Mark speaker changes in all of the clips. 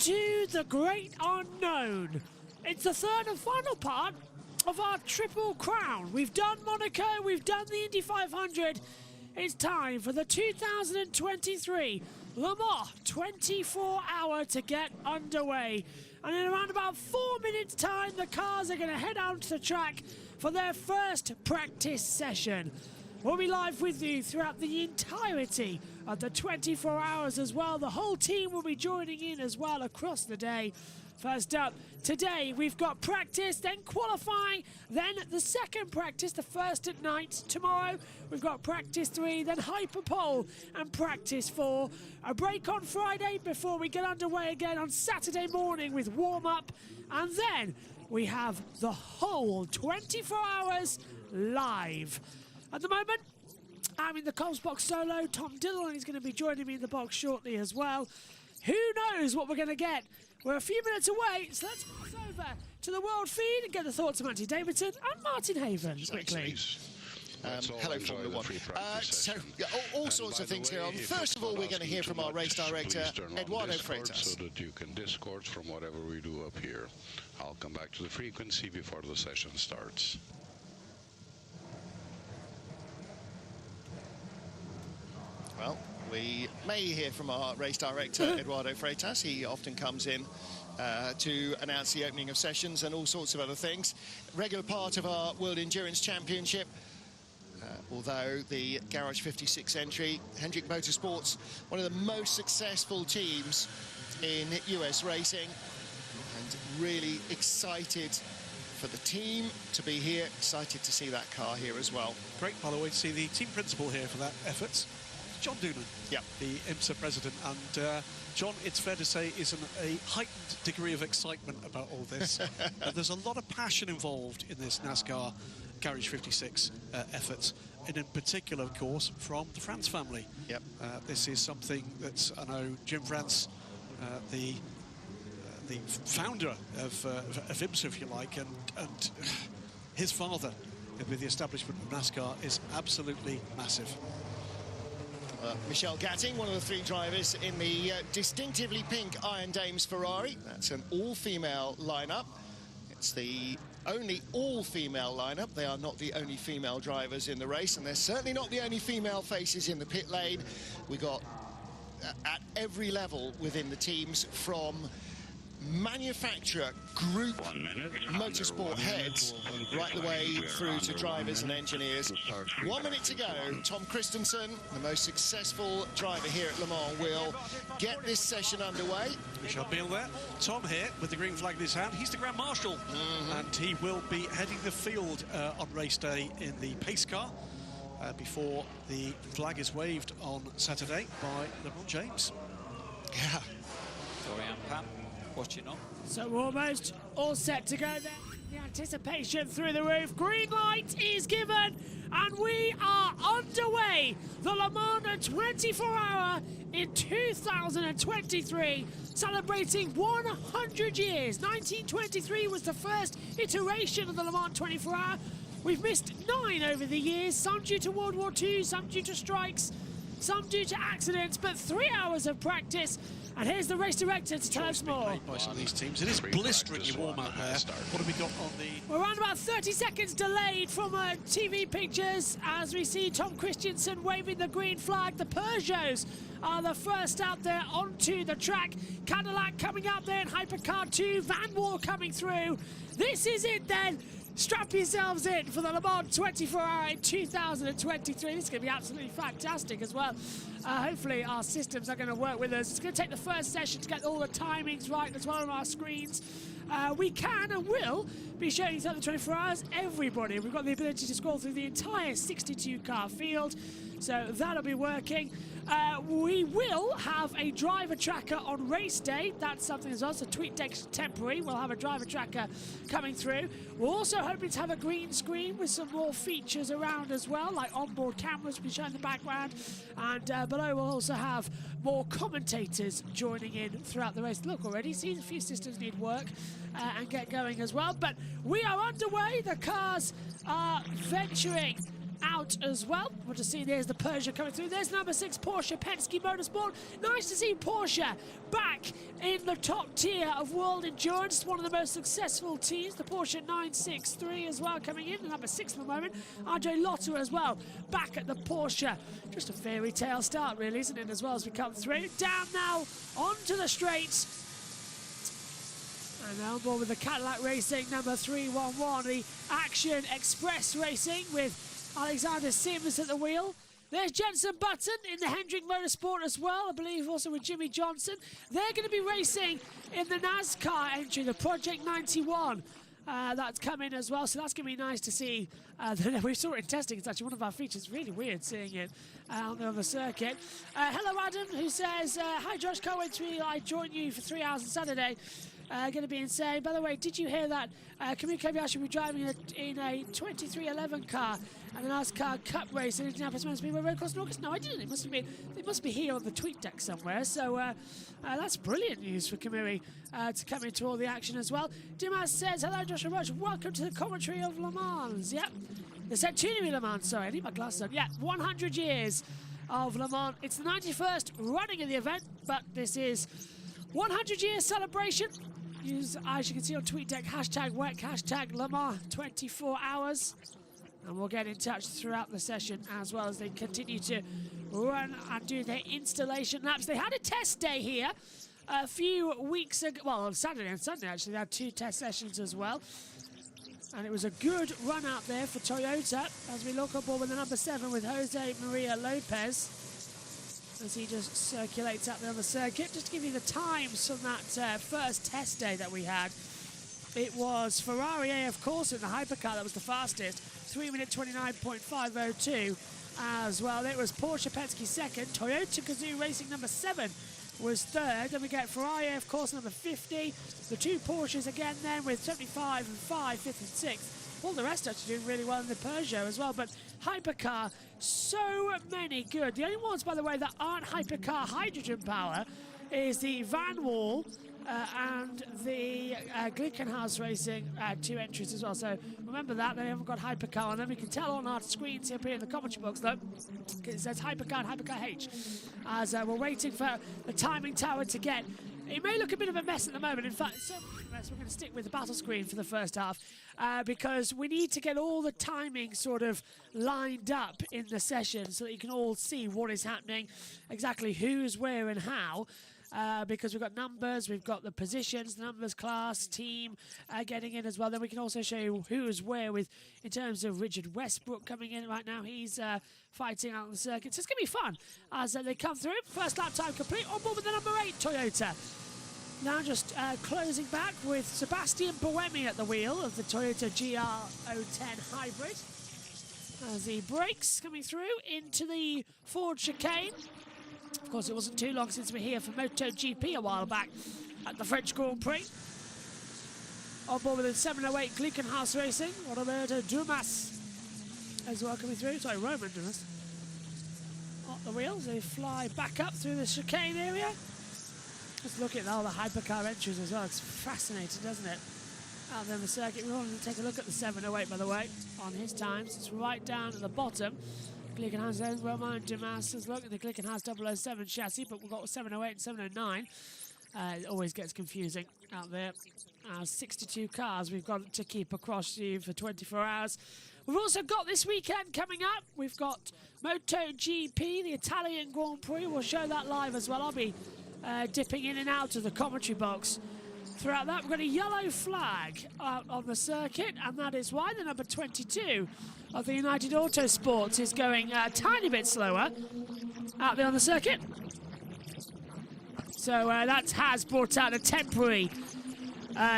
Speaker 1: into the great unknown. It's the third and final part of our Triple Crown. We've done Monaco, we've done the Indy 500. It's time for the 2023 Le Mans 24-hour to get underway. And in around about 4 minutes' time, the cars are going to head out to the track for their first practice session. We'll be live with you throughout the entirety of the 24 hours as well. The whole team will be joining in as well across the day. First up, today we've got practice, then qualifying, then the second practice, the first at night. Tomorrow we've got practice 3, then Hyperpole and practice 4. A break on Friday before we get underway again on Saturday morning with warm-up. And then we have the whole 24 hours live. At the moment, I'm in the comms box solo. Tom Dillon is going to be joining me in the box shortly as well. Who knows what we're going to get? We're a few minutes away, so let's pass over to the world feed and get the thoughts of Andy Davidson and Martin Haven quickly.
Speaker 2: Hello, Formula One. So, all sorts of things here on. First of all, we're going to hear from our race director, Eduardo Freitas.
Speaker 3: So that you can discord from whatever we do up here. I'll come back to the frequency before the session starts.
Speaker 2: Well, we may hear from our race director, Eduardo Freitas. He often comes in to announce the opening of sessions and all sorts of other things. Regular part of our World Endurance Championship. Although the Garage 56 entry, Hendrick Motorsports, one of the most successful teams in US racing, and really excited for the team to be here, excited to see that car here as well.
Speaker 4: Great, by the way, to see the team principal here for that effort. John Doonan, the IMSA president, and John, it's fair to say, is a heightened degree of excitement about all this. There's a lot of passion involved in this NASCAR Garage 56 effort, and in particular, of course, from the France family. This is something that I know Jim France, the founder of IMSA, if you like, and his father with the establishment of NASCAR is absolutely massive.
Speaker 2: Michelle Gatting, one of the 3 drivers in the distinctively pink Iron Dames Ferrari. That's an all-female lineup. It's the only all-female lineup. They are not the only female drivers in the race, and they're certainly not the only female faces in the pit lane. We got at every level within the teams, from manufacturer group motorsport heads right the way through to drivers and engineers. 1 minute to go. Tom Christensen, the most successful driver here at Le Mans, will get this session underway.
Speaker 4: Michel Beal there. Tom here with the green flag in his hand. He's the Grand Marshal, and he will be heading the field on race day in the pace car before the flag is waved on Saturday by LeBron James.
Speaker 5: Dorian Pam watching on.
Speaker 1: So we're almost all set to go there. The anticipation through the roof. Green light is given, and we are underway. The Le Mans 24-hour in 2023, celebrating 100 years. 1923 was the first iteration of the Le Mans 24-hour. We've missed 9 over the years, some due to World War II, some due to strikes, some due to accidents, but 3 hours of practice. And here's the race director to tell us more.
Speaker 4: By some of these teams. It is blisteringly warm out there. What have we got on the...
Speaker 1: We're around about 30 seconds delayed from TV pictures as we see Tom Christensen waving the green flag. The Peugeots are the first out there onto the track. Cadillac coming out there in Hypercar 2. Van Moor coming through. This is it then. Strap yourselves in for the Le Mans 24-hour in 2023. This is going to be absolutely fantastic as well. Hopefully our systems are going to work with us. It's going to take the first session to get all the timings right as well on our screens. We can and will be showing you throughout the 24 hours everybody. We've got the ability to scroll through the entire 62-car field, so that'll be working. We will have a driver tracker on race day. That's something as well, so TweetDeck's temporary. We'll have a driver tracker coming through. We're also hoping to have a green screen with some more features around as well, like onboard cameras will be showing in the background. And below we'll also have more commentators joining in throughout the race. Look, already, see a few systems need work and get going as well. But we are underway. The cars are venturing out as well. We'll just see there's the Peugeot coming through. There's number 6 Porsche Penske Motorsport. Nice to see Porsche back in the top tier of world endurance. One of the most successful teams, the Porsche 963 as well coming in, the number 6 at the moment. Andre Lotto as well, back at the Porsche. Just a fairy tale start really, isn't it, as well as we come through. Down now onto the straights. And now on board with the Cadillac Racing, number 311, the Action Express Racing with Alexander Sims at the wheel. There's Jenson Button in the Hendrick Motorsport as well, I believe also with Jimmy Johnson. They're going to be racing in the NASCAR entry, the Project 91. That's coming as well, so that's going to be nice to see. We saw it in testing. It's actually one of our features. Really weird seeing it on the circuit. Hello, Adam, who says, hi, Josh, can't wait till I join you for 3 hours on Saturday. Going to be insane. By the way, did you hear that Kamui Kobayashi will be driving in a 2311 car and an NASCAR Cup race in Indianapolis Motor Speedway Road Course in August? No, I didn't. It must be here on the tweet deck somewhere. So that's brilliant news for Kamui to come into all the action as well. Dimas says, hello, Joshua Roach. Welcome to the commentary of Le Mans. Yep. The Centenary Le Mans. Sorry, I need my glasses on. Yeah, 100 years of Le Mans. It's the 91st running of the event, but this is 100-year celebration. Use, as you can see on TweetDeck, hashtag WEC, hashtag Le Mans 24 hours. And we'll get in touch throughout the session as well as they continue to run and do their installation laps. They had a test day here a few weeks ago. Well, on Saturday and Sunday, actually. They had 2 test sessions as well. And it was a good run out there for Toyota as we look on board with the number 7 with Jose Maria Lopez, as he just circulates out there on the circuit. Just to give you the times from that first test day that we had. It was Ferrari A, of course, in the Hypercar. That was the fastest. 3 minute 29.502 as well. It was Porsche Penske second. Toyota Gazoo Racing number 7 was third. Then we get Ferrari A, of course, number 50. The 2 Porsches again then with 75 and 5, 5th and 6th. All the rest actually doing really well in the Peugeot as well. But Hypercar, so many good. The only ones, by the way, that aren't Hypercar hydrogen power is the Van Wall and the Glickenhaus Racing 2 entries as well. So remember that, they haven't got Hypercar on them. You can tell on our screens up here in the commentary box, though, it says Hypercar and Hypercar H. As we're waiting for the timing tower to get. It may look a bit of a mess at the moment. In fact, so much a mess, we're going to stick with the battle screen for the first half because we need to get all the timing sort of lined up in the session so that you can all see what is happening, exactly who's where and how. Because we've got numbers, we've got the positions, the numbers, class, team getting in as well. Then we can also show you who's where with, in terms of Richard Westbrook coming in right now. He's fighting out on the circuit. So it's going to be fun as they come through. First lap time complete. On board with the number 8 Toyota. Now just closing back with Sebastian Buemi at the wheel of the Toyota GR010 Hybrid. As he brakes coming through into the Ford chicane. Of course, it wasn't too long since we were here for MotoGP a while back at the French Grand Prix. On board with the 708 Glickenhaus Racing, Roberto Dumas as well coming through. Sorry, Roman Dumas. Up the wheels, they fly back up through the chicane area. Let's look at all the Hypercar entries as well. It's fascinating, doesn't it? Out there on the circuit. We wanted to take a look at the 708, by the way, on his times. It's right down at the bottom. Glickenhaus there, Romain Dumas has looked at the Glickenhaus 007 chassis, but we've got 708 and 709. It always gets confusing out there. 62 cars we've got to keep across you for 24 hours. We've also got this weekend coming up. We've got MotoGP, the Italian Grand Prix. We'll show that live as well. I'll be dipping in and out of the commentary box throughout that. We've got a yellow flag out on the circuit, and that is why the number 22 of the United Autosports is going a tiny bit slower out there on the circuit. So that has brought out a temporary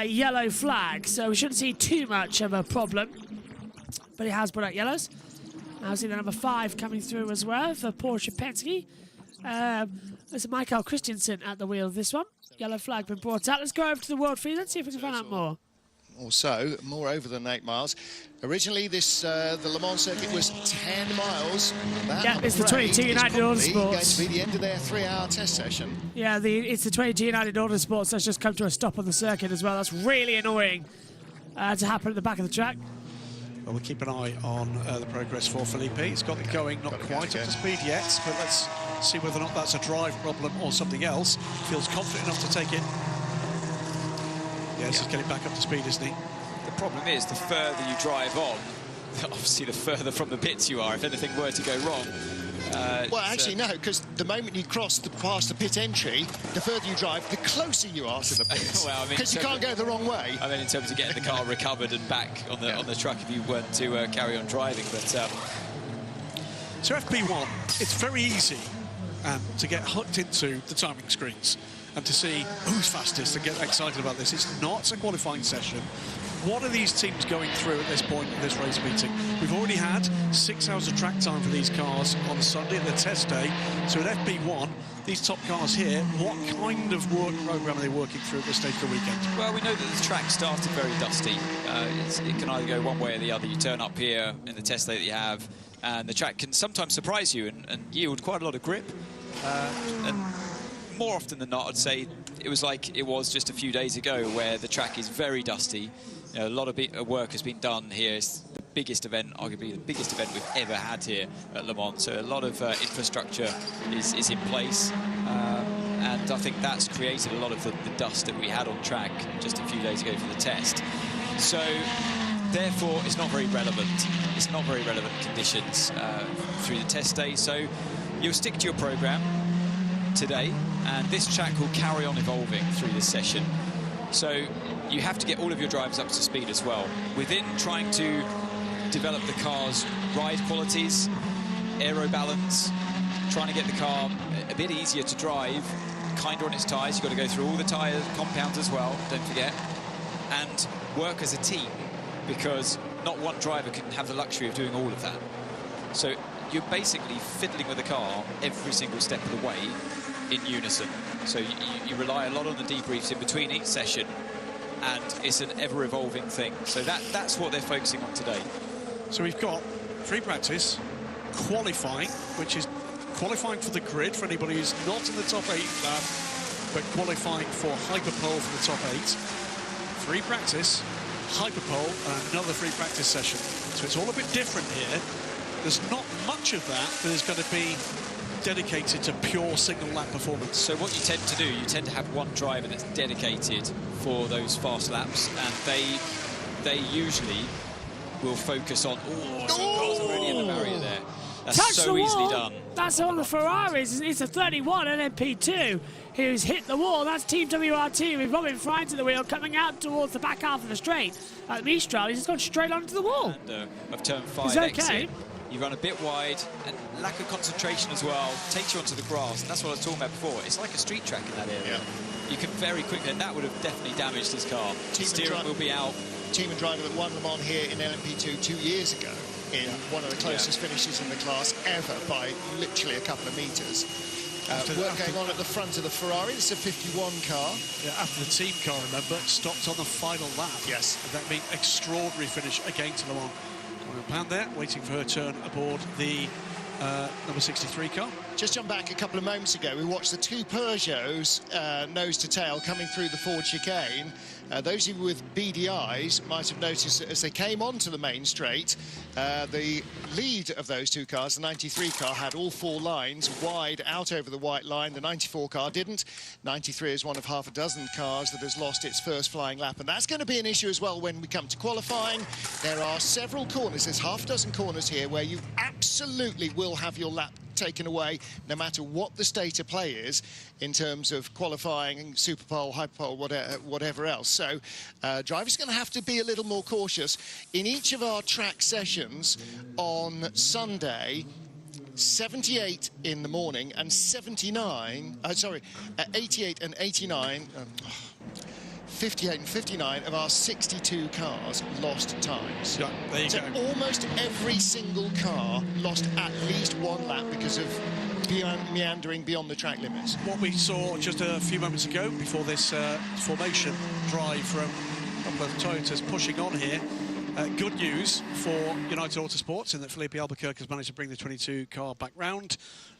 Speaker 1: yellow flag, so we shouldn't see too much of a problem, but it has brought out yellows. Now see the number 5 coming through as well for Porsche Penske. There's Michael Christensen at the wheel of this one. Yellow flag been brought out. Let's go over to the World Feed. Let's see if we can find out more.
Speaker 2: Or so, more over than 8 miles. Originally, the Le Mans circuit was 10 miles.
Speaker 1: Yeah, it's the 22 United Autosports.
Speaker 2: Going to be the end of their 3-hour test session.
Speaker 1: Yeah, it's the 22 United Autosports that's just come to a stop on the circuit as well. That's really annoying to happen at the back of the track.
Speaker 4: Well, we'll keep an eye on the progress for Felipe. He's got it going, not quite up to speed yet, but let's see whether or not that's a drive problem or something else. Feels confident enough to take it. Yes, he's getting back up to speed, isn't he?
Speaker 5: The problem is, the further you drive on, obviously the further from the pits you are, if anything were to go wrong.
Speaker 2: Well, actually, no, because the moment you cross past the pit entry, the further you drive, the closer you are to the pits.
Speaker 5: Well, I mean,
Speaker 2: because you can't go the wrong way.
Speaker 5: I mean, in terms of getting the car recovered and back on the truck if you weren't to carry on driving. But
Speaker 4: so FP1, it's very easy to get hooked into the timing screens and to see who's fastest and get excited about this. It's not a qualifying session. What are these teams going through at this point in this race meeting? We've already had 6 hours of track time for these cars on Sunday, the test day. So at FP1, these top cars here, what kind of work programme are they working through at this stage of the weekend?
Speaker 5: Well, we know that the track started very dusty. It can either go one way or the other. You turn up here in the test day that you have, and the track can sometimes surprise you and yield quite a lot of grip. And more often than not, I'd say it was like it was just a few days ago, where the track is very dusty. You know, a lot of work has been done here. It's the biggest event, arguably the biggest event we've ever had here at Le Mans. So a lot of infrastructure is in place. And I think that's created a lot of the dust that we had on track just a few days ago for the test. So therefore, it's not very relevant. It's not very relevant conditions through the test day. So you'll stick to your program today, and this track will carry on evolving through this session. So you have to get all of your drivers up to speed as well. Within trying to develop the car's ride qualities, aero balance, trying to get the car a bit easier to drive, kinder on its tyres. You've got to go through all the tyre compounds as well, don't forget, and work as a team, because not one driver can have the luxury of doing all of that. So you're basically fiddling with the car every single step of the way in unison. So you rely a lot on the debriefs in between each session, and it's an ever-evolving thing. So that's what they're focusing on today. So
Speaker 4: we've got free practice, qualifying, which is qualifying for the grid for anybody who's not in the top 8 lap, but qualifying for Hyperpole for the top 8. Free practice, Hyperpole, and another free practice session. So it's all a bit different here. There's not much of that is going to be dedicated to pure single lap performance.
Speaker 5: So what you tend to do, you tend to have one driver that's dedicated for those fast laps, and they usually will focus on, some cars already in the barrier there. That's
Speaker 1: Touch
Speaker 5: so
Speaker 1: the
Speaker 5: easily
Speaker 1: wall.
Speaker 5: done.
Speaker 1: That's on the Ferraris. It's a 31 LMP2 who's hit the wall. That's Team WRT with Robin Fry to the wheel, coming out towards the back half of the straight. At Mistral, he's just gone straight onto the wall.
Speaker 5: And of turn 5
Speaker 1: He's okay.
Speaker 5: exit, you run a bit wide, and lack of concentration as well takes you onto the grass. And that's what I was talking about before. It's like a street track in that area. Yeah. You can very quickly, and that would have definitely damaged his car. Steering will be out.
Speaker 2: Team and driver that won Le Mans here in LMP2 2 years ago, in one of the closest finishes in the class ever by literally a couple of metres. Work going on at the front of the Ferrari. It's a 51 car.
Speaker 4: Yeah, after the team car, remember, stopped on the final lap.
Speaker 2: Yes.
Speaker 4: And that meant extraordinary finish again to Le Mans. Pound there, waiting for her turn aboard the number 63 car.
Speaker 2: Just jump back a couple of moments ago, we watched the two Peugeots nose to tail coming through the Ford chicane. Those of you with beady eyes might have noticed that as they came onto the main straight, the lead of those two cars, the 93 car, had all 4 lines wide out over the white line. The 94 car didn't. 93 is one of half a dozen cars that has lost its first flying lap, and that's going to be an issue as well when we come to qualifying. There are several corners, there's half a dozen corners here where you absolutely will have your lap taken away, no matter what the state of play is in terms of qualifying, Superpole, Hyperpole, whatever else. So drivers are going to have to be a little more cautious. In each of our track sessions on Sunday, 78 in the morning and 88 and 89, 58 and 59 of our 62 cars lost times.
Speaker 4: Yeah, there you
Speaker 2: so
Speaker 4: go.
Speaker 2: Almost every single car lost at least one lap because of meandering beyond the track limits.
Speaker 4: What we saw just a few moments ago before this formation drive from both Toyotas pushing on here. Good news for United Autosports in that Felipe Albuquerque has managed to bring the 22 car back round.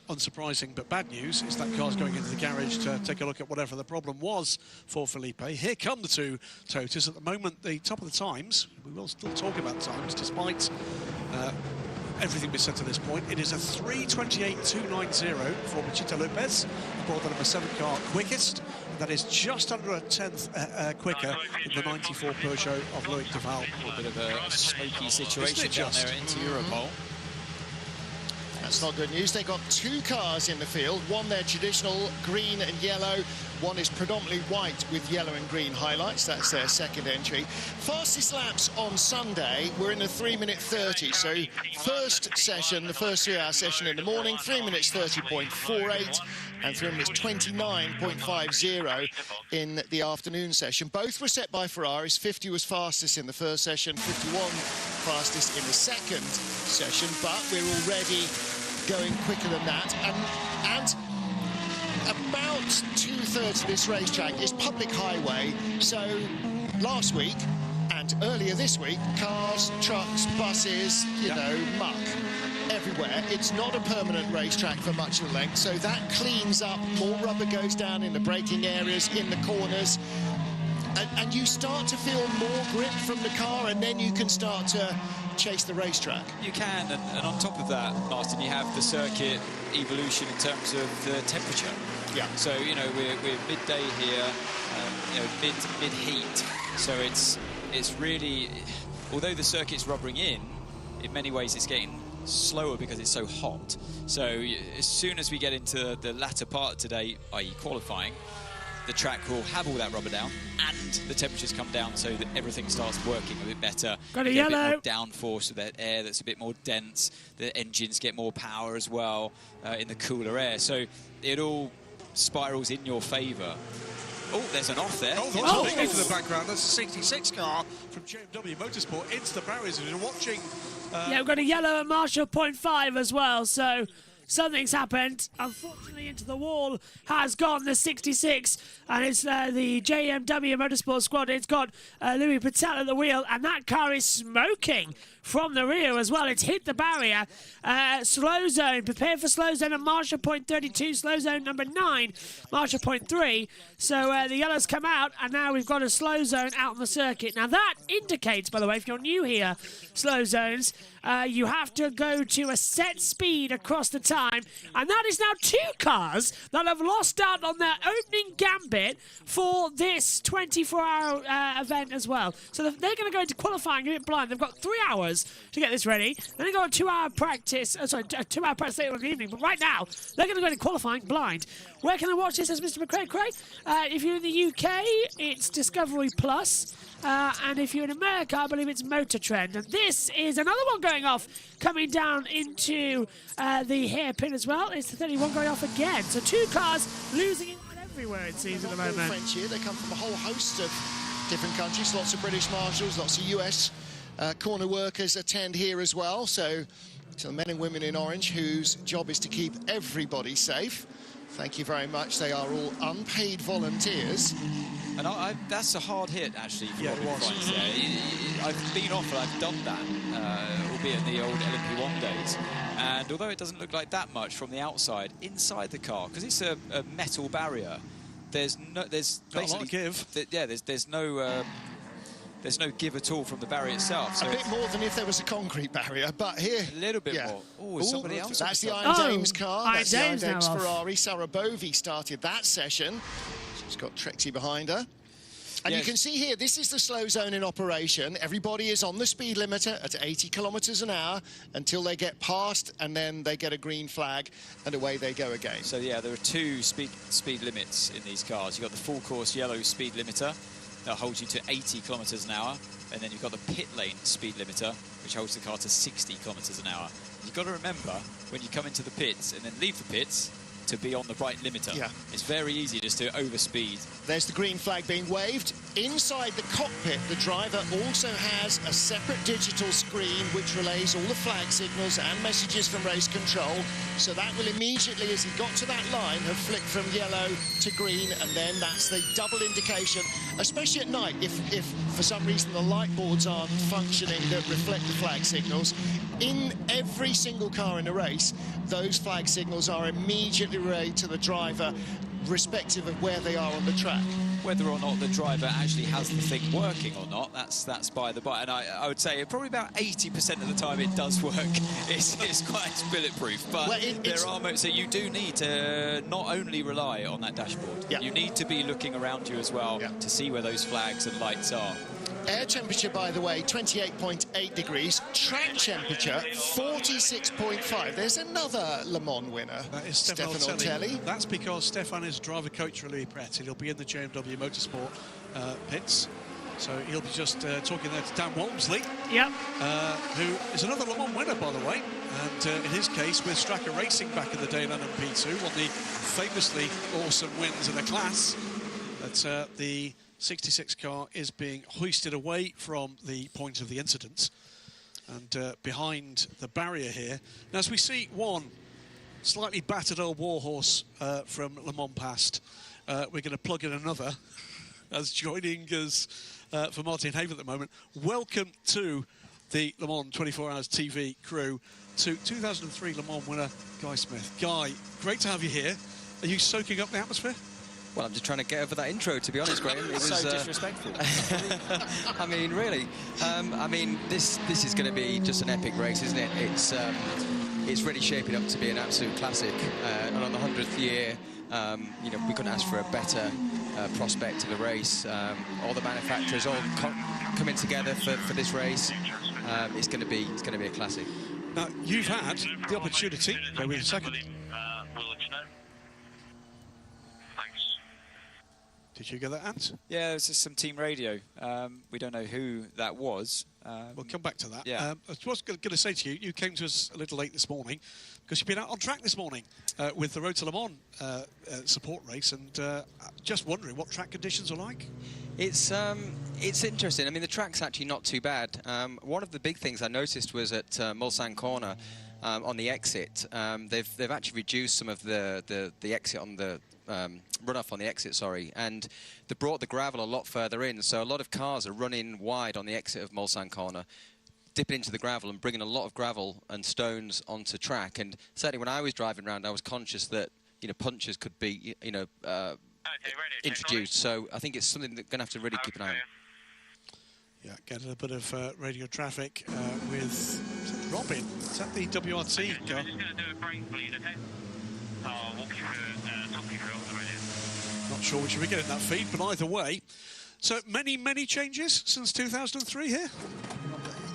Speaker 4: unsurprising but bad news is that car's going into the garage to take a look at whatever the problem was for Felipe. Here come the two Totas. At the moment, the top of the times, we will still talk about times despite everything we said to this point. It is a 3:28.290 for Machito Lopez, aboard the number 7 car quickest. And that is just under a tenth quicker than the 94 Peugeot of Loic Duval.
Speaker 5: A bit of a smoky situation down there into Europol.
Speaker 2: That's not good news. They got 2 cars in the field. One, their traditional green and yellow. One is predominantly white with yellow and green highlights. That's their second entry. Fastest laps on Sunday were in a 3:30. So first session, the first 3-hour session in the morning, 3:30.48 and 3:29.50 in the afternoon session. Both were set by Ferraris. 50 was fastest in the first session, 51 fastest in the second session, but we're already going quicker than that. And about 2/3 of this racetrack is public highway. So last week and earlier this week, cars, trucks, buses, you know, muck everywhere. It's not a permanent racetrack for much of the length, so that cleans up. More rubber goes down in the braking areas, in the corners, and you start to feel more grip from the car, and then you can start to chase the racetrack.
Speaker 5: You can, and on top of that, Martin, you have the circuit evolution in terms of the temperature.
Speaker 2: Yeah.
Speaker 5: So, you know, we're midday here, you know, mid-heat. So it's really, although the circuit's rubbering in many ways it's getting slower because it's so hot. So as soon as we get into the latter part today, i.e. qualifying, the track will have all that rubber down and the temperatures come down so that everything starts working a bit better.
Speaker 1: Got a
Speaker 5: you get
Speaker 1: yellow.
Speaker 5: a bit more downforce with that air that's a bit more dense. The engines get more power as well in the cooler air. So it all spirals in your favour. Oh, there's an off there.
Speaker 4: Oh, into the background. That's a 66 car from JMW Motorsport into the barriers. As you're watching.
Speaker 1: Yeah, we've got a yellow at Marshall 0.5 as well, so something's happened. Unfortunately, into the wall has gone the 66, and it's the JMW Motorsport squad. It's got Louis Patel at the wheel, and that car is smoking from the rear as well. It's hit the barrier. Slow zone, prepare for slow zone at Marshall 0.32, slow zone number 9, Marshall 0.3. So the yellows come out, and now we've got a slow zone out on the circuit. Now that indicates, by the way, if you're new here, slow zones, you have to go to a set speed across the time, and that is now 2 cars that have lost out on their opening gambit for this 24-hour event as well. So they're going to go into qualifying a bit blind. They've got 3 hours to get this ready. Then they've got a 2-hour practice, a 2-hour practice later in the evening, but right now they're going to go into qualifying blind. Where can I watch this as Mr. McCrae? Craig? If you're in the UK, it's Discovery Plus. And if you're in America, I believe it's Motor Trend. And this is another one going off, coming down into the hairpin as well. It's the 31 going off again. So 2 cars losing it everywhere, it seems, at the moment.
Speaker 2: French here. They come from a whole host of different countries. Lots of British marshals, lots of US corner workers attend here as well. So to the men and women in orange, whose job is to keep everybody safe, thank you very much. They are all unpaid volunteers.
Speaker 5: And that's a hard hit, actually, for
Speaker 4: Yeah, it was.
Speaker 5: I've been off and I've done that, albeit in the old LMP1 days. And although it doesn't look like that much from the outside, inside the car, because it's a metal barrier, there's basically
Speaker 4: a lot of give.
Speaker 5: There's no give at all from the barrier itself. So
Speaker 2: a bit more than if there was a concrete barrier, but here...
Speaker 5: A little bit more. Oh, somebody else.
Speaker 2: That's the Iron Dames car.
Speaker 1: Iron
Speaker 2: That's the Iron
Speaker 1: Dames
Speaker 2: Dames
Speaker 1: now
Speaker 2: Ferrari. Sarah Bovey started that session. She's got Trixie behind her. And
Speaker 5: yes.
Speaker 2: you can see here, this is the slow zone in operation. Everybody is on the speed limiter at 80 kilometres an hour until they get past, and then they get a green flag, and away they go again.
Speaker 5: So, yeah, there are 2 speed limits in these cars. You've got the full course yellow speed limiter that holds you to 80 kilometres an hour, and then you've got the pit lane speed limiter, which holds the car to 60 kilometres an hour. You've got to remember, when you come into the pits and then leave the pits, to be on the right limiter.
Speaker 2: Yeah.
Speaker 5: It's very easy just to overspeed.
Speaker 2: There's the green flag being waved. Inside the cockpit, the driver also has a separate digital screen which relays all the flag signals and messages from race control. So that will immediately, as he got to that line, have flicked from yellow to green, and then that's the double indication, especially at night, if for some reason the light boards aren't functioning that reflect the flag signals. in every single car in a race, those flag signals are immediately relayed to the driver, respective of where they are on the track.
Speaker 5: Whether or not the driver actually has the thing working or not, that's by the by. And I would say probably about 80% of the time it does work. It's quite bulletproof. But well, there are moments that you do need to not only rely on that dashboard.
Speaker 2: Yeah.
Speaker 5: You need to be looking around you as well to see where those flags and lights are.
Speaker 2: Air temperature, by the way, 28.8 degrees. Track temperature, 46.5. There's another Le Mans winner.
Speaker 4: That is Stefan Ortelli. That's because Stefan is driver coach for Louis Pret. He'll be in the JMW Motorsport pits. So he'll be just talking there to Dan Walmsley.
Speaker 1: Yep.
Speaker 4: Who is another Le Mans winner, by the way. And in his case, with Stracker Racing back in the day in P2, one of the famously awesome wins in a class. That the 66 car is being hoisted away from the point of the incident and behind the barrier here. Now, as we see one slightly battered old warhorse from Le Mans past, we're going to plug in another as joining us for Martin Haver at the moment. Welcome to the Le Mans 24 Hours TV crew, to 2003 Le Mans winner Guy Smith. Guy, great to have you here. Are you soaking up the atmosphere?
Speaker 6: Well, I'm just trying to get over that intro, to be honest, Graham. It was
Speaker 5: so disrespectful.
Speaker 6: I mean, really. I mean, this is going to be just an epic race, isn't it? It's really shaping up to be an absolute classic. And on the 100th year, you know, we couldn't ask for a better prospect to the race. All the manufacturers all coming together for this race. It's going to be a classic.
Speaker 4: Now, you've had the opportunity. Wait a second. Did you get that, Ant?
Speaker 5: Yeah, it was just some team radio. We don't know who that was.
Speaker 4: We'll come back to that.
Speaker 5: Yeah.
Speaker 4: I was going to say to you, you came to us a little late this morning because you've been out on track this morning with the Road to Le Mans support race, and just wondering what track conditions are like.
Speaker 6: It's interesting. I mean, the track's actually not too bad. One of the big things I noticed was at Mulsanne Corner on the exit. They've actually reduced some of the exit on the runoff on the exit, and they brought the gravel a lot further in, so a lot of cars are running wide on the exit of Mulsanne Corner, dipping into the gravel and bringing a lot of gravel and stones onto track. And certainly when I was driving around, I was conscious that, you know, punches could be, you know, introduced. So I think it's something that we're going to have to really keep an eye on.
Speaker 4: Yeah, get a bit of radio traffic with Robin. Is that the WRT car?
Speaker 7: Just going to do a break bleed, okay? I'll walk you through, talk you through on the radio.
Speaker 4: Not sure which we get in that feed, but either way. So many changes since 2003 here?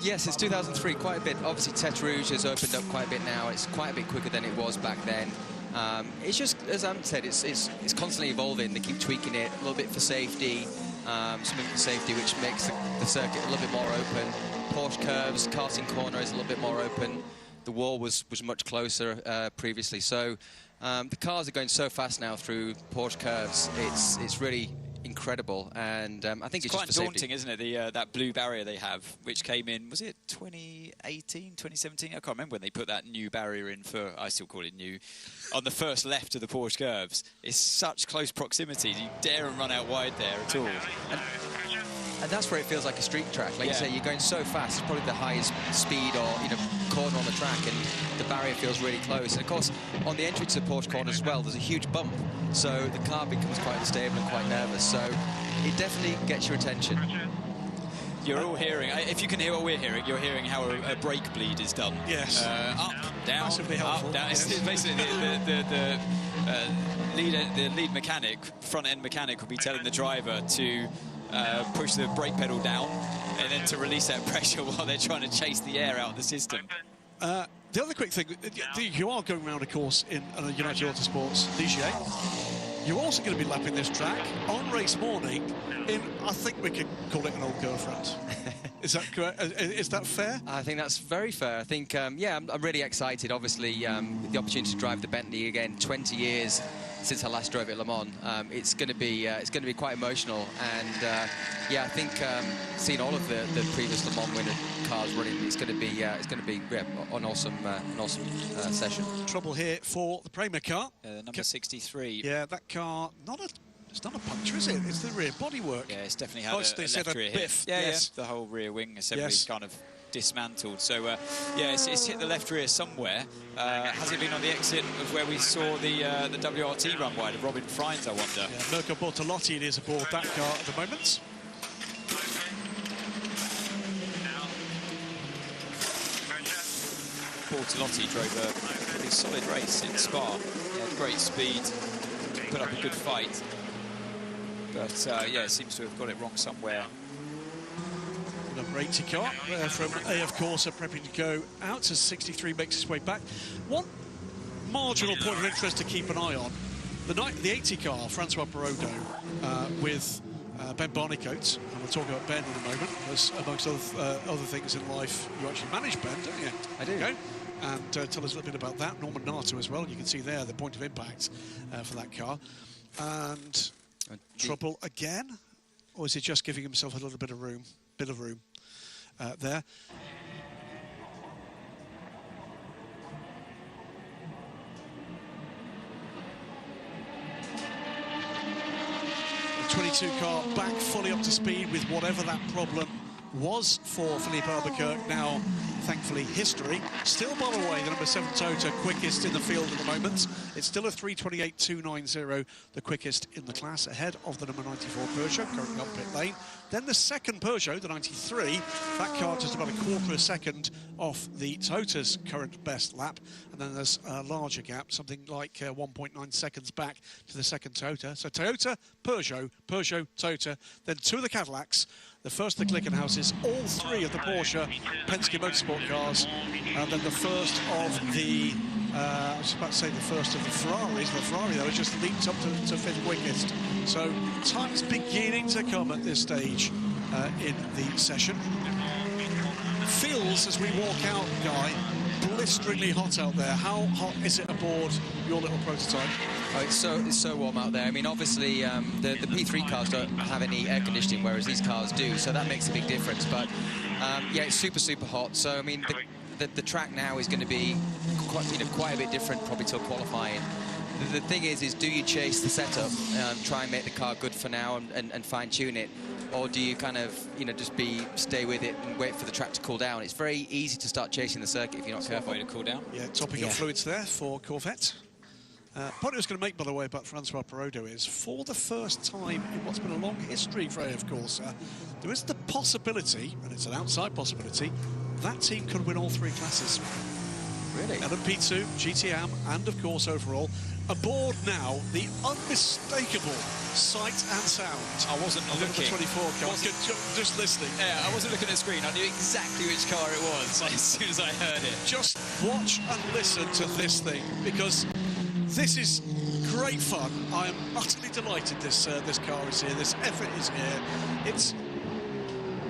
Speaker 6: Yes, it's 2003, quite a bit. Obviously, Tete Rouge has opened up quite a bit now. It's quite a bit quicker than it was back then. It's just, as Ant said, it's constantly evolving. They keep tweaking it a little bit for safety, something for safety, which makes the circuit a little bit more open. Porsche curves, karting corner is a little bit more open. The wall was much closer previously. So the cars are going so fast now through Porsche curves. It's really incredible, and I think it's
Speaker 5: quite
Speaker 6: just for
Speaker 5: daunting,
Speaker 6: safety.
Speaker 5: isn't it? That blue barrier they have, which came in, was it 2018, 2017? I can't remember when they put that new barrier in for, I still call it new, on the first left of the Porsche curves. It's such close proximity. You dare and run out wide there at all.
Speaker 6: And that's where it feels like a street track. Like you say, you're going so fast, it's probably the highest speed or, you know, corner on the track, and the barrier feels really close. And of course, on the entry to the Porsche corner as well, there's a huge bump, so the car becomes quite unstable and quite nervous. So it definitely gets your attention.
Speaker 5: You're all hearing, if you can hear what we're hearing, you're hearing how a brake bleed is done.
Speaker 4: Yes.
Speaker 5: Up, down,
Speaker 4: massively helpful.
Speaker 5: up, down.
Speaker 4: Yes.
Speaker 5: It's basically the lead mechanic, front-end mechanic, will be telling the driver to push the brake pedal down and then to release that pressure while they're trying to chase the air out of the system.
Speaker 4: The other quick thing, you are going around a course in United Autosports DGA. You're also going to be lapping this track on race morning in, I think we could call it an old girlfriend. Is that correct? Is that fair?
Speaker 6: I think that's very fair. I think, yeah, I'm really excited. Obviously, the opportunity to drive the Bentley again, 20 years since I last drove it at Le Mans. It's going to be quite emotional, and yeah, I think seeing all of the previous Le Mans winner cars running, it's going to be an awesome session.
Speaker 4: Trouble here for the Prema car.
Speaker 5: Number 63.
Speaker 4: Yeah, that car, it's not a puncture, is it? It's the rear bodywork.
Speaker 5: Yeah, it's definitely had
Speaker 4: they
Speaker 5: a
Speaker 4: said
Speaker 5: left
Speaker 4: a
Speaker 5: rear
Speaker 4: biff.
Speaker 5: hit. Yeah,
Speaker 4: yes.
Speaker 5: The whole rear wing assembly is kind of dismantled. So, yeah, it's hit the left rear somewhere. Has it been on the exit of where we saw the WRT run wide of Robin Friends, I wonder?
Speaker 4: Yeah, Mirko Bortolotti is aboard that car at the moment.
Speaker 5: Bortolotti drove a pretty solid race in Spa. He had great speed, put up a good fight. But, yeah, seems to have got it wrong somewhere.
Speaker 4: Number 80 car from AF Corsa prepping to go out as 63 makes its way back. One marginal point of interest to keep an eye on. The 80 car, Francois Perraudot, with Ben Barnicoat, and we'll talk about Ben in a moment, because amongst other things in life, you actually manage Ben, don't you?
Speaker 6: I do.
Speaker 4: Okay. And tell us a little bit about that. Norman Nato as well. You can see there the point of impact for that car. And trouble again? Or is he just giving himself a little bit of room? There. The 22 car back fully up to speed with whatever that problem was for Philippe Albuquerque, now thankfully history. Still, by the way, the number 7 Toyota quickest in the field at the moment. It's still a 3:28.290, the quickest in the class, ahead of the number 94 Peugeot, currently on pit lane. Then the second Peugeot, the 93, that car just about a quarter of a second off the Toyota's current best lap. And then there's a larger gap, something like 1.9 seconds back to the second Toyota. So Toyota, Peugeot, Peugeot, Toyota, then 2 of the Cadillacs, the first of the Glickenhauses, all 3 of the Porsche Penske Motorsport cars, and then the first of the, I was about to say the first of the Ferraris. The Ferrari, though, has just leaped up to 5th quickest. So time's beginning to come at this stage in the session. Feels, as we walk out, Guy, blisteringly hot out there. How hot is it aboard your little prototype?
Speaker 6: Oh, it's so warm out there. I mean, obviously, the P3 cars don't have any air conditioning, whereas these cars do, so that makes a big difference. But, yeah, it's super, super hot. So, I mean, the track now is going to be quite a bit different probably till qualifying. The thing is do you chase the setup, try and make the car good for now and fine-tune it, or do you kind of, just stay with it and wait for the track to cool down? It's very easy to start chasing the circuit if you're not careful.
Speaker 5: Way to cool down.
Speaker 4: Yeah, topping up fluids there for Corvette. Point I was going to make, by the way, about Francois Perraudot is, for the first time in what's been a long history for AF Corsa, there is the possibility, and it's an outside possibility, that team could win all 3 classes.
Speaker 6: Really?
Speaker 4: LMP2, GTM, and of course overall. Aboard now, the unmistakable sight and sound.
Speaker 5: I wasn't looking.
Speaker 4: The 24 car. Just listening.
Speaker 5: Yeah, I wasn't looking at the screen. I knew exactly which car it was as soon as I heard it.
Speaker 4: Just watch and listen to this thing, because this is great fun. I am utterly delighted this car is here, this effort is here. It's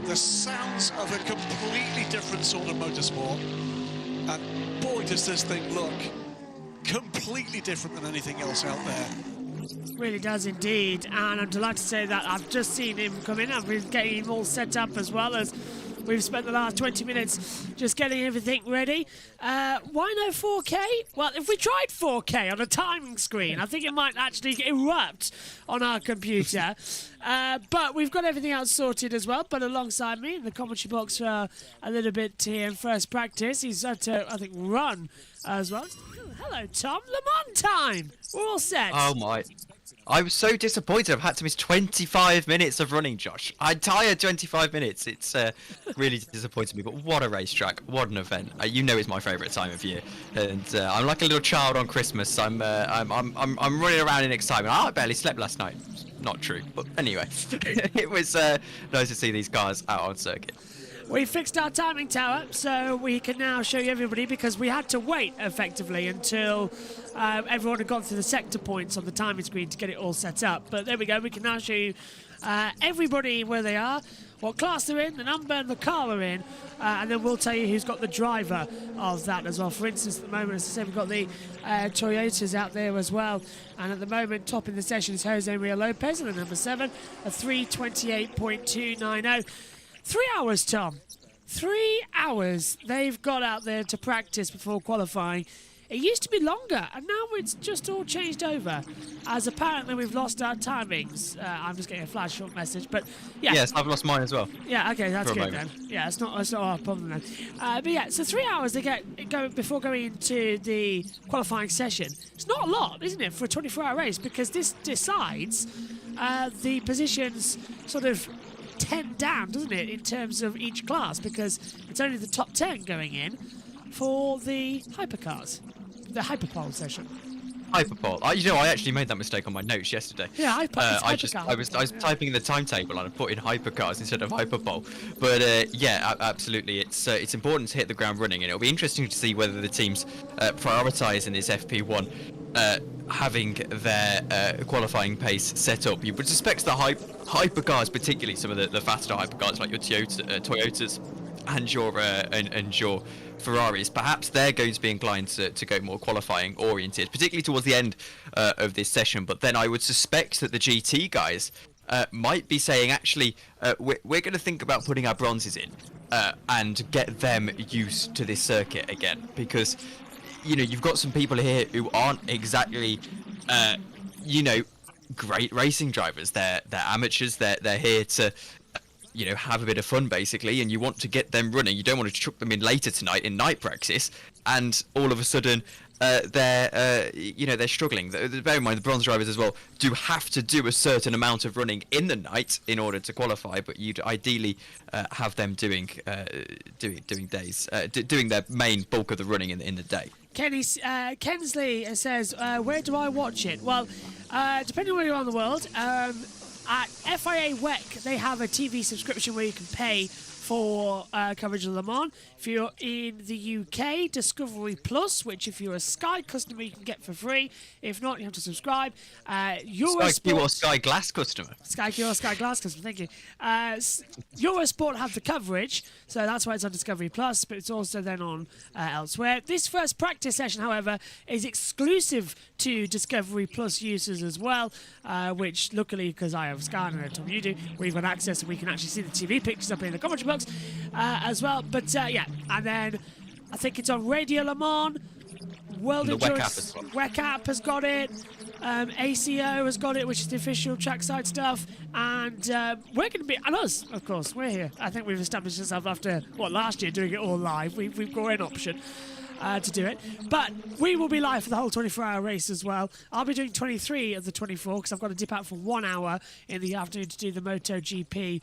Speaker 4: the sounds of a completely different sort of motorsport. And boy, does this thing look completely different than anything else out there.
Speaker 1: Really does indeed, and I'm delighted to say that I've just seen him come in. I've been getting him all set up, as well as we've spent the last 20 minutes just getting everything ready. Why no 4K? Well, if we tried 4K on a timing screen, I think it might actually erupt on our computer. But we've got everything else sorted as well. But alongside me in the commentary box for a little bit here in first practice, he's had to, I think, run as well. Hello, Tom. Le Mans time. We're all set.
Speaker 8: Oh, my. I was so disappointed. I've had to miss 25 minutes of running, Josh. I'm tired 25 minutes. It's really disappointed me. But what a racetrack. What an event. You know it's my favourite time of year. And I'm like a little child on Christmas. I'm running around in excitement. I barely slept last night. Not true. But anyway, it was nice to see these cars out on circuit.
Speaker 1: We fixed our timing tower, so we can now show you everybody, because we had to wait effectively until everyone had gone through the sector points on the timing screen to get it all set up. But there we go, we can now show you everybody where they are, what class they're in, the number and the car they're in, and then we'll tell you who's got the driver of that as well. For instance, at the moment, as I said, we've got the Toyotas out there as well, and at the moment, topping the session is Jose Maria Lopez, and the number 7, a 3:28.290. 3 hours, Tom. 3 hours they've got out there to practice before qualifying. It used to be longer, and now it's just all changed over, as apparently we've lost our timings. I'm just getting a flash up message, but yeah.
Speaker 8: Yes, I've lost mine as well.
Speaker 1: Yeah, okay, that's
Speaker 8: For a
Speaker 1: good then.
Speaker 8: moment.
Speaker 1: Yeah, it's not our problem then. But yeah, so 3 hours they go before going into the qualifying session. It's not a lot, isn't it, for a 24-hour race, because this decides the positions sort of 10 down, doesn't it, in terms of each class, because it's only the top 10 going in for the hypercars, the hyperpole session.
Speaker 8: Hyperpole. I actually made that mistake on my notes yesterday.
Speaker 1: Yeah,
Speaker 8: I was typing in the timetable and I put in hypercars instead of hyperpole. But yeah, absolutely, it's important to hit the ground running, and it'll be interesting to see whether the teams prioritise in this FP1 having their qualifying pace set up. You would suspect the hypercars, particularly some of the faster hypercars like your Toyotas and your Ferraris, perhaps they're going to be inclined to go more qualifying oriented, particularly towards the end of this session. But then I would suspect that the GT guys might be saying, actually, we're going to think about putting our bronzes in and get them used to this circuit again, because you've got some people here who aren't exactly great racing drivers. They're amateurs. They're here to have a bit of fun, basically, and you want to get them running. You don't want to chuck them in later tonight in night practice, and all of a sudden they're struggling. Bear in mind, the bronze drivers as well do have to do a certain amount of running in the night in order to qualify, but you'd ideally have them doing their main bulk of the running in the day.
Speaker 1: Kensley says, where do I watch it? Well, depending on where you are in the world, at FIA WEC, they have a TV subscription where you can pay for coverage of Le Mans. If you're in the UK, Discovery Plus, which if you're a Sky customer, you can get for free. If not, you have to subscribe.
Speaker 8: Eurosport, or Sky Glass customer.
Speaker 1: Sky Glass customer, thank you. Eurosport have the coverage, so that's why it's on Discovery Plus, but it's also then on elsewhere. This first practice session, however, is exclusive to Discovery Plus users as well, which luckily, because I have Sky and Tom, you do, we've got access and we can actually see the TV pictures up in the commentary box as well. But yeah, and then I think it's on Radio Le Mans. World Endurance WEC app has got it. ACO has got it, which is the official trackside stuff. And we're going to be, and us, of course, we're here. I think we've established ourselves after, last year doing it all live. We've got an option to do it. But we will be live for the whole 24-hour race as well. I'll be doing 23 of the 24 because I've got to dip out for 1 hour in the afternoon to do the MotoGP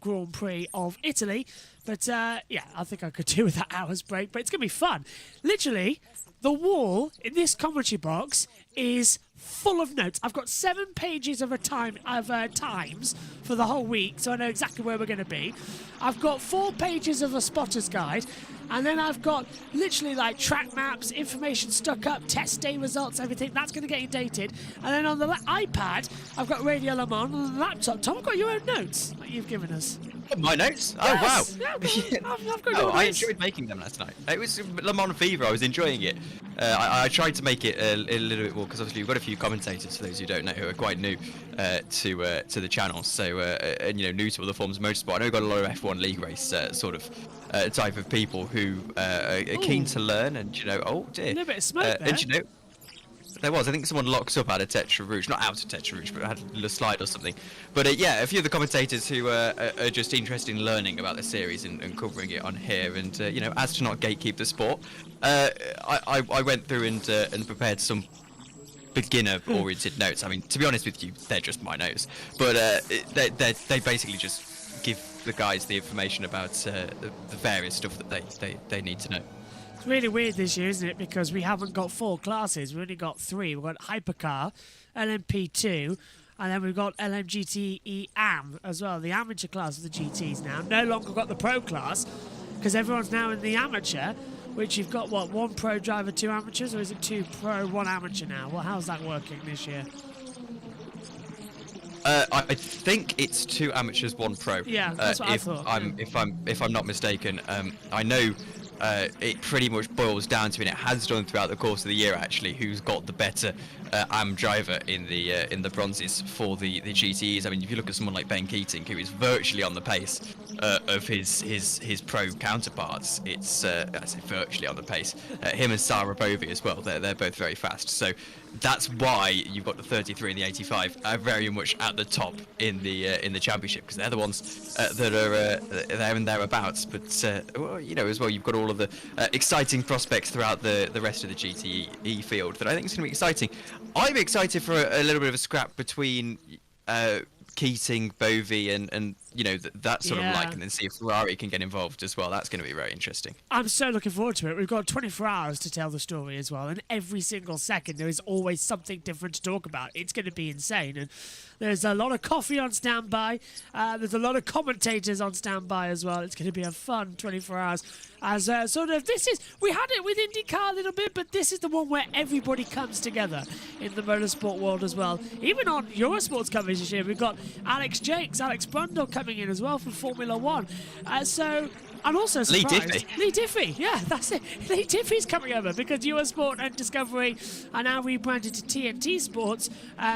Speaker 1: Grand Prix of Italy. But yeah, I think I could do with that hour's break. But it's going to be fun. Literally, the wall in this commentary box is full of notes. I've got 7 pages of times for the whole week, so I know exactly where we're going to be. I've got 4 pages of a spotter's guide, and then I've got literally like track maps, information stuck up, test day results, everything. That's going to get dated. And then on the iPad, I've got Radio Le Mans. On the laptop, Tom, I've got your own notes that you've given us.
Speaker 8: My notes?
Speaker 1: Yes.
Speaker 8: Oh, wow.
Speaker 1: Yeah, I've got your
Speaker 8: I
Speaker 1: notes.
Speaker 8: enjoyed making them last night. It was Le Mans fever. I was enjoying it. I tried to make it a little bit more, because obviously we've got a few commentators, for those who don't know, who are quite new to the channel, so and new to other forms of motorsport. I know we've got a lot of F1 league race sort of type of people who are keen to learn, and oh dear,
Speaker 1: A little bit of smoke there.
Speaker 8: And there was, I think someone locked up out of Tetra Rouge, not out of Tetra Rouge, but had a little slide or something. But yeah, a few of the commentators who are just interested in learning about the series and covering it on here, and as to not gatekeep the sport, I went through and prepared some beginner-oriented notes. I mean, to be honest with you, they're just my notes, but they basically just give the guys the information about the various stuff that they need to know.
Speaker 1: It's really weird this year, isn't it? Because we haven't got 4 classes. We've only got 3. We've got Hypercar, LMP2, and then we've got LMGT AM as well, the amateur class of the GTs now. No longer got the pro class, because everyone's now in the amateur, which you've got, 1 pro driver, 2 amateurs, or is it 2 pro, 1 amateur now? Well, how's that working this year?
Speaker 8: I think it's 2 amateurs, 1 pro.
Speaker 1: Yeah, that's what I thought.
Speaker 8: If I'm not mistaken, I know it pretty much boils down to, and it has done throughout the course of the year actually, who's got the better AM driver in the bronzes for the GTEs. I mean, if you look at someone like Ben Keating, who is virtually on the pace of his pro counterparts, it's I say virtually on the pace. Him and Sarah Bovey as well. They're both very fast. So that's why you've got the 33 and the 85 very much at the top in the championship, because they're the ones that are there and thereabouts. But well, you know, as well, you've got all of the exciting prospects throughout the rest of the GTE field that I think is going to be exciting. I'm excited for a little bit of a scrap between Keating, Bovey, and you know that sort of like, and then see if Ferrari can get involved as well. That's going to be very interesting.
Speaker 1: I'm so looking forward to it. We've got 24 hours to tell the story as well, and every single second there is always something different to talk about. It's going to be insane, and there's a lot of coffee on standby. There's a lot of commentators on standby as well. It's going to be a fun 24 hours. As sort of, we had it with IndyCar a little bit, but this is the one where everybody comes together in the motorsport world as well. Even on Eurosport's coverage this year, we've got Alex Brundle coming in as well from Formula One. So I'm also surprised. Lee Diffie, yeah, that's it. Lee Diffie's coming over because Eurosport and Discovery are now rebranded to TNT Sports,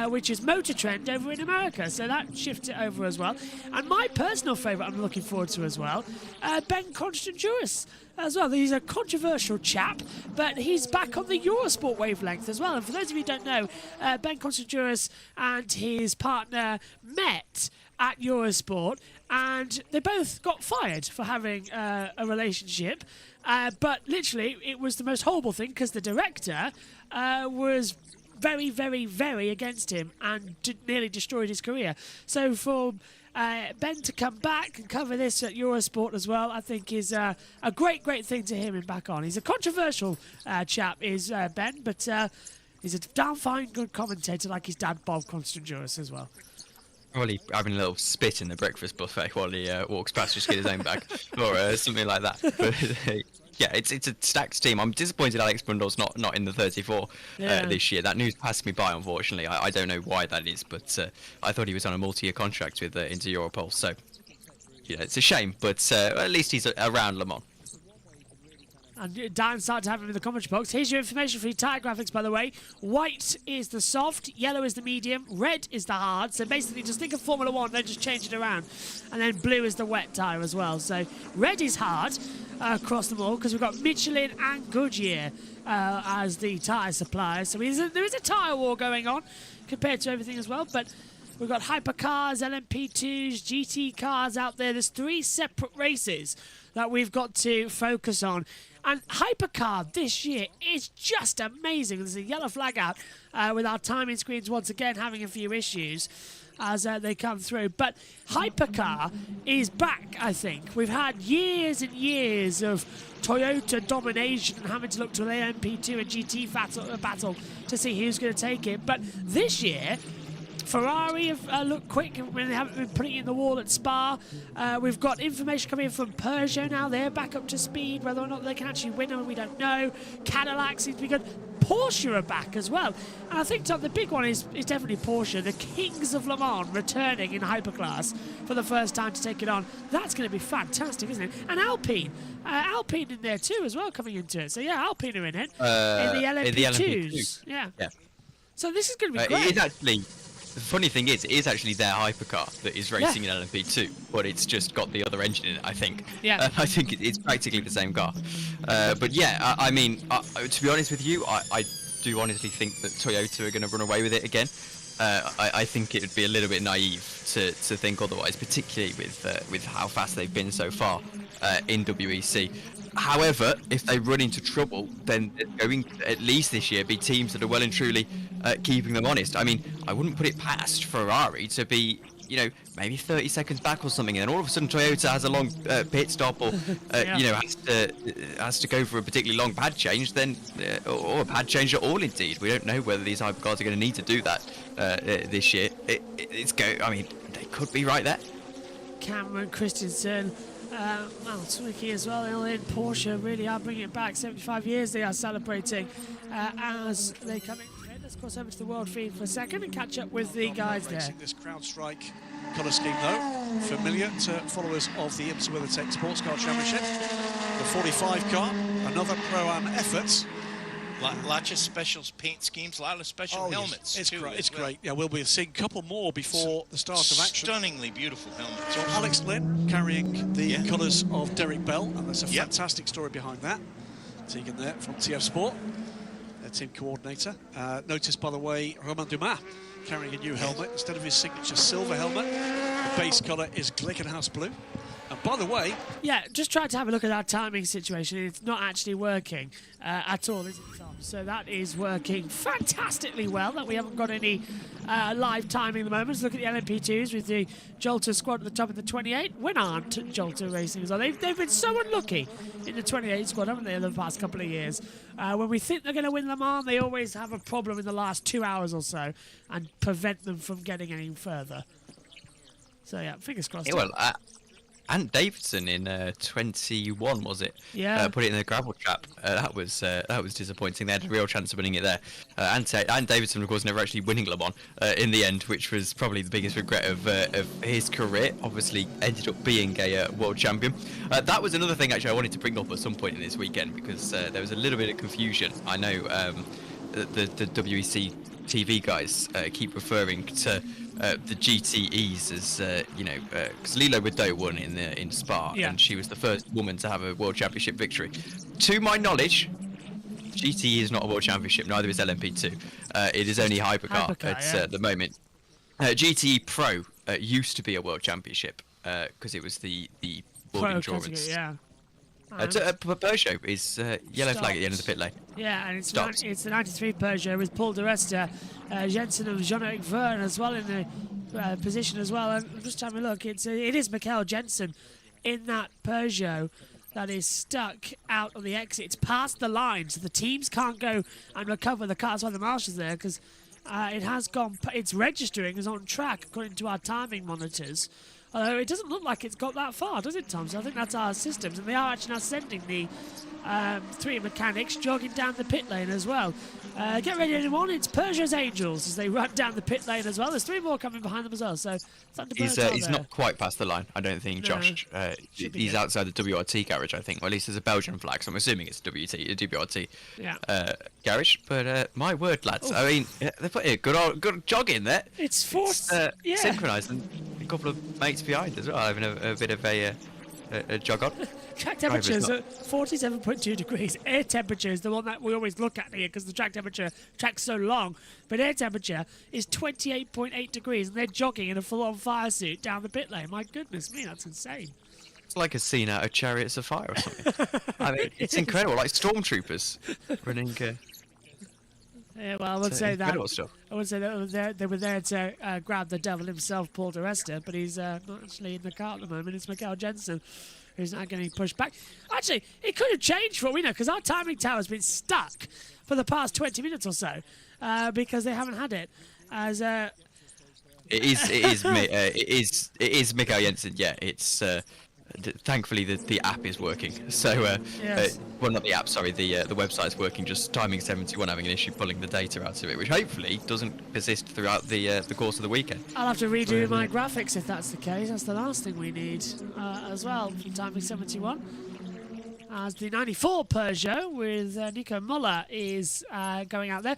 Speaker 1: which is Motor Trend over in America. So that shifts it over as well. And my personal favourite I'm looking forward to as well, Ben Constantiouris as well. He's a controversial chap, but he's back on the Eurosport wavelength as well. And for those of you who don't know, Ben Constantiouris and his partner met at Eurosport, and they both got fired for having a relationship. But literally, it was the most horrible thing because the director was very, very, very against him and nearly destroyed his career. So for Ben to come back and cover this at Eurosport as well, I think is a great, great thing to hear him back on. He's a controversial chap, is Ben, but he's a damn fine, good commentator like his dad, Bob Constantiouris, as well.
Speaker 8: Probably having a little spit in the breakfast buffet while he walks past just to get his own bag, or something like that. But yeah, it's a stacked team. I'm disappointed Alex Brundle's not in the 34 this year. That news passed me by, unfortunately. I don't know why that is, but I thought he was on a multi-year contract with Inter Europol. So yeah, it's a shame, but at least he's around Le Mans.
Speaker 1: And Dan started to have him in the commentary box. Here's your information for your tyre graphics, by the way. White is the soft, yellow is the medium, red is the hard. So basically, just think of Formula One, then just change it around. And then blue is the wet tyre as well. So red is hard across them all because we've got Michelin and Goodyear as the tyre suppliers. So there is a tyre war going on compared to everything as well. But we've got Hypercars, LMP2s, GT cars out there. There's 3 separate races that we've got to focus on. And Hypercar this year is just amazing. There's a yellow flag out with our timing screens once again having a few issues as they come through. But Hypercar is back, I think. We've had years and years of Toyota domination and having to look to an LMP2 and GT battle to see who's going to take it. But this year, Ferrari have looked quick when they haven't been putting it in the wall at Spa. We've got information coming in from Peugeot now. They're back up to speed. Whether or not they can actually win, we don't know. Cadillac seems to be good. Porsche are back as well. And I think, Tom, the big one is definitely Porsche. The Kings of Le Mans returning in Hyperclass for the first time to take it on. That's going to be fantastic, isn't it? And Alpine. Alpine in there too as well, coming into it. So, yeah, Alpine are in it. In the LMP2s. Yeah. So this is going to be great.
Speaker 8: It is actually... The funny thing is, it is actually their hypercar that is racing in LMP2, but it's just got the other engine in it, I think.
Speaker 1: Yeah.
Speaker 8: I think it's practically the same car. But yeah, I mean, to be honest with you, I do honestly think that Toyota are going to run away with it again. I think it would be a little bit naive to think otherwise, particularly with how fast they've been so far in WEC. However, if they run into trouble, then there's going to, at least this year, be teams that are well and truly keeping them honest. I mean, I wouldn't put it past Ferrari to be, you know, maybe 30 seconds back or something, and then all of a sudden Toyota has a long pit stop, or you know, has to go for a particularly long pad change, then or a pad change at all. Indeed, we don't know whether these hypercars are going to need to do that this year. I mean, they could be right there.
Speaker 1: Cameron Christensen. Well, Zwicky as well, in Porsche really are bringing it back. 75 years they are celebrating as they come in. Let's cross over to the world feed for a second and catch up with the guys there.
Speaker 4: This CrowdStrike colour scheme, though, familiar to followers of the IMSA WeatherTech Sports Car Championship. The 45 car, another Pro-Am effort.
Speaker 9: Lots of special paint schemes, a lot of special helmets.
Speaker 4: Yes. It's
Speaker 9: too,
Speaker 4: great. It's
Speaker 9: well.
Speaker 4: great. Yeah, we'll be seeing a couple more before the start of action.
Speaker 9: Stunningly beautiful helmets.
Speaker 4: So Alex Lynn carrying the colours of Derek Bell, and there's a fantastic story behind that. Tegan there from TF Sport, their team coordinator. Notice, by the way, Romain Dumas carrying a new helmet. Instead of his signature silver helmet, the base colour is Glickenhaus blue. And by the way...
Speaker 1: Yeah, just try to have a look at our timing situation. It's not actually working at all, is it, Tom? So that is working fantastically well, that we haven't got any live timing at the moment. Let's look at the LMP2s with the Jolter squad at the top of the 28. When aren't Jolter racing as well? They've been so unlucky in the 28 squad, haven't they, in the past couple of years? When we think they're going to win Le Mans, they always have a problem in the last 2 hours or so and prevent them from getting any further. So, yeah, fingers crossed.
Speaker 8: Yeah, well, and Davidson in 21, was it?
Speaker 1: Yeah.
Speaker 8: Put it in the gravel trap. That was disappointing. They had a real chance of winning it there. And Davidson, of course, never actually winning Le Mans in the end, which was probably the biggest regret of his career. Obviously, ended up being a world champion. That was another thing actually I wanted to bring up at some point in this weekend, because there was a little bit of confusion. I know the WEC TV guys keep referring to the GTEs as because Lilo Widot won in Spa, and she was the first woman to have a world championship victory. To my knowledge, GTE is not a world championship. Neither is LMP2. It is only Hypercar at the moment. GTE Pro used to be a world championship because it was the World Endurance. Peugeot is yellow flag at the end of the pit lane.
Speaker 1: Yeah, and it's the 93 Peugeot with Paul de Resta, Jensen and Jean-Eric Verne as well in the position as well. And I'm just having a look. It is Michael Jensen in that Peugeot that is stuck out on the exit. It's past the line, so the teams can't go and recover the cars while the marshal's there, because it has gone. It's registering as on track according to our timing monitors. Although it doesn't look like it's got that far, does it, Tom? So I think that's our systems. And they are actually now sending the three mechanics jogging down the pit lane as well. Get ready, everyone. It's Peugeot's Angels as they run down the pit lane as well. There's three more coming behind them as well. So
Speaker 8: he's not quite past the line, I don't think, Josh. He's outside the WRT garage, I think. Well, at least there's a Belgian flag, so I'm assuming it's WRT garage. But my word, lads. I mean, they put a good jog in there.
Speaker 1: It's
Speaker 8: synchronised, and a couple of mates behind as well, having a bit of a jog on.
Speaker 1: Track temperature is at 47.2 degrees. Air temperature is the one that we always look at here because the track's so long. But air temperature is 28.8 degrees, and they're jogging in a full-on fire suit down the pit lane. My goodness me, that's insane.
Speaker 8: It's like a scene out of Chariots of Fire or something. I mean, it's incredible, like stormtroopers running.
Speaker 1: Yeah, well, I would say that. I would say that they were there to grab the devil himself, Paul de Resta, but he's not actually in the car at the moment. It's Michael Jensen who's not getting pushed back. Actually, it could have changed for all we know, because our timing tower's been stuck for the past 20 minutes or so because they haven't had it. As it is Michael Jensen. Yeah, it's. Thankfully, the app is working. So, well, not the app. Sorry, the website's working. Just timing 71 having an issue pulling the data out of it, which hopefully doesn't persist throughout the course of the weekend. I'll have to redo my graphics if that's the case. That's the last thing we need as well from timing 71. As the 94 Peugeot with Nico Muller is going out there.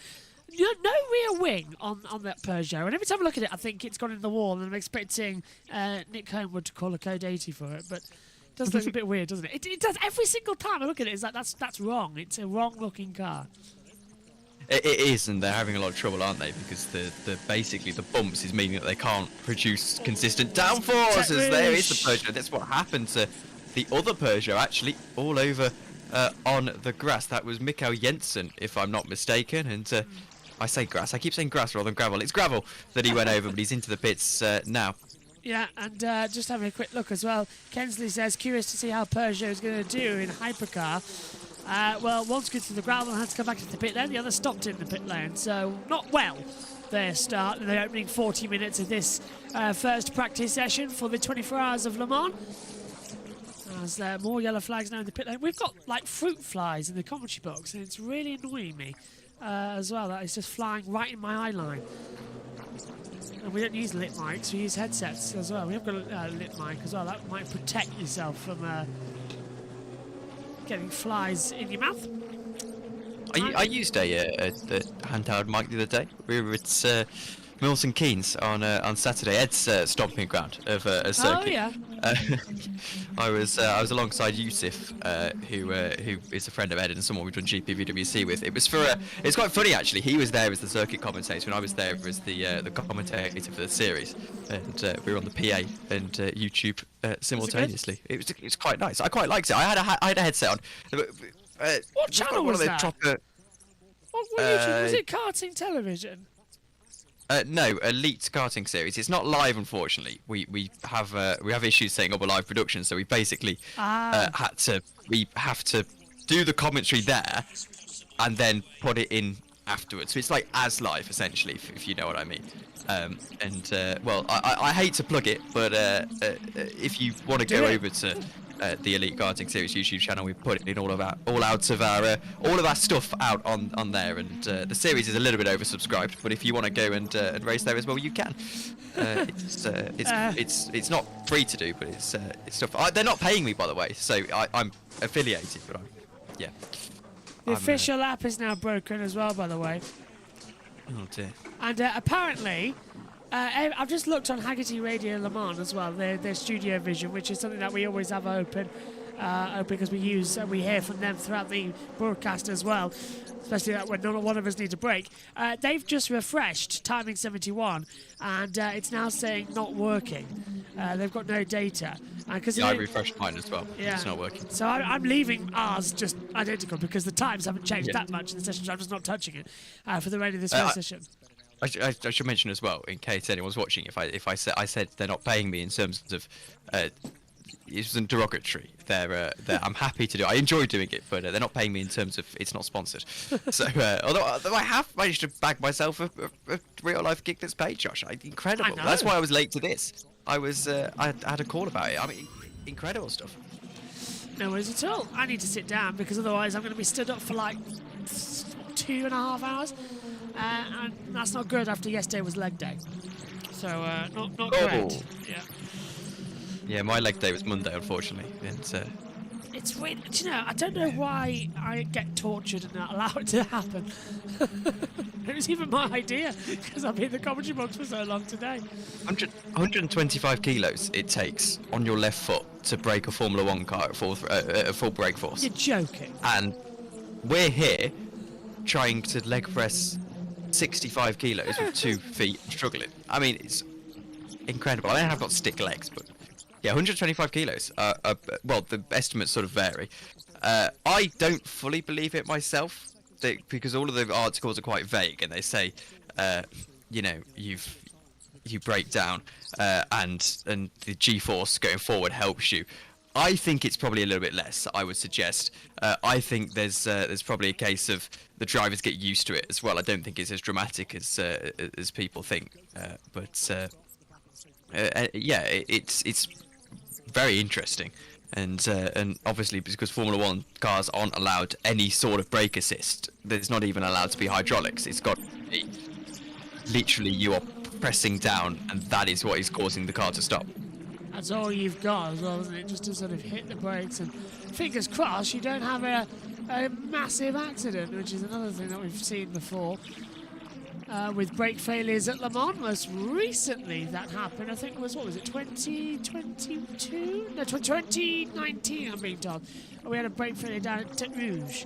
Speaker 1: No rear wing on that Peugeot, and every time I look at it, I think it's gone in the wall, and I'm expecting Nick Homewood to call a code 80 for it, but it does look a bit weird, doesn't it? It does every single time I look at it. It's like that's wrong. It's a wrong-looking car.
Speaker 8: It is, and they're having a lot of trouble, aren't they? Because basically the bumps is meaning that they can't produce consistent downforce. There is the Peugeot. That's what happened to the other Peugeot, actually, all over on the grass. That was Michael Jensen, if I'm not mistaken, and. I say grass. I keep saying grass rather than gravel. It's gravel that he went over, but he's into the pits now.
Speaker 1: Yeah, and just having a quick look as well. Kensley says, curious to see how Peugeot is going to do in Hypercar. Well, one's good to the gravel and had to come back into the pit lane. The other stopped in the pit lane, so not well. Their start in the opening 40 minutes of this first practice session for the 24 Hours of Le Mans. As more yellow flags now in the pit lane. We've got like fruit flies in the commentary box, and it's really annoying me. As well, that is just flying right in my eye line. And we don't use lit mics, we use headsets as well. We have got a lit mic as well. That might protect yourself from getting flies in your mouth.
Speaker 8: I used a handheld mic the other day. We were at Milton Keynes on Saturday, Ed's stomping ground of a circuit.
Speaker 1: Oh yeah.
Speaker 8: I was alongside Yusuf, who is a friend of Ed and someone we've done GPVWC with. It's quite funny actually. He was there as the circuit commentator, and I was there as the commentator for the series, and we were on the PA and YouTube simultaneously. It was quite nice. I quite liked it. I had a headset on.
Speaker 1: What channel was that? What was it? Karting television?
Speaker 8: No, Elite karting series. It's not live, unfortunately. We have issues setting up a live production, so we basically have to do the commentary there, and then put it in afterwards. So it's like as live, essentially, if you know what I mean. Well, I hate to plug it, but if you want to go over to the Elite Karting Series YouTube channel, we put in all of our stuff out on there, and the series is a little bit oversubscribed. But if you want to go and race there as well, you can. It's not free to do, but it's stuff. They're not paying me, by the way, so I'm affiliated, but yeah.
Speaker 1: The official app is now broken as well, by the way.
Speaker 8: Oh dear.
Speaker 1: And apparently, I've just looked on Haggerty Radio Le Mans as well, their studio vision, which is something that we always have open because we hear from them throughout the broadcast as well, especially when not one of us needs a break. They've just refreshed Timing 71, and it's now saying not working. They've got no data.
Speaker 8: I refreshed mine as well. Yeah. It's not working.
Speaker 1: So I'm leaving ours just identical because the times haven't changed that much in the session, so I'm just not touching it for the remainder of this first session.
Speaker 8: I should mention as well, in case anyone's watching, if I said they're not paying me in terms of it wasn't derogatory. I'm happy to do it. I enjoy doing it, but they're not paying me in terms of it's not sponsored. So although I have managed to bag myself a real life gig that's paid, Josh. Incredible. That's why I was late to this. I had a call about it. I mean, incredible stuff.
Speaker 1: No worries at all. I need to sit down because otherwise I'm going to be stood up for like 2.5 hours. And that's not good after yesterday was leg day. So, not great. Yeah.
Speaker 8: Yeah, my leg day was Monday, unfortunately.
Speaker 1: It's weird. Do you know, I don't know why I get tortured and not allow it to happen. It was even my idea, because I've been in the commentary box for so long today.
Speaker 8: 125 kilos it takes on your left foot to brake a Formula 1 car at full brake force.
Speaker 1: You're joking.
Speaker 8: And we're here trying to leg press 65 kilos with 2 feet struggling. I mean, it's incredible. I have got stick legs, but yeah, 125 kilos. Well, the estimates sort of vary. I don't fully believe it myself, because all of the articles are quite vague, and they say, you break down, and the G-force going forward helps you. I think it's probably a little bit less, I would suggest. I think there's probably a case of the drivers get used to it as well. I don't think it's as dramatic as people think. Yeah, it's very interesting. And obviously, because Formula 1 cars aren't allowed any sort of brake assist, there's not even allowed to be hydraulics. It's got to be literally you are pressing down, and that is what is causing the car to stop.
Speaker 1: That's all you've got as well, isn't it? Just to sort of hit the brakes, and fingers crossed you don't have a massive accident, which is another thing that we've seen before with brake failures at Le Mans. Most recently that happened, I think, was 2022? No, 2019, I'm being told. We had a brake failure down at Tête Rouge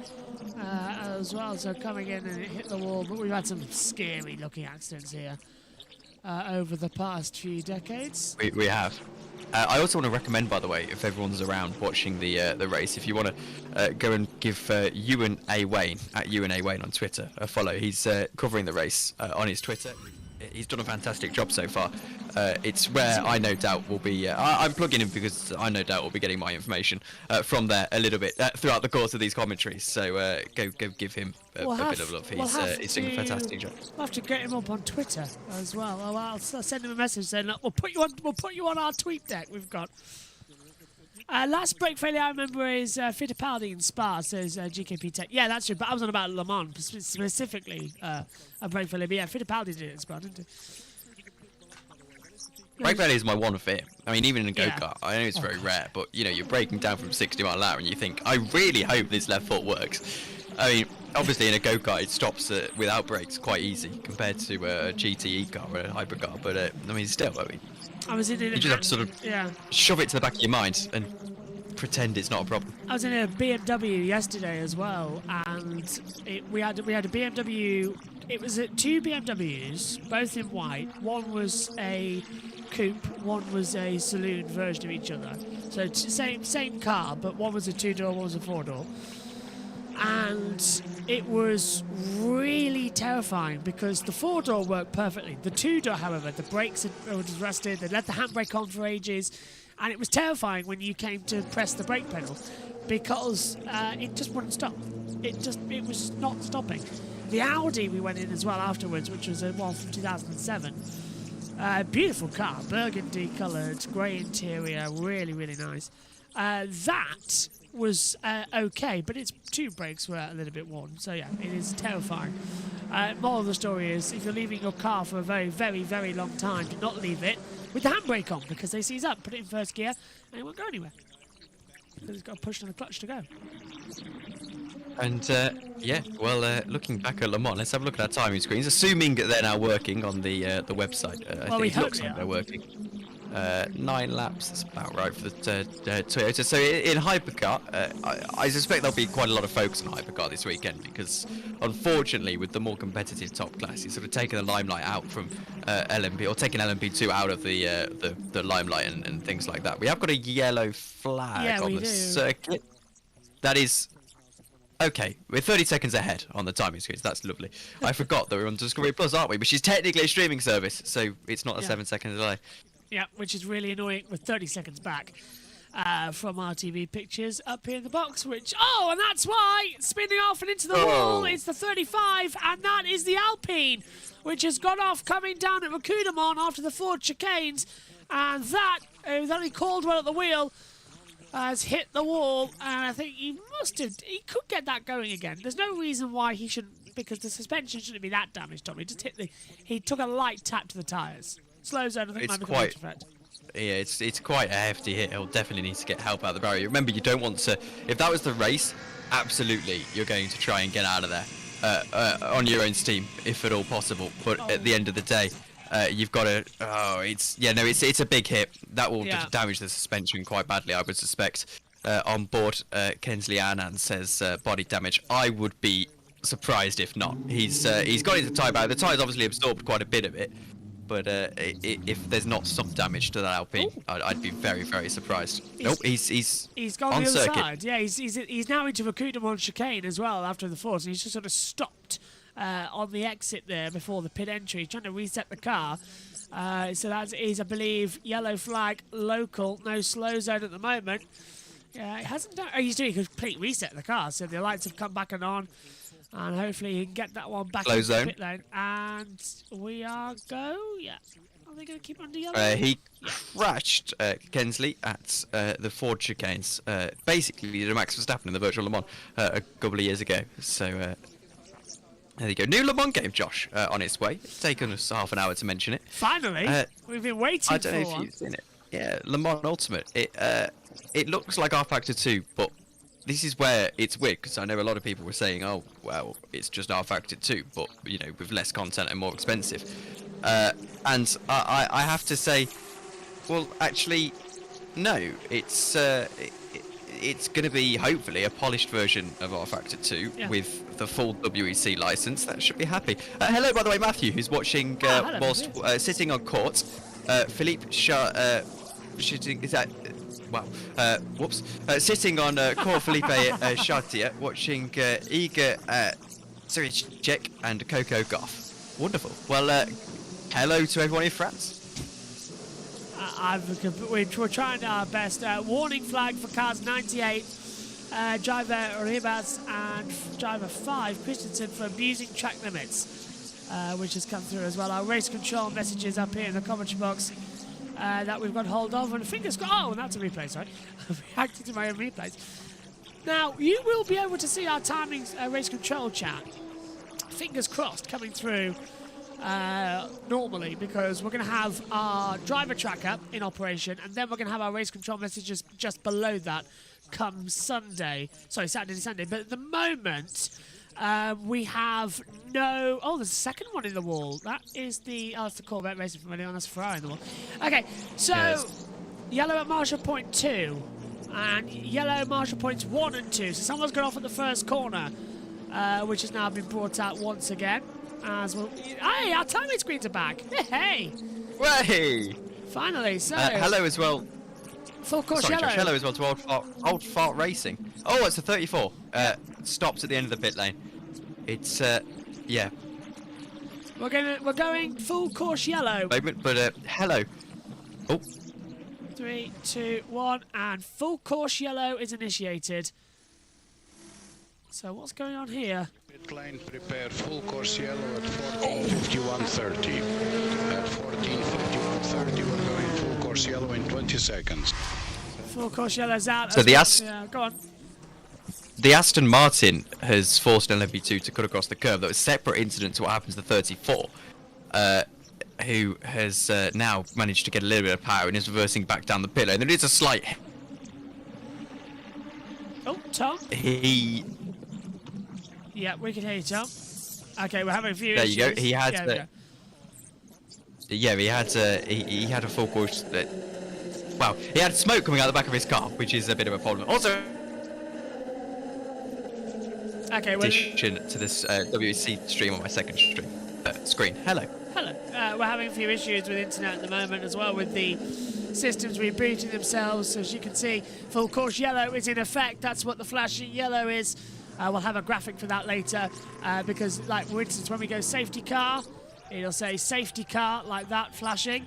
Speaker 1: as well, so coming in and it hit the wall. But we've had some scary looking accidents here over the past few decades.
Speaker 8: We have. I also want to recommend, by the way, if everyone's around watching the race, if you want to go and give Ewan A. Wayne, at Ewan A. Wayne on Twitter, a follow. He's covering the race on his Twitter. He's done a fantastic job so far. It's where I no doubt will be... I'm plugging him because I no doubt will be getting my information from there a little bit throughout the course of these commentaries. So go give him a bit of love. He's doing a fantastic job.
Speaker 1: We'll have to get him up on Twitter as well. I'll send him a message saying, look, we'll put you on our tweet deck we've got. Last brake failure I remember is Fittipaldi in Spa, says GKP Tech. Yeah, that's true, but I was on about Le Mans, specifically a brake failure. But yeah, Fittipaldi did it in Spa, didn't he?
Speaker 8: Brake failure is my one fear. I mean, even in a
Speaker 1: Yeah.
Speaker 8: go-kart, I know it's very rare, but, you know, you're braking down from 60 mile an hour and you think, I really hope this left foot works. I mean, obviously in a go-kart it stops without brakes quite easy compared to a GTE car or a hypercar, but, I mean, still, I mean,
Speaker 1: I was in
Speaker 8: you just have to sort of shove it to the back of your mind and pretend it's not a problem.
Speaker 1: I was in a BMW yesterday as well, and we had a BMW. It was two BMWs, both in white. One was a coupe, one was a saloon version of each other. So same car, but one was a 2-door, one was a 4-door. And it was really terrifying because the 4-door worked perfectly. The 2-door, however, the brakes were rusted. They'd let the handbrake on for ages. And it was terrifying when you came to press the brake pedal because it just wouldn't stop. It was not stopping. The Audi we went in as well afterwards, which was a one from 2007. Beautiful car, burgundy coloured, grey interior, really, really nice. That was okay, but its two brakes were a little bit worn. So yeah, it is terrifying. Moral of the story is, if you're leaving your car for a very, very, very long time, do not leave it with the handbrake on because they seize up. Put it in first gear and it won't go anywhere because it's got to push on the clutch to go.
Speaker 8: And yeah, well, looking back at Le Mans, let's have a look at our timing screens. Assuming that they're now working on the website, I think it looks like they're working. 9 laps, that's about right for the Toyota. So in Hypercar, I suspect there'll be quite a lot of focus on Hypercar this weekend because, unfortunately, with the more competitive top class, it's sort of taken the limelight out from LMP, or taking LMP2 out of the limelight and things like that. We have got a yellow flag on the circuit. That is... Okay, we're 30 seconds ahead on the timing screens. That's lovely. I forgot that we're on Discovery Plus, aren't we? But she's technically a streaming service, so it's not a 7-second delay.
Speaker 1: Yeah, which is really annoying. We're 30 seconds back from our TV pictures up here in the box, which... Oh, and that's why! Spinning off and into the wall, it's the 35, and that is the Alpine, which has gone off coming down at Recudamon after the Ford chicanes, and that, with only Caldwell at the wheel, has hit the wall, and I think he could get that going again. There's no reason why he shouldn't, because the suspension shouldn't be that damaged, Tom. He took a light tap to the tyres. Slow zone, I think, might be quite...
Speaker 8: Yeah, it's quite a hefty hit. He'll definitely need to get help out of the barrier. Remember, you don't want to... If that was the race, absolutely, you're going to try and get out of there on your own steam, if at all possible. But at the end of the day, you've got to... Oh, it's a big hit. That will damage the suspension quite badly, I would suspect. On board, Kensley Annan says body damage. I would be surprised if not. He's got into the tyre barrier. The tyre's obviously absorbed quite a bit of it. But if there's not some damage to that Alpine, I'd be very, very surprised. He's
Speaker 1: gone
Speaker 8: on
Speaker 1: the other
Speaker 8: circuit.
Speaker 1: side. Yeah, he's now into Recudamon chicane as well after the force, and he's just sort of stopped on the exit there before the pit entry. He's trying to reset the car. So that is, I believe, yellow flag, local, no slow zone at the moment. Yeah, it hasn't done. Oh, he's doing a complete reset of the car, so the lights have come back and on. And hopefully he can get that one back into the pit lane. And we are go. Yeah. Are they going to keep under yellow?
Speaker 8: He crashed Kensley at the Ford chicanes. Basically, the Max Verstappen in the virtual Le Mans a couple of years ago. So there you go. New Le Mans game, Josh, on its way. It's taken us half an hour to mention it.
Speaker 1: Finally, we've been waiting for
Speaker 8: I don't know if you've seen it. Yeah, Le Mans Ultimate. It looks like R-Factor 2, but this is where it's weird, because I know a lot of people were saying, oh, well, it's just R-Factor 2, but, you know, with less content and more expensive. And I have to say, well, actually, no. It's going to be, hopefully, a polished version of R-Factor 2 with the full WEC license. That should be happy. Hello, by the way, Matthew, who's watching whilst sitting on court. Philippe is that... Wow. Whoops. Sitting on Court Felipe Chartier, watching Igor Ciric and Coco Goff. Wonderful. Well, hello to everyone in France.
Speaker 1: We're trying our best. Warning flag for cars 98. Driver Ribas and driver 5, Christensen, for abusing track limits, which has come through as well. Our race control messages up here in the commentary box. That we've got hold of, and fingers crossed. Oh, and that's a replay, sorry. I've reacted to my own replays. Now, you will be able to see our timings race control chat. Fingers crossed, coming through normally, because we're going to have our driver tracker in operation, and then we're going to have our race control messages just below that come Sunday. Sorry, Saturday and Sunday. But at the moment, we have no... Oh, there's a second one in the wall. That is the... Oh, that's the Corvette racing from earlier on. That's Ferrari in the wall. Okay, so
Speaker 8: Yes.
Speaker 1: yellow at marshal point 2. And yellow marshal points 1 and 2. So someone's gone off at the first corner, which has now been brought out once again. As well. Hey, our timing screens are back. Hey!
Speaker 8: Way!
Speaker 1: Finally, so...
Speaker 8: Hello as well.
Speaker 1: Full course
Speaker 8: Sorry,
Speaker 1: yellow.
Speaker 8: Josh, hello as well to Old Fart Racing. Oh, it's a 34. Stops at the end of the pit lane. It's, yeah.
Speaker 1: We're going full course yellow.
Speaker 8: Moment, but, hello. Oh.
Speaker 1: 3, 2, 1, and full course yellow is initiated. So what's going on here?
Speaker 3: Pit lane, prepare full course yellow at 14:51:30. At 14:51:30, we're going full course yellow in 20 seconds.
Speaker 1: Full course yellow's out.
Speaker 8: So the
Speaker 1: yeah, go on.
Speaker 8: The Aston Martin has forced an LMP2 to cut across the curve. That was a separate incident to what happens to the 34, who has now managed to get a little bit of power and is reversing back down the pit lane. There is a slight...
Speaker 1: Oh, Tom? Yeah, we can hear you, Tom. Okay, we're having a few
Speaker 8: There
Speaker 1: issues.
Speaker 8: you go. He had...
Speaker 1: Yeah,
Speaker 8: he had a full course... well, he had smoke coming out the back of his car, which is a bit of a problem. Also...
Speaker 1: Okay, well...
Speaker 8: addition to this WEC stream on my second screen. Hello.
Speaker 1: Hello. We're having a few issues with internet at the moment as well, with the systems rebooting themselves. So as you can see, full course yellow is in effect. That's what the flashing yellow is. We'll have a graphic for that later, because, like, for instance, when we go safety car, it'll say safety car like that flashing.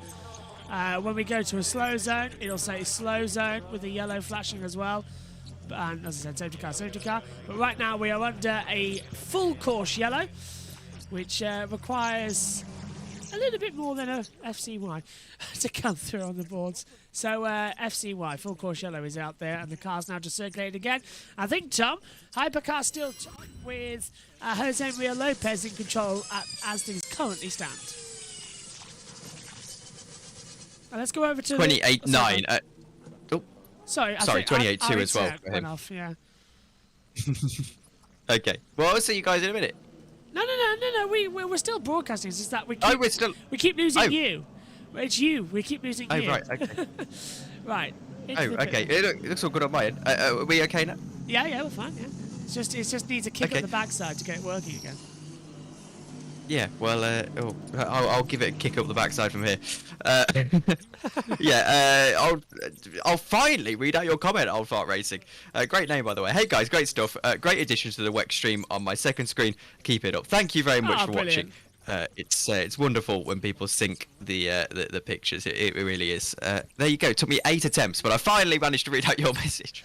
Speaker 1: When we go to a slow zone, it'll say slow zone with the yellow flashing as well. And as I said, safety car, safety car. But right now we are under a full course yellow, which requires a little bit more than a FCY to come through on the boards. So FCY, full course yellow, is out there, and the car's now just circulating again. I think, Tom, Hypercar still with Jose Maria Lopez in control as things currently stand. Let's go over to
Speaker 8: 28.9.
Speaker 1: Sorry,
Speaker 8: 28.2 as well for him.
Speaker 1: Off, yeah.
Speaker 8: Okay. Well, I'll see you guys in a minute.
Speaker 1: No. We're still broadcasting. It's just that we keep losing you. It's you. We keep losing you.
Speaker 8: Oh, right. Okay.
Speaker 1: Right.
Speaker 8: Oh, okay. It looks all good on my end. Are we okay now?
Speaker 1: Yeah, we're fine. Yeah. It just needs a kick up the backside to get it working again.
Speaker 8: Yeah. Well, I'll give it a kick up the backside from here. Yeah. I'll finally read out your comment, Old Fart Racing. Great name, by the way. Hey guys, great stuff. Great addition to the WEC stream on my second screen. Keep it up. Thank you very much for watching. It's wonderful when people sync the pictures. It really is. There you go. It took me 8 attempts, but I finally managed to read out your message.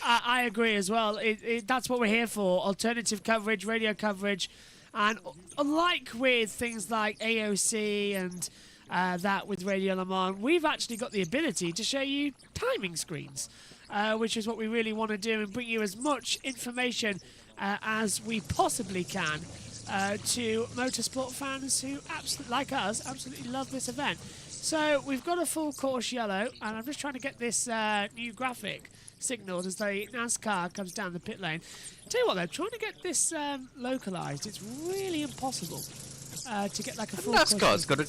Speaker 1: I agree as well. That's what we're here for. Alternative coverage, radio coverage. And unlike with things like AOC and that with Radio Le Mans, we've actually got the ability to show you timing screens, which is what we really want to do, and bring you as much information as we possibly can to motorsport fans who, like us, absolutely love this event. So we've got a full course yellow, and I'm just trying to get this new graphic signaled as the NASCAR comes down the pit lane. Tell you what, though, trying to get this localized, it's really impossible to get like a full
Speaker 8: NASCAR's got a...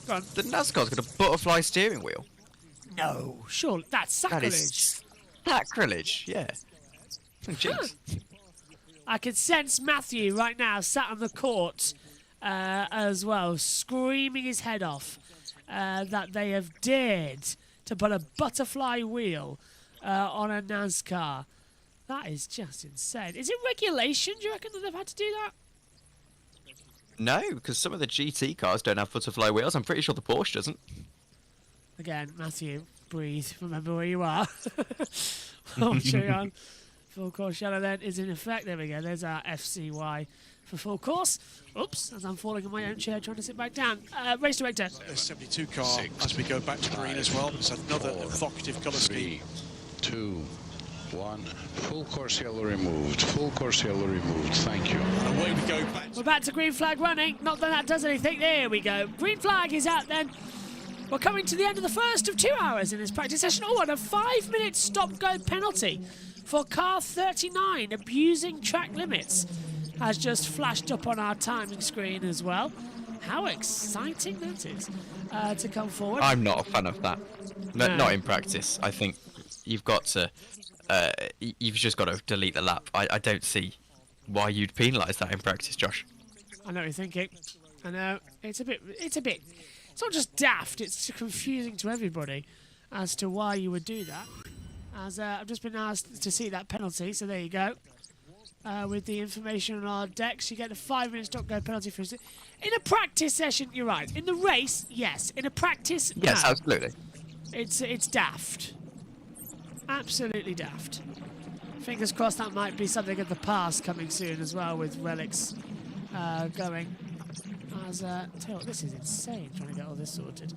Speaker 1: Go on.
Speaker 8: The NASCAR's got a butterfly steering wheel.
Speaker 1: No, sure, that's sacrilege.
Speaker 8: That is sacrilege, yeah. Jeez.
Speaker 1: I can sense Matthew right now sat on the court as well, screaming his head off that they have dared to put a butterfly wheel on a NASCAR. That is just insane. Is it regulation, do you reckon, that they've had to do that?
Speaker 8: No, because some of the GT cars don't have butterfly wheels. I'm pretty sure the Porsche doesn't.
Speaker 1: Again, Matthew, breathe. Remember where you are. Oh, carry on. Full course yellow then is in effect. There we go. There's our FCY for full course. Oops, as I'm falling in my own chair trying to sit back down. Race director.
Speaker 4: A 72 car as we go back to green as well. It's another evocative colour scheme.
Speaker 3: 2, 1. Full course yellow removed. Full course yellow removed. Thank you.
Speaker 4: Away we go back.
Speaker 1: We're back to green flag running. Not that that does anything. There we go. Green flag is out then. We're coming to the end of the first of 2 hours in this practice session. Oh, and a 5-minute stop-go penalty for car 39, abusing track limits, has just flashed up on our timing screen as well. How exciting that is to come forward.
Speaker 8: I'm not a fan of that. No. Not in practice. I think you've got to, you've just got to delete the lap. I don't see why you'd penalise that in practice, Josh.
Speaker 1: I know what you're thinking. I know it's a bit. It's not just daft. It's confusing to everybody as to why you would do that. As I've just been asked to see that penalty, so there you go. With the information on our decks, you get a 5-minute stop-go penalty for. In a practice session, you're right. In the race, yes. In a practice,
Speaker 8: yes,
Speaker 1: no.
Speaker 8: Absolutely.
Speaker 1: It's daft. Absolutely daft. Fingers crossed that might be something of the past coming soon as well, with relics going. As tell you what, this is insane trying to get all this sorted.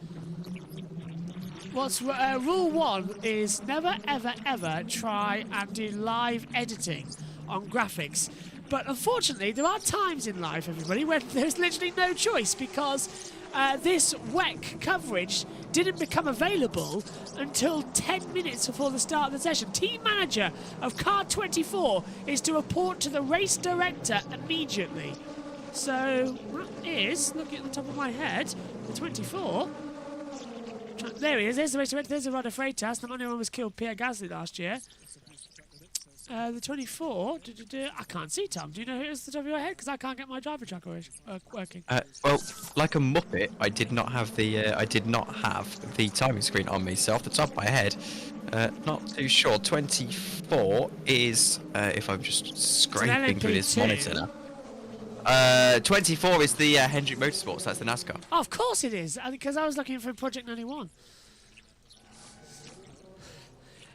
Speaker 1: What's rule 1 is never ever ever try and do live editing on graphics. But unfortunately, there are times in life, everybody, when there's literally no choice, because this WEC coverage didn't become available until 10 minutes before the start of the session. Team manager of car 24 is to report to the race director immediately. So that is, looking at the top of my head, the 24. There he is, there's the race director, there's the Rudder Freitas. The man who almost killed Pierre Gasly last year. The 24, I can't see, Tom. Do you know who it is at the top of your head? Because I can't get my driver tracker working.
Speaker 8: Well, like a muppet, I did not have the timing screen on me. So off the top of my head, not too sure. 24 is if I'm just scraping through this monitor now. 24 is the Hendrick Motorsports. That's the NASCAR.
Speaker 1: Oh, of course it is, because I was looking for Project 91.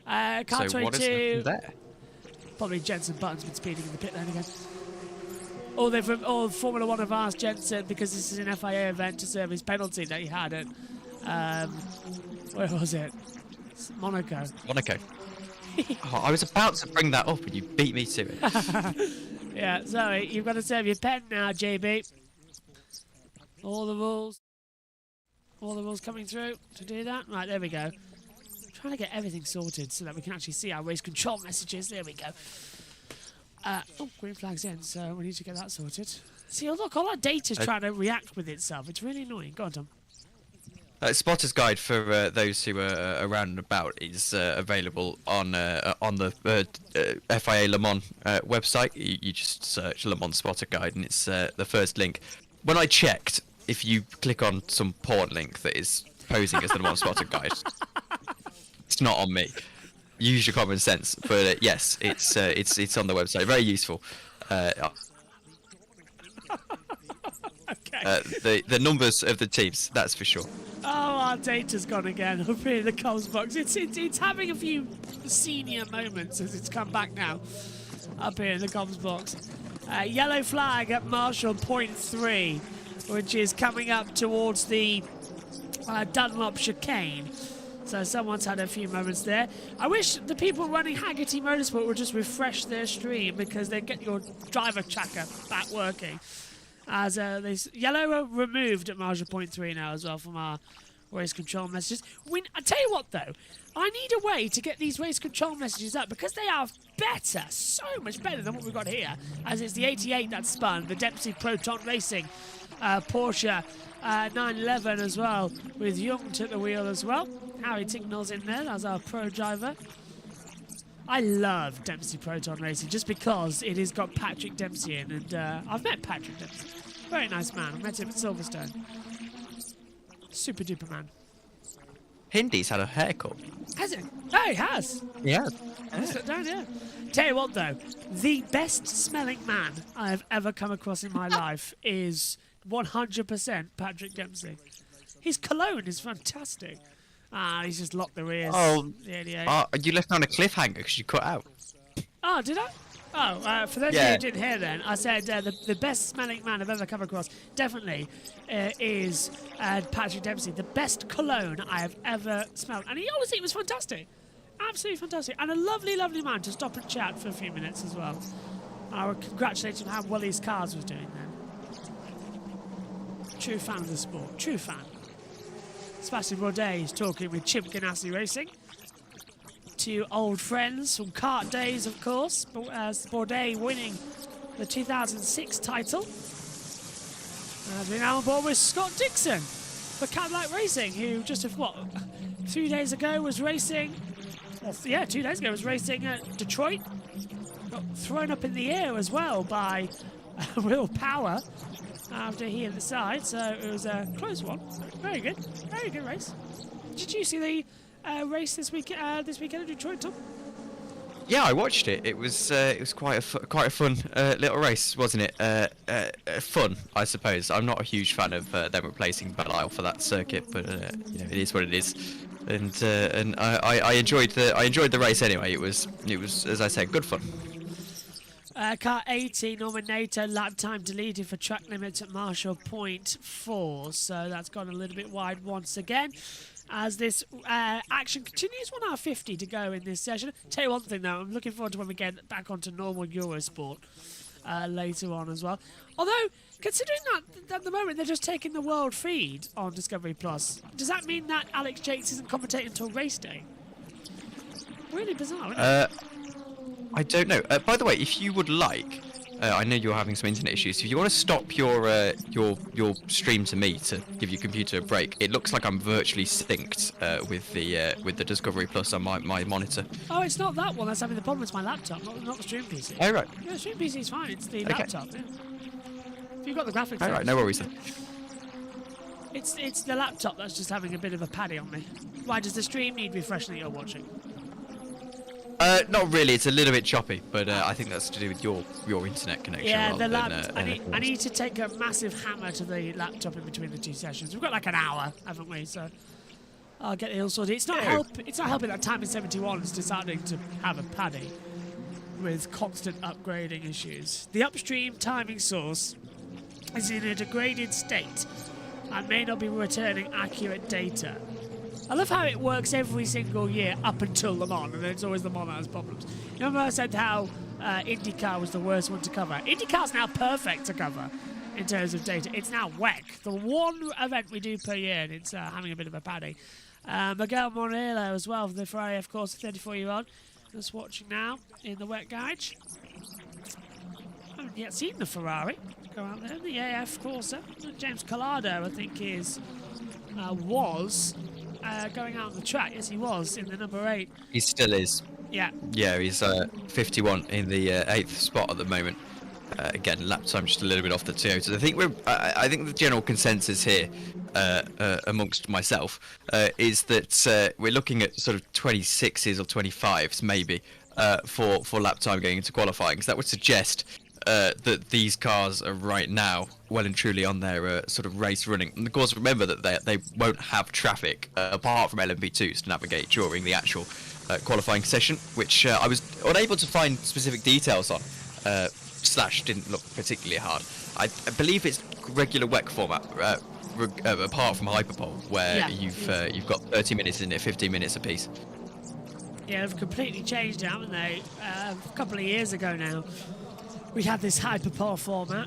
Speaker 1: Car
Speaker 8: so
Speaker 1: 22.
Speaker 8: What is there?
Speaker 1: Probably Jensen Button's been speeding in the pit lane again. All Formula 1 have asked Jensen, because this is an FIA event, to serve his penalty that he had at where was it? Monaco.
Speaker 8: Oh, I was about to bring that up and you beat me to it.
Speaker 1: Yeah, sorry, you've got to serve your pen now, JB. All the rules coming through to do that. Right, there we go. Trying to get everything sorted so that we can actually see our race control messages. There we go. Oh, green flag's in, so we need to get that sorted. See, look, all our data's trying to react with itself. It's really annoying. Go on, Tom.
Speaker 8: Spotter's guide for those who are around and about is available on the FIA Le Mans website. You just search Le Mans Spotter Guide and it's the first link. When I checked, if you click on some porn link that is posing as the Le Mans Spotter Guide, it's not on me. Use your common sense, but yes, it's on the website. Very useful.
Speaker 1: Okay.
Speaker 8: The numbers of the teams, that's for sure.
Speaker 1: Oh, our data's gone again up here in the comms box. It's having a few senior moments as it's come back now up here in the comms box. Yellow flag at Marshall point 3, which is coming up towards the Dunlop chicane. So someone's had a few moments there. I wish the people running Haggerty Motorsport would just refresh their stream, because they get your driver tracker back working. As this yellow removed at Marshall point 3 now as well from our race control messages. I tell you what though, I need a way to get these race control messages up, because they are better, so much better than what we've got here. As it's the 88 that spun, the Dempsey Proton Racing Porsche 911 as well, with Jungt at the wheel as well. Harry Tignall's in there as our pro driver. I love Dempsey Proton Racing just because it has got Patrick Dempsey in, and I've met Patrick Dempsey. Very nice man. I met him at Silverstone. Super duper man.
Speaker 8: Hindy's had a haircut.
Speaker 1: Has it? Oh, he has.
Speaker 8: Yeah.
Speaker 1: Down here. Tell you what though, the best smelling man I have ever come across in my life is 100% Patrick Dempsey. His cologne is fantastic. He's just locked the rears.
Speaker 8: Oh,
Speaker 1: the
Speaker 8: you left on a cliffhanger because you cut out.
Speaker 1: Oh, did I? Oh, for those of you who didn't hear then, I said the best smelling man I've ever come across definitely is Patrick Dempsey. The best cologne I have ever smelled. And he honestly was fantastic. Absolutely fantastic. And a lovely, lovely man to stop and chat for a few minutes as well. I would congratulate him on how well his cars was doing then. True fan of the sport. True fan. Sebastian Bourdais is talking with Chip Ganassi Racing. Two old friends from kart days, of course. Bourdais winning the 2006 title. And we're now on board with Scott Dixon for Cadillac Racing, who just, 2 days ago was racing... Well, yeah, 2 days ago was racing at Detroit. Got thrown up in the air as well by Will Power after he hit the side, so it was a close one. Very good race. Did you see the race this weekend at Detroit, Tom?
Speaker 8: Yeah, I watched it. It was quite a fun little race, wasn't it? Fun, I suppose. I'm not a huge fan of them replacing Belle Isle for that circuit, but it is what it is. And I enjoyed the race anyway. It was as I said, good fun.
Speaker 1: Car 80, Norman Nato, lap time deleted for track limits at Marshall Point 4. So that's gone a little bit wide once again. As this action continues, 1 hour 50 to go in this session. Tell you one thing though, I'm looking forward to when we get back onto normal Eurosport later on as well. Although, considering that at the moment they're just taking the world feed on Discovery Plus, does that mean that Alex Jakes isn't commentating until race day? Really bizarre, isn't it?
Speaker 8: I don't know. By the way, if you would like, I know you're having some internet issues. If you want to stop your stream to me to give your computer a break, it looks like I'm virtually synced with the Discovery Plus on my monitor.
Speaker 1: Oh, it's not that one that's having the problem. It's my laptop, not the stream PC.
Speaker 8: Oh right.
Speaker 1: Yeah, the stream PC is fine. It's the laptop. Yeah. If you've got the graphics.
Speaker 8: All right, no worries then.
Speaker 1: It's the laptop that's just having a bit of a paddy on me. Why does the stream need refreshing that you're watching?
Speaker 8: Not really. It's a little bit choppy, but I think that's to do with your internet connection.
Speaker 1: Yeah, the
Speaker 8: laptop.
Speaker 1: I need to take a massive hammer to the laptop in between the two sessions. We've got like an hour, haven't we? So I'll get it all sorted. It's not helping that Time in 71 is deciding to have a paddy with constant upgrading issues. The upstream timing source is in a degraded state and may not be returning accurate data. I love how it works every single year up until Le Mans, and then it's always Le Mans that has problems. You remember I said how IndyCar was the worst one to cover? IndyCar's now perfect to cover in terms of data. It's now WEC, the one event we do per year, and it's having a bit of a paddy. Miguel Morello as well, the Ferrari, of course, 34-year-old. Just watching now in the WEC gauge. Haven't yet seen the Ferrari go out there. The AF Corsa. James Collado, I think, was going out on the track. Yes, he was in the number 8.
Speaker 8: He still is.
Speaker 1: Yeah.
Speaker 8: Yeah, he's 51 in the 8th spot at the moment. Again, lap time just a little bit off the Toyotas. I think the general consensus here, amongst myself, is that we're looking at sort of 26s or 25s maybe for lap time going into qualifying. So that would suggest that these cars are right now well and truly on their sort of race running. And of course, remember that they won't have traffic apart from LMP2s to navigate during the actual qualifying session, which I was unable to find specific details on. Slash didn't look particularly hard. I believe it's regular WEC format, apart from Hyperpole, where you've got 30 minutes in it, 15 minutes apiece.
Speaker 1: Yeah, they've completely changed it, haven't they? A couple of years ago now, we had this Hyperpole format.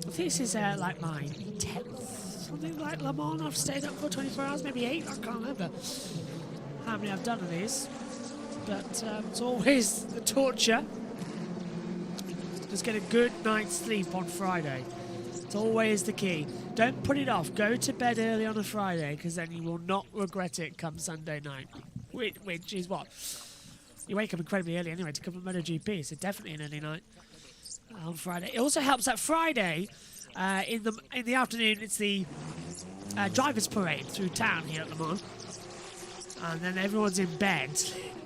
Speaker 1: I think this is like my 10th, something like Le Mans. I've stayed up for 24 hours, maybe 8, I can't remember how many I've done of these. But it's always the torture. Just get a good night's sleep on Friday. It's always the key. Don't put it off. Go to bed early on a Friday, because then you will not regret it come Sunday night. Which is what? You wake up incredibly early anyway to cover MotoGP, so definitely an early night on Friday. It also helps that Friday, in the afternoon, it's the drivers' parade through town here at Le Mans. And then everyone's in bed.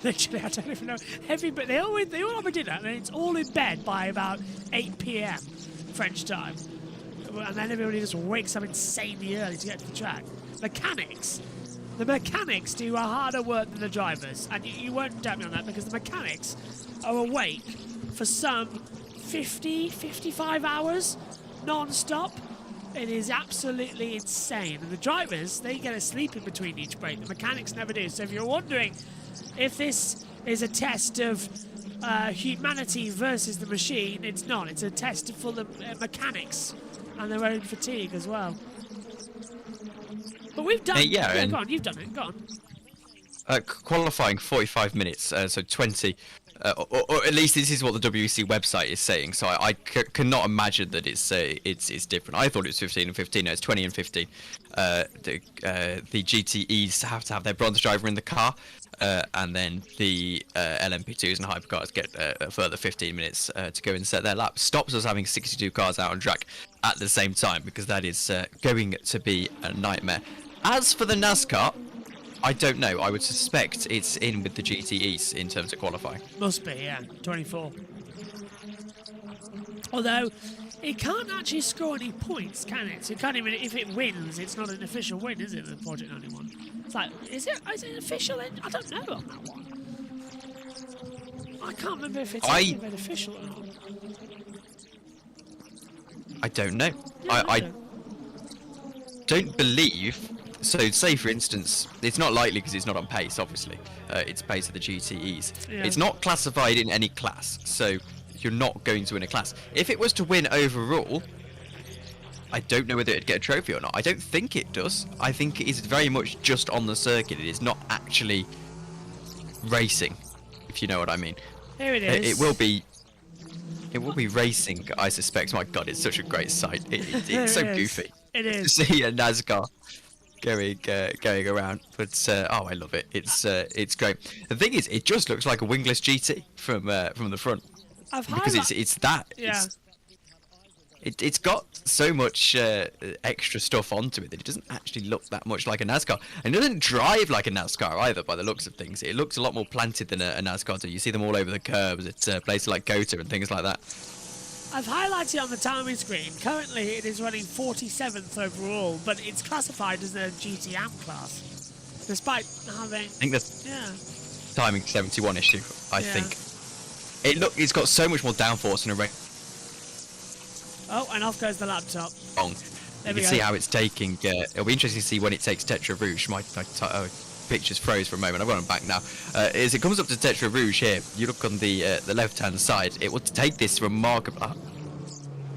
Speaker 1: Literally, I don't even know. They all have a dinner, and it's all in bed by about 8 p.m. French time. And then everybody just wakes up insanely early to get to the track. The mechanics do a harder work than the drivers, and you won't doubt me on that, because the mechanics are awake for some 50, 55 hours non-stop. It is absolutely insane. And the drivers, they get a sleep in between each break. The mechanics never do. So if you're wondering if this is a test of humanity versus the machine, it's not. It's a test for the mechanics and their own fatigue as well. But we've done.
Speaker 8: Yeah,
Speaker 1: go on. You've done it. Go on.
Speaker 8: Qualifying 45 minutes, so 20. Or at least this is what the WEC website is saying. So I cannot imagine that it's different. I thought it was 15 and 15. No, it's 20 and 15. The GTEs have to have their bronze driver in the car, and then the LMP2s and hypercars get a further 15 minutes to go and set their lap. Stops us having 62 cars out on track at the same time, because that is going to be a nightmare. As for the NASCAR, I don't know. I would suspect it's in with the GTEs in terms of qualifying.
Speaker 1: Must be, yeah. 24. Although, it can't actually score any points, can it? So it can't even, if it wins, it's not an official win, is it, the Project 91? It's like, is it official? I don't know on that one. I can't remember if it's even official or not.
Speaker 8: I don't know.
Speaker 1: Yeah,
Speaker 8: I don't believe... So, say for instance, it's not likely because it's not on pace, obviously. It's pace of the GTEs.
Speaker 1: Yeah.
Speaker 8: It's not classified in any class, so you're not going to win a class. If it was to win overall, I don't know whether it'd get a trophy or not. I don't think it does. I think it is very much just on the circuit. It is not actually racing, if you know what I mean.
Speaker 1: Here it is.
Speaker 8: It will be racing, I suspect. My God, it's such a great sight. It's so goofy.
Speaker 1: It is.
Speaker 8: To see a NASCAR going around, but I love it. It's great. The thing is, it just looks like a wingless GT from the front, because it's that.
Speaker 1: Yeah.
Speaker 8: It's got so much extra stuff onto it that it doesn't actually look that much like a NASCAR, and it doesn't drive like a NASCAR either. By the looks of things, it looks a lot more planted than a NASCAR. So you see them all over the curbs at places like COTA and things like that.
Speaker 1: I've highlighted on the timing screen. Currently, it is running 47th overall, but it's classified as a GT-AM class, despite having. I
Speaker 8: think that's timing 71 issue. I think it's got so much more downforce in a race.
Speaker 1: Oh, and off goes the laptop.
Speaker 8: You can see how it's taking. It'll be interesting to see when it takes Tetra Rouge. My pictures froze for a moment. I've got them back now. As it comes up to Tetra Rouge here, you look on the left-hand side. It will take this remarkable.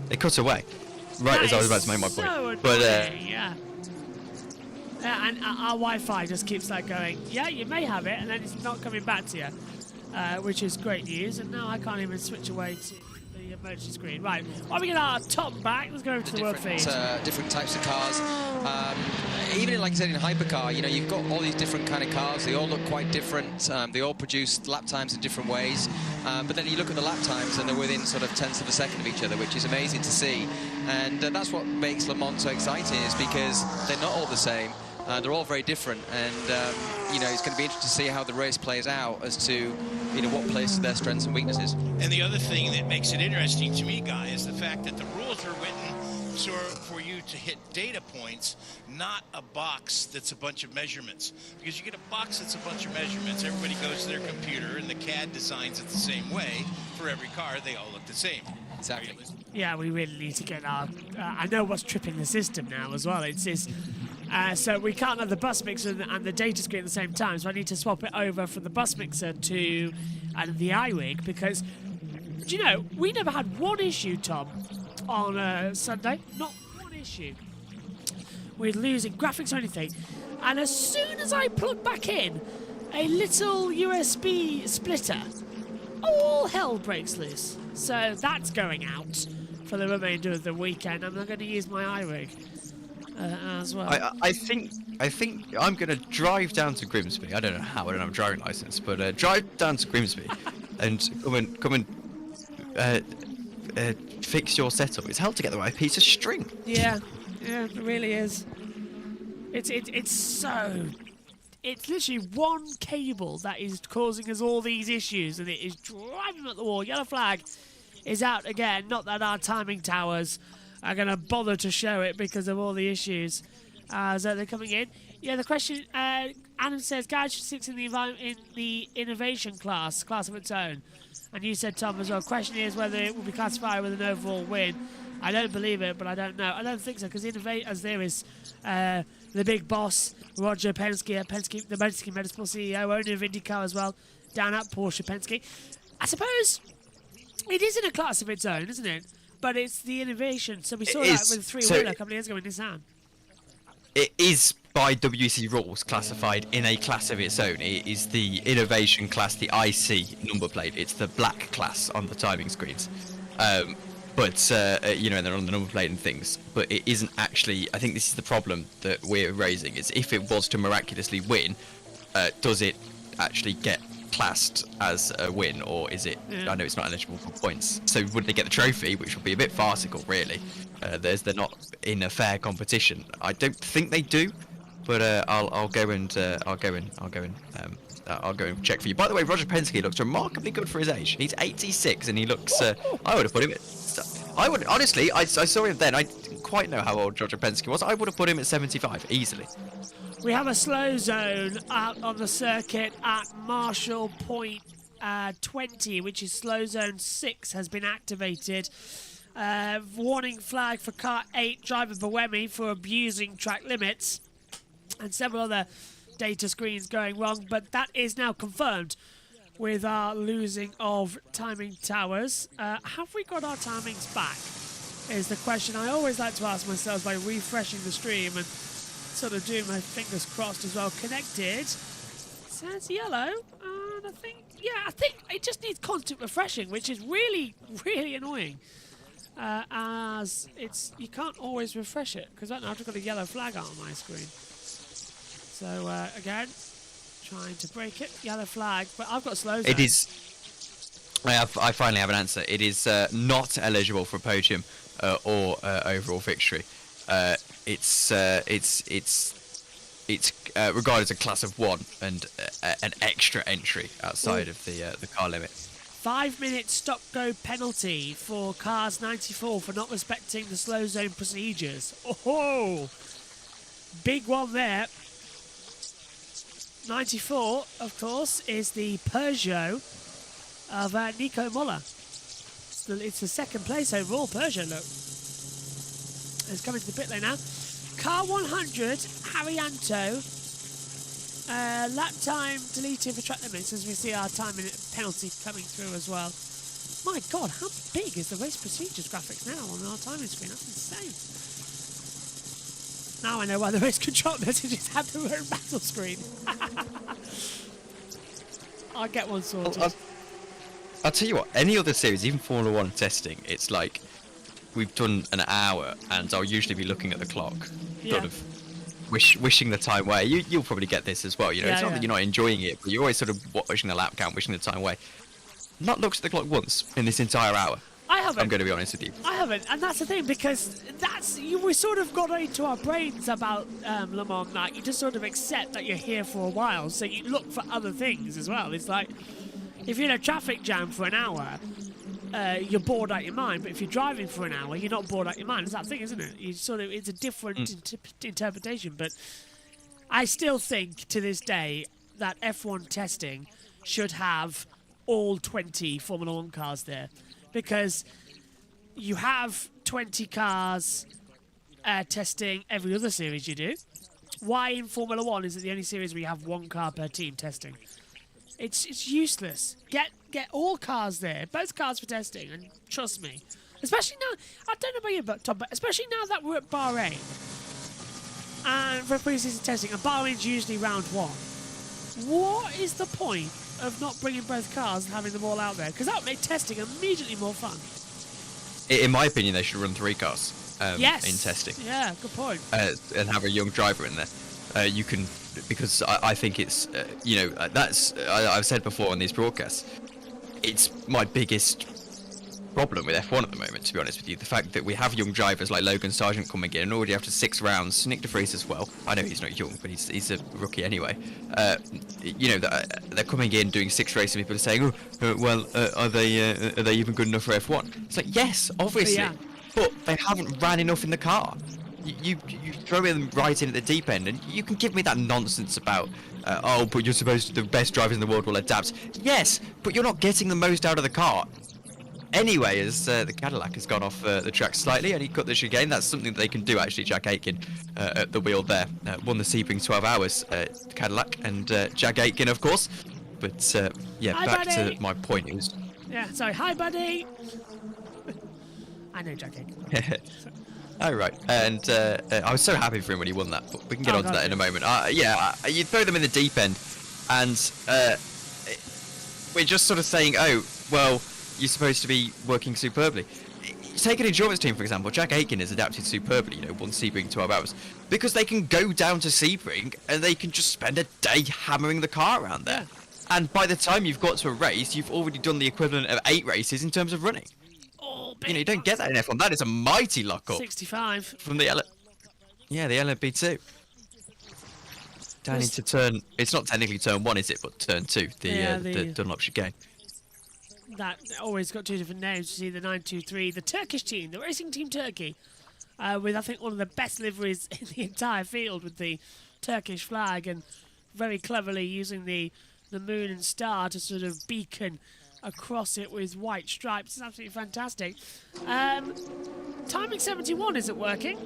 Speaker 8: They cut away right as I was about to make my point. But
Speaker 1: yeah, and our Wi-Fi just keeps like going. Yeah, you may have it, and then it's not coming back to you, which is great news. And now I can't even switch away to the emergency screen. Right, while we get our top back, let's go over to the world feed.
Speaker 6: Different types of cars. Even like I said in Hypercar, you know, you've got all these different kind of cars. They all look quite different. They all produce lap times in different ways. But then you look at the lap times and they're within sort of tenths of a second of each other, which is amazing to see. And that's what makes Le Mans so exciting, is because they're not all the same. They're all very different, and you know, it's going to be interesting to see how the race plays out as to, you know, what plays to their strengths and weaknesses.
Speaker 9: And the other thing that makes it interesting to me, Guy, is the fact that the rules are written so for you to hit data points, not a box that's a bunch of measurements. Because you get a box that's a bunch of measurements, everybody goes to their computer, and the CAD designs it the same way. For every car, they all look the same.
Speaker 6: Exactly.
Speaker 1: Yeah, we really need to get our... I know what's tripping the system now as well. So we can't have the bus mixer and the data screen at the same time, so I need to swap it over from the bus mixer to the iWig, because, do you know, we never had one issue, Tom, on Sunday. Not one issue with losing graphics or anything. And as soon as I plug back in a little USB splitter, all hell breaks loose. So that's going out for the remainder of the weekend. I'm not going to use my iWig as well.
Speaker 8: I think I'm going to drive down to Grimsby. I don't know how, I don't have a driving license, but drive down to Grimsby and come and fix your setup. It's held together by a piece of string.
Speaker 1: Yeah, it really is. It's so... It's literally one cable that is causing us all these issues, and it is driving at the wall. Yellow flag is out again. Not that our timing towers are going to bother to show it because of all the issues. So they're coming in. Yeah, the question, Adam says, Garage 6 in the innovation class of its own. And you said, Tom, as well, question is whether it will be classified with an overall win. I don't believe it, but I don't know. I don't think so, because as there is the big boss, Roger Penske, the Penske Motorsport CEO, owner of IndyCar as well, down at Porsche Penske. I suppose it is in a class of its own, isn't it? But it's the innovation. So we saw that with the three-wheeler a couple of years ago in Nissan.
Speaker 8: It is, by WEC rules, classified in a class of its own. It is the innovation class, the IC number plate. It's the black class on the timing screens. You know, and they're on the number plate and things. But it isn't actually. I think this is the problem that we're raising. Is if it was to miraculously win, does it actually get classed as a win, or is it? I know it's not eligible for points. So would they get the trophy, which would be a bit farcical, really? They're not in a fair competition. I don't think they do, but I'll go and check for you. By the way, Roger Penske looks remarkably good for his age. He's 86, and he looks. I would have put him at. I would honestly. I saw him then. I didn't quite know how old Roger Penske was. I would have put him at 75 easily.
Speaker 1: We have a slow zone out on the circuit at Marshall Point 20, which is slow zone 6, has been activated. Warning flag for car 8, driver Buemi, for abusing track limits, and several other data screens going wrong, but that is now confirmed with our losing of timing towers. Have we got our timings back, is the question I always like to ask myself by refreshing the stream and sort of doing my fingers crossed as well. Connected says yellow, and I think it just needs constant refreshing, which is really, really annoying. As you can't always refresh it, because right now I've just got a yellow flag out on my screen. So again, trying to break it, yellow flag, but I've got slow zone.
Speaker 8: It is. I finally have an answer. It is not eligible for podium or overall victory. It's regarded as a class of 1 and an extra entry outside of the car limit.
Speaker 1: 5-minute stop-go penalty for cars 94 for not respecting the slow zone procedures. Oh, big one there. 94, of course, is the Peugeot of Nico Muller. It's the second place overall, Peugeot, look. It's coming to the pit lane now. Car 100, Haryanto. Lap time deleted for track limits, as we see our time penalty coming through as well. My God, how big is the race procedures graphics now on our timing screen? That's insane. Now I know why the race control messages have their own battle screen. I'll get one sorted.
Speaker 8: I'll tell you what, any other series, even Formula 1 testing, it's like we've done an hour and I'll usually be looking at the clock, sort of wishing the time away. You'll probably get this as well, you know, it's not that you're not enjoying it, but you're always sort of watching the lap count, wishing the time away. Not looked at the clock once in this entire hour.
Speaker 1: I haven't.
Speaker 8: I'm going to be honest with you.
Speaker 1: I haven't, and that's the thing, because we sort of got into our brains about Le Mans, like you just sort of accept that you're here for a while, so you look for other things as well. It's like, if you're in a traffic jam for an hour, you're bored out your mind, but if you're driving for an hour, you're not bored out your mind. It's that thing, isn't it? It's a different interpretation, but I still think to this day that F1 testing should have all 20 Formula 1 cars there, because you have 20 cars testing every other series you do. Why in Formula 1 is it the only series where you have 1 car per team testing? It's useless. Get all cars there, both cars for testing, and trust me, especially now, I don't know about you, Tom, but especially now that we're at Bahrain and for pre-season testing, and Bahrain's usually round 1. What is the point of not bringing both cars and having them all out there? Because that would make testing immediately more fun.
Speaker 8: In my opinion, they should run 3 cars in testing.
Speaker 1: Yeah, good point.
Speaker 8: And have a young driver in there. You can, because I think it's, that's, I've said before on these broadcasts, it's my biggest problem with F1 at the moment, to be honest with you. The fact that we have young drivers like Logan Sargent coming in, and already after 6 rounds, Nick de Vries as well. I know he's not young, but he's a rookie anyway. They're coming in doing 6 races, and people are saying, are they even good enough for F1? It's like, yes, obviously, but they haven't ran enough in the car. You throw them right in at the deep end, and you can give me that nonsense about, but you're supposed to, the best drivers in the world will adapt. Yes, but you're not getting the most out of the car. anyway, as the Cadillac has gone off the track slightly and he cut the chicane. That's something that they can do, actually. Jack Aitken at the wheel there won the Sebring 12 Hours Cadillac, and Jack Aitken, of course. But yeah,
Speaker 1: Hi,
Speaker 8: back
Speaker 1: buddy.
Speaker 8: to my point. It was...
Speaker 1: Yeah, sorry. Hi, buddy. I know Jack Aitken.
Speaker 8: Oh, right. And I was so happy for him when he won that, but we can get on to that in a moment. You throw them in the deep end, and we're just sort of saying, oh, well, you're supposed to be working superbly. Take an endurance team, for example. Jack Aitken has adapted superbly, won Sebring 12 Hours, because they can go down to Sebring and they can just spend a day hammering the car around there. Yeah. And by the time you've got to a race, you've already done the equivalent of 8 races in terms of running. You don't get that in F1. That is a mighty lock-up.
Speaker 1: 65.
Speaker 8: From the the LMP2. Down into turn... It's not technically turn 1, is it? But turn 2, the Dunlop chicane.
Speaker 1: That always got 2 different names. You see the 923, the Turkish team, the Racing Team Turkey, with, I think, one of the best liveries in the entire field with the Turkish flag, and very cleverly using the moon and star to sort of beacon across it with white stripes. It's absolutely fantastic. Timing 71 isn't working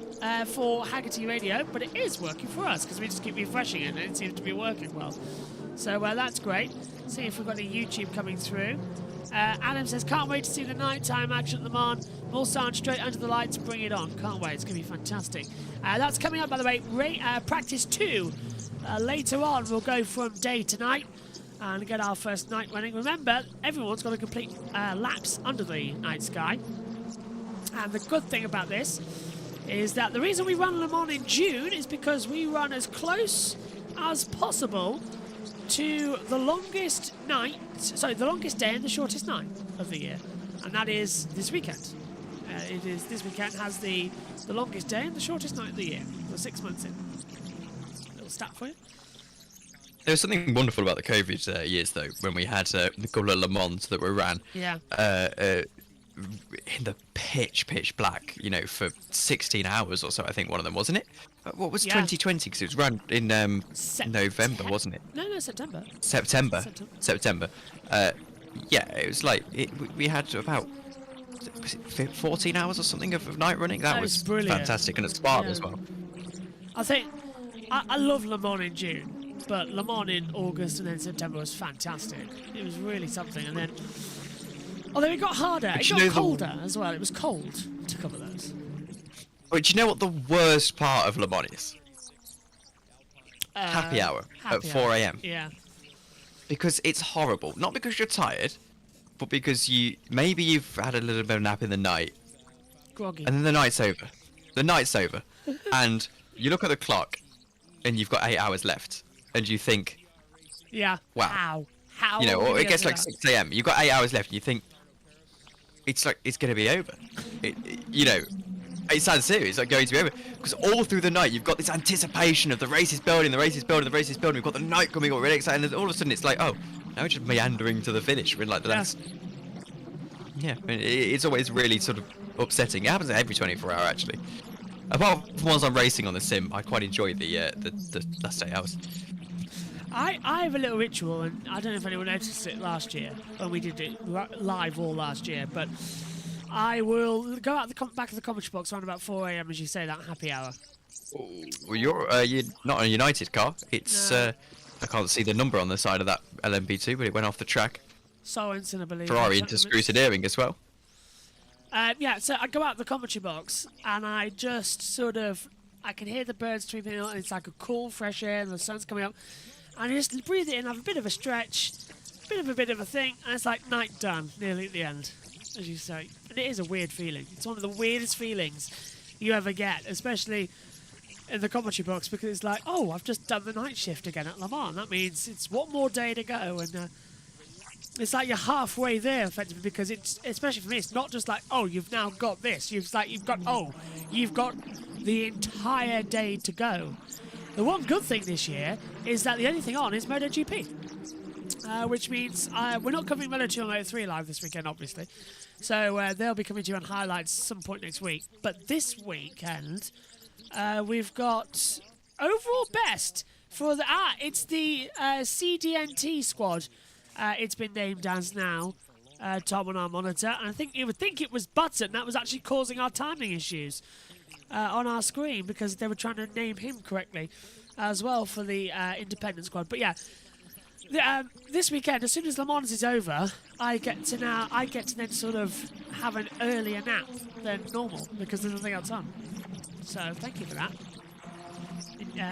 Speaker 1: for Haggerty Radio, but it is working for us because we just keep refreshing it and it seems to be working well. So that's great. See if we've got any YouTube coming through. Adam says, can't wait to see the nighttime action at Le Mans. Mulsanne straight under the lights, bring it on. Can't wait, it's going to be fantastic. That's coming up, by the way, practice 2. Later on, we'll go from day to night and get our first night running. Remember, everyone's got to complete laps under the night sky. And the good thing about this is that the reason we run Le Mans in June is because we run as close as possible to the longest the longest day and the shortest night of the year. And that is this weekend. This weekend has the longest day and the shortest night of the year. We're 6 months in. Little stat for you.
Speaker 8: There was something wonderful about the COVID years, though, when we had a couple of Le Mans that were ran in the pitch black, for 16 hours or so, I think one of them, wasn't it? What was 2020? Because it was run in November, wasn't it?
Speaker 1: No, September.
Speaker 8: September. It was like, we had about 14 hours or something of night running. That was brilliant. Fantastic, and at Spa as well.
Speaker 1: I think, I love Le Mans in June, but Le Mans in August and then September was fantastic. It was really something, and then... Although it got harder, it got colder as well. It was cold to cover those.
Speaker 8: But do you know what the worst part of Le Mans is? Happy hour at 4 AM.
Speaker 1: Yeah.
Speaker 8: Because it's horrible. Not because you're tired, but because maybe you've had a little bit of a nap in the night.
Speaker 1: Groggy.
Speaker 8: And then the night's over. And you look at the clock, and you've got 8 hours left, and you think,
Speaker 1: yeah,
Speaker 8: wow.
Speaker 1: How?
Speaker 8: Or it gets like 6 AM. You've got 8 hours left, and you think, it's going to be over. It sounds serious, it's like going to be over. Because all through the night, you've got this anticipation of the race is building. We've got the night coming up, really exciting. And all of a sudden, it's like, oh, now we're just meandering to the finish. We're in like the last... Yeah, it's always really sort of upsetting. It happens every 24 hour, actually. Apart from once I'm racing on the sim, I quite enjoy the last 8 hours.
Speaker 1: I have a little ritual, and I don't know if anyone noticed it last year when we did it live all last year, but I will go out the back of the commentary box around about 4 AM, as you say, that happy hour.
Speaker 8: Well, you're not a United car. It's I can't see the number on the side of that LMP2, but it went off the track.
Speaker 1: Sorensen, I believe.
Speaker 8: Ferrari into scrutineering as well.
Speaker 1: So I go out the commentary box, and I just sort of, I can hear the birds tweeting out, and it's like a cool, fresh air, and the sun's coming up. And I just breathe it in, have a bit of a stretch, bit of a thing, and it's like night done, nearly at the end, as you say. And it is a weird feeling. It's one of the weirdest feelings you ever get, especially in the commentary box, because it's like, oh, I've just done the night shift again at Le Mans. That means it's one more day to go, and it's like you're halfway there, effectively, because it's, especially for me, it's not just like, oh, you've now got this. You've got the entire day to go. The one good thing this year is that the only thing on is MotoGP, which means we're not covering Moto2 or Moto3 live this weekend, obviously. So they'll be coming to you on highlights some point next week. But this weekend, we've got overall best for the... it's the CDNT squad. It's been named as now. Tom, on our monitor, and I think you would think it was Button that was actually causing our timing issues on our screen because they were trying to name him correctly as well for the independent squad. But yeah, this weekend, as soon as Le Mans is over, I get to then sort of have an earlier nap than normal because there's nothing else on. So thank you for that,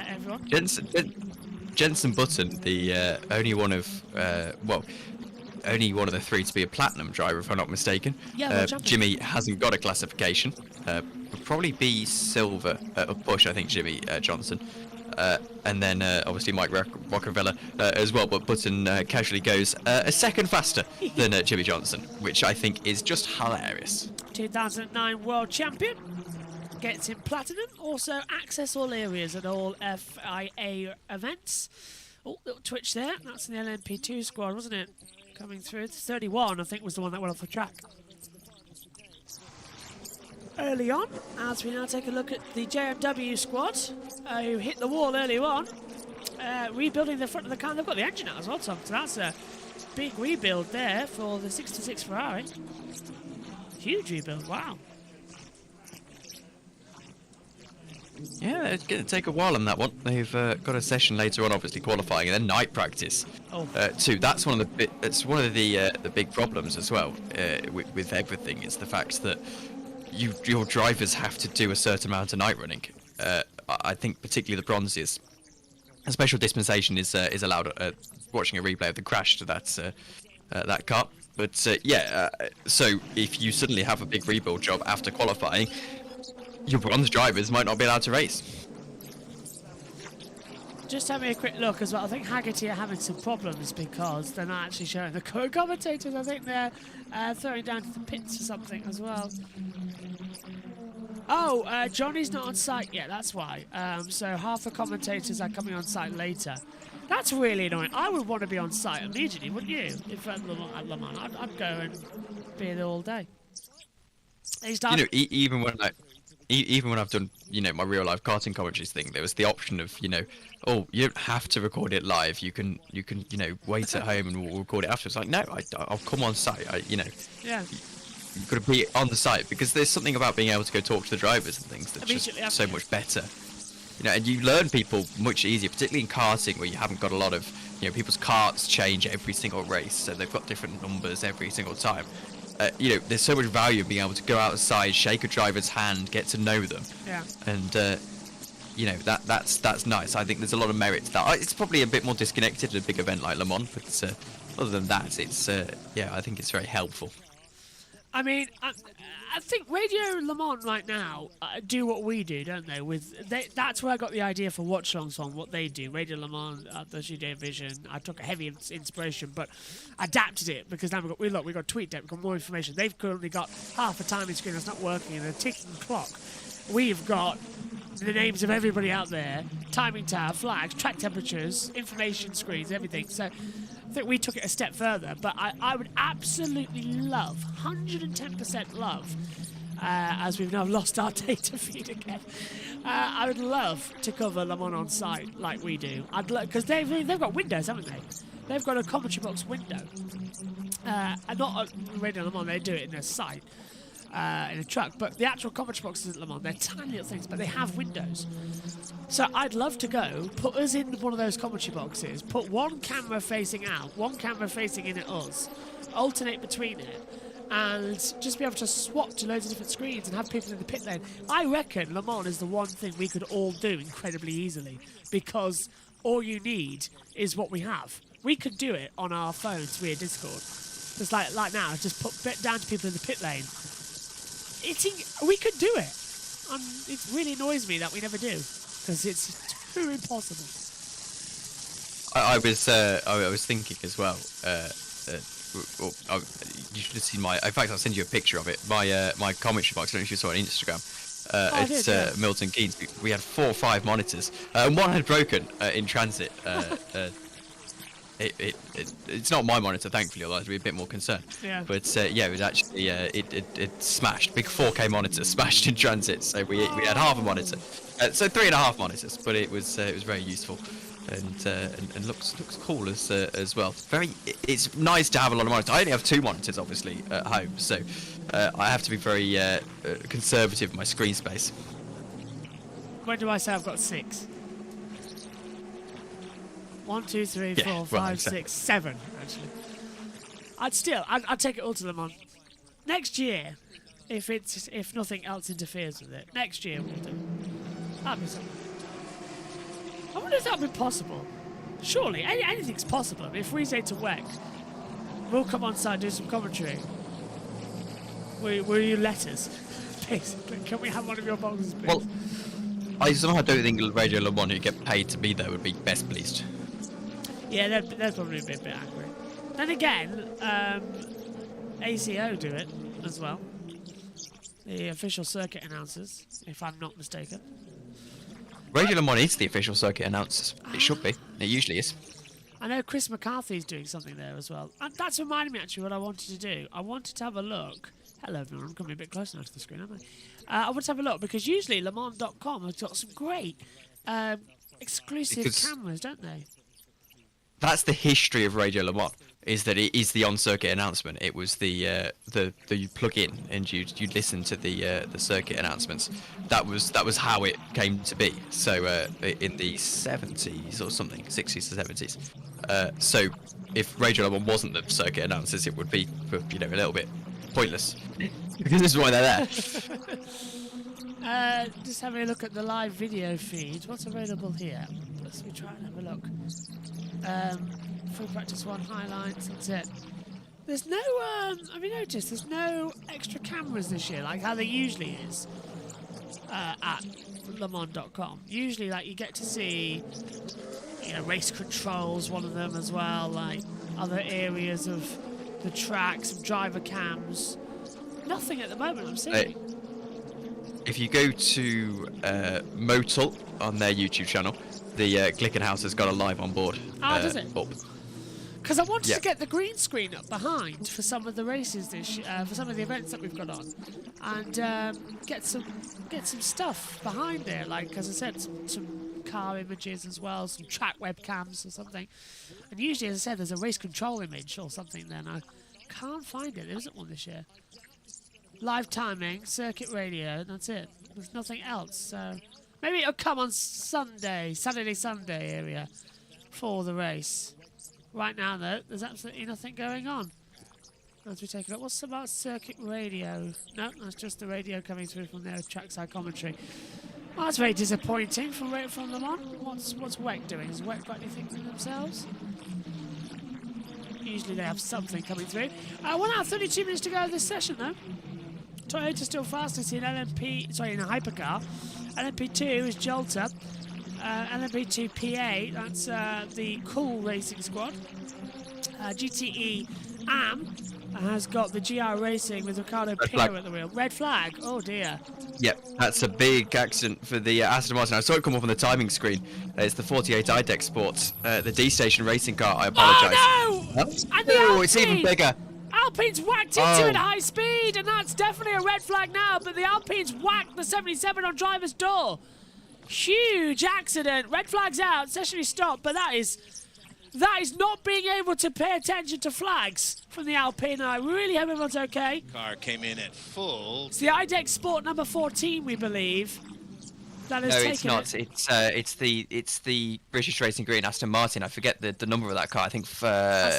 Speaker 1: everyone.
Speaker 8: Jenson Button, the only one of only one of the three to be a platinum driver, if I'm not mistaken.
Speaker 1: Yeah,
Speaker 8: Jimmy hasn't got a classification. Would probably be silver or push, I think, Jimmy Johnson. And then obviously Mike Roccavella as well, but Button casually goes a second faster than Jimmy Johnson, which I think is just hilarious. 2009
Speaker 1: world champion, gets in platinum, also access all areas at all FIA events. Oh, little twitch there, that's in the LMP2 squad, wasn't it? Coming through, 31 I think was the one that went off the track. Early on, as we now take a look at the JMW squad, who hit the wall early on, rebuilding the front of the car. They've got the engine out as well, Tom, so that's a big rebuild there for the 66 Ferrari. Huge rebuild, wow.
Speaker 8: Yeah, it's going to take a while on that one. They've got a session later on, obviously qualifying, and then night practice too. That's one of the big problems as well with everything. Is the fact that your drivers have to do a certain amount of night running. I think particularly the bronzes, a special dispensation is allowed. Watching a replay of the crash to that car, but so if you suddenly have a big rebuild job after qualifying, your bronze drivers might not be allowed to race.
Speaker 1: Just having a quick look as well. I think Haggerty are having some problems because they're not actually showing the commentators. I think they're throwing down to the pits or something as well. Oh, Johnny's not on site yet, that's why. So half the commentators are coming on site later. That's really annoying. I would want to be on site immediately, wouldn't you? If at Le Mans, I'd go and be there all day.
Speaker 8: Even when I've done, my real life karting commentaries thing, there was the option of, you don't have to record it live. You can, wait at home and we'll record it afterwards. Like, no, I'll come on site.
Speaker 1: Yeah.
Speaker 8: You've got to be on the site because there's something about being able to go talk to the drivers and things that's just so much better. And you learn people much easier, particularly in karting where you haven't got a lot of, people's karts change every single race, so they've got different numbers every single time. There's so much value in being able to go outside, shake a driver's hand, get to know them.
Speaker 1: Yeah.
Speaker 8: And, that's nice. I think there's a lot of merit to that. It's probably a bit more disconnected at a big event like Le Mans, but other than that, it's, I think it's very helpful.
Speaker 1: I mean, I think Radio Le Mans right now do what we do, don't they? That's where I got the idea for Watch Alongs from, what they do. Radio Le Mans, the Studio Vision. I took a heavy inspiration, but adapted it because now we've got TweetDeck, we've got more information. They've currently got half a timing screen that's not working and a ticking clock. We've got the names of everybody out there, timing tower, flags, track temperatures, information screens, everything. So I think we took it a step further, but I would absolutely love, 110% love, as we've now lost our data feed again. I would love to cover Le Mans on site like we do. Because they've got windows, haven't they? They've got a commentary box window. And not a Radio Le Mans, they do it in a site. In a truck, but the actual commentary boxes at Le Mans, they're tiny little things, but they have windows. So I'd love to go, put us in one of those commentary boxes, put one camera facing out, one camera facing in at us, alternate between it, and just be able to swap to loads of different screens and have people in the pit lane. I reckon Le Mans is the one thing we could all do incredibly easily, because all you need is what we have. We could do it on our phones via Discord. Just like now, just put down to people in the pit lane. We could do it. It really annoys me that we never do, because it's too impossible.
Speaker 8: I was thinking as well. You should have seen my. In fact, I'll send you a picture of it. My commentary box. I don't know if you saw it on Instagram. It's Milton Keynes. We had 4 or 5 monitors, and one had broken in transit. It's not my monitor, thankfully, otherwise I'd be a bit more concerned.
Speaker 1: Yeah.
Speaker 8: But it was actually it smashed. Big 4K monitor smashed in transit, so we had half a monitor, so 3.5 monitors. But it was very useful and looks cool as well. It's nice to have a lot of monitors. I only have 2 monitors, obviously, at home, so I have to be very conservative with my screen space.
Speaker 1: When do I say I've got 6? 1, 2, 3, 4, 5, 6, 7. Actually, I'd take it all to Le Mans next year, if nothing else interferes with it. Next year we'll do. That'd be something. I wonder if that'd be possible. Surely anything's possible. If we say to WEC, we'll come on site, do some commentary. Will you let us? Basically, can we have one of your boxes, please?
Speaker 8: Well, I somehow don't think Radio Le Mans who get paid to be there would be best pleased.
Speaker 1: Yeah, they'd probably be a bit angry. Then again, ACO do it as well. The official circuit announcers, if I'm not mistaken.
Speaker 8: Radio Le Mans is the official circuit announcers. It should be. It usually is.
Speaker 1: I know Chris McCarthy's doing something there as well. And that's reminded me, actually, what I wanted to do. I wanted to have a look. Hello, everyone. I'm coming a bit closer now to the screen, aren't I? I want to have a look, because usually LeMans.com has got some great exclusive cameras, don't they?
Speaker 8: That's the history of Radio Le Mans, is that it is the on-circuit announcement. It was the you plug in and you'd listen to the circuit announcements. That was how it came to be. So in the 70s or something, 60s to 70s. So if Radio Le Mans wasn't the circuit announcers, it would be a little bit pointless, because this is why they're there.
Speaker 1: Just having a look at the live video feed. What's available here? Let's try and have a look. Full practice 1 highlights, that's it. There's no, have you noticed, there's no extra cameras this year, like how there usually is at LeMans.com. Usually, like, you get to see, race controls, one of them as well, like other areas of the track, some driver cams. Nothing at the moment, I'm seeing.
Speaker 8: If you go to Motul on their YouTube channel, the Glickenhaus has got a live on board.
Speaker 1: Does it? Because I wanted to get the green screen up behind for some of the races for some of the events that we've got on, and get some stuff behind there. Like, as I said, some car images as well, some track webcams or something. And usually, as I said, there's a race control image or something there. And I can't find it. There isn't one this year. Live timing, circuit radio, that's it. There's nothing else. So maybe it'll come on Saturday, Sunday area for the race. Right now, though, there's absolutely nothing going on. As we take a look, what's about circuit radio? No, that's just the radio coming through from their trackside commentary. Well, that's very disappointing from Le Mans. What's WEC doing? Has WEC got anything for themselves? Usually they have something coming through. 1 hour 32 minutes to go of this session, though. Toyota's still fastest in in a Hypercar. LMP2 is Jolter. LMP2 P8, that's the Cool Racing Squad. GTE AM has got the GR Racing with Ricardo Pino at the wheel. Red flag, oh dear.
Speaker 8: Yep, that's a big accident for the Aston Martin. I saw it come up on the timing screen. It's the 48 IDEC Sports, the D-Station racing car. I apologise.
Speaker 1: Oh no! And the Alpine,
Speaker 8: it's even bigger.
Speaker 1: Alpine's whacked into it at high speed, and that's definitely a red flag now, but the Alpine's whacked the 77 on driver's door. Huge accident. Red flag's out. Session is stopped. But that is not being able to pay attention to flags from the Alpine. I really hope everyone's okay.
Speaker 9: Car came in at full.
Speaker 1: It's the IDEC Sport number 14, we believe. That has taken
Speaker 8: No, it's not. It's the British Racing Green Aston Martin. I forget the number of that car. I think for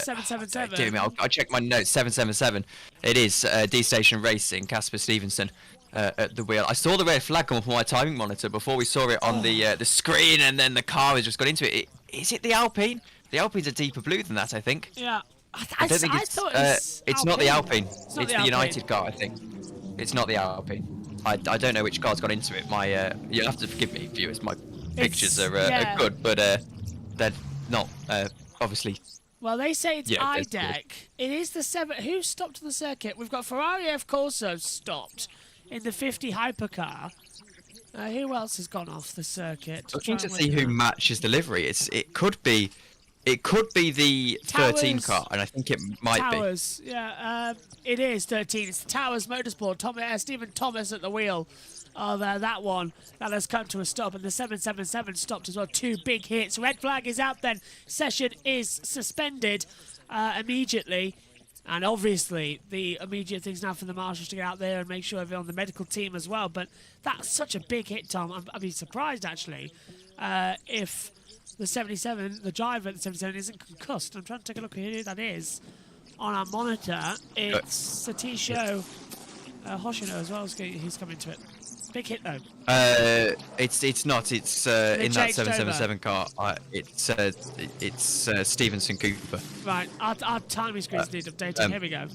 Speaker 1: 777.
Speaker 8: I'll check my notes. 777. It is D-Station Racing. Casper Stevenson. At the wheel. I saw the red flag come up on my timing monitor before we saw it on the screen, and then the car has just got into it. Is it the Alpine? The Alpine's a deeper blue than that, I think.
Speaker 1: Yeah.
Speaker 8: I don't think it's. It's not the Alpine. It's the United car, I think. It's not the Alpine. I don't know which car's got into it. You'll have to forgive me, viewers. My pictures are good, but they're not obviously.
Speaker 1: Well, they say it's IDEC. It is the 7. Who stopped on the circuit? We've got Ferrari F Corso stopped in the 50 Hypercar. Who else has gone off the circuit?
Speaker 8: Looking to see who matches the livery. It could be the
Speaker 1: Towers,
Speaker 8: 13 car, and I think it might
Speaker 1: Towers, yeah. It is 13. It's the Towers Motorsport. Stephen Thomas at the wheel. of that one that has come to a stop, and the 777 stopped as well. 2 big hits. Red flag is out then. Session is suspended immediately. And obviously, the immediate things now for the marshals to get out there and make sure everyone on the medical team as well. But that's such a big hit, Tom. I'd be surprised, actually, if the 77, the driver at the 77, isn't concussed. I'm trying to take a look at who that is on our monitor. It's Satisho Hoshino as well. He's coming to it. Big hit, though.
Speaker 8: It's not. It's in that 777 car. It's Stevenson Cooper.
Speaker 1: Right. Our timing screens need updating. Here we go.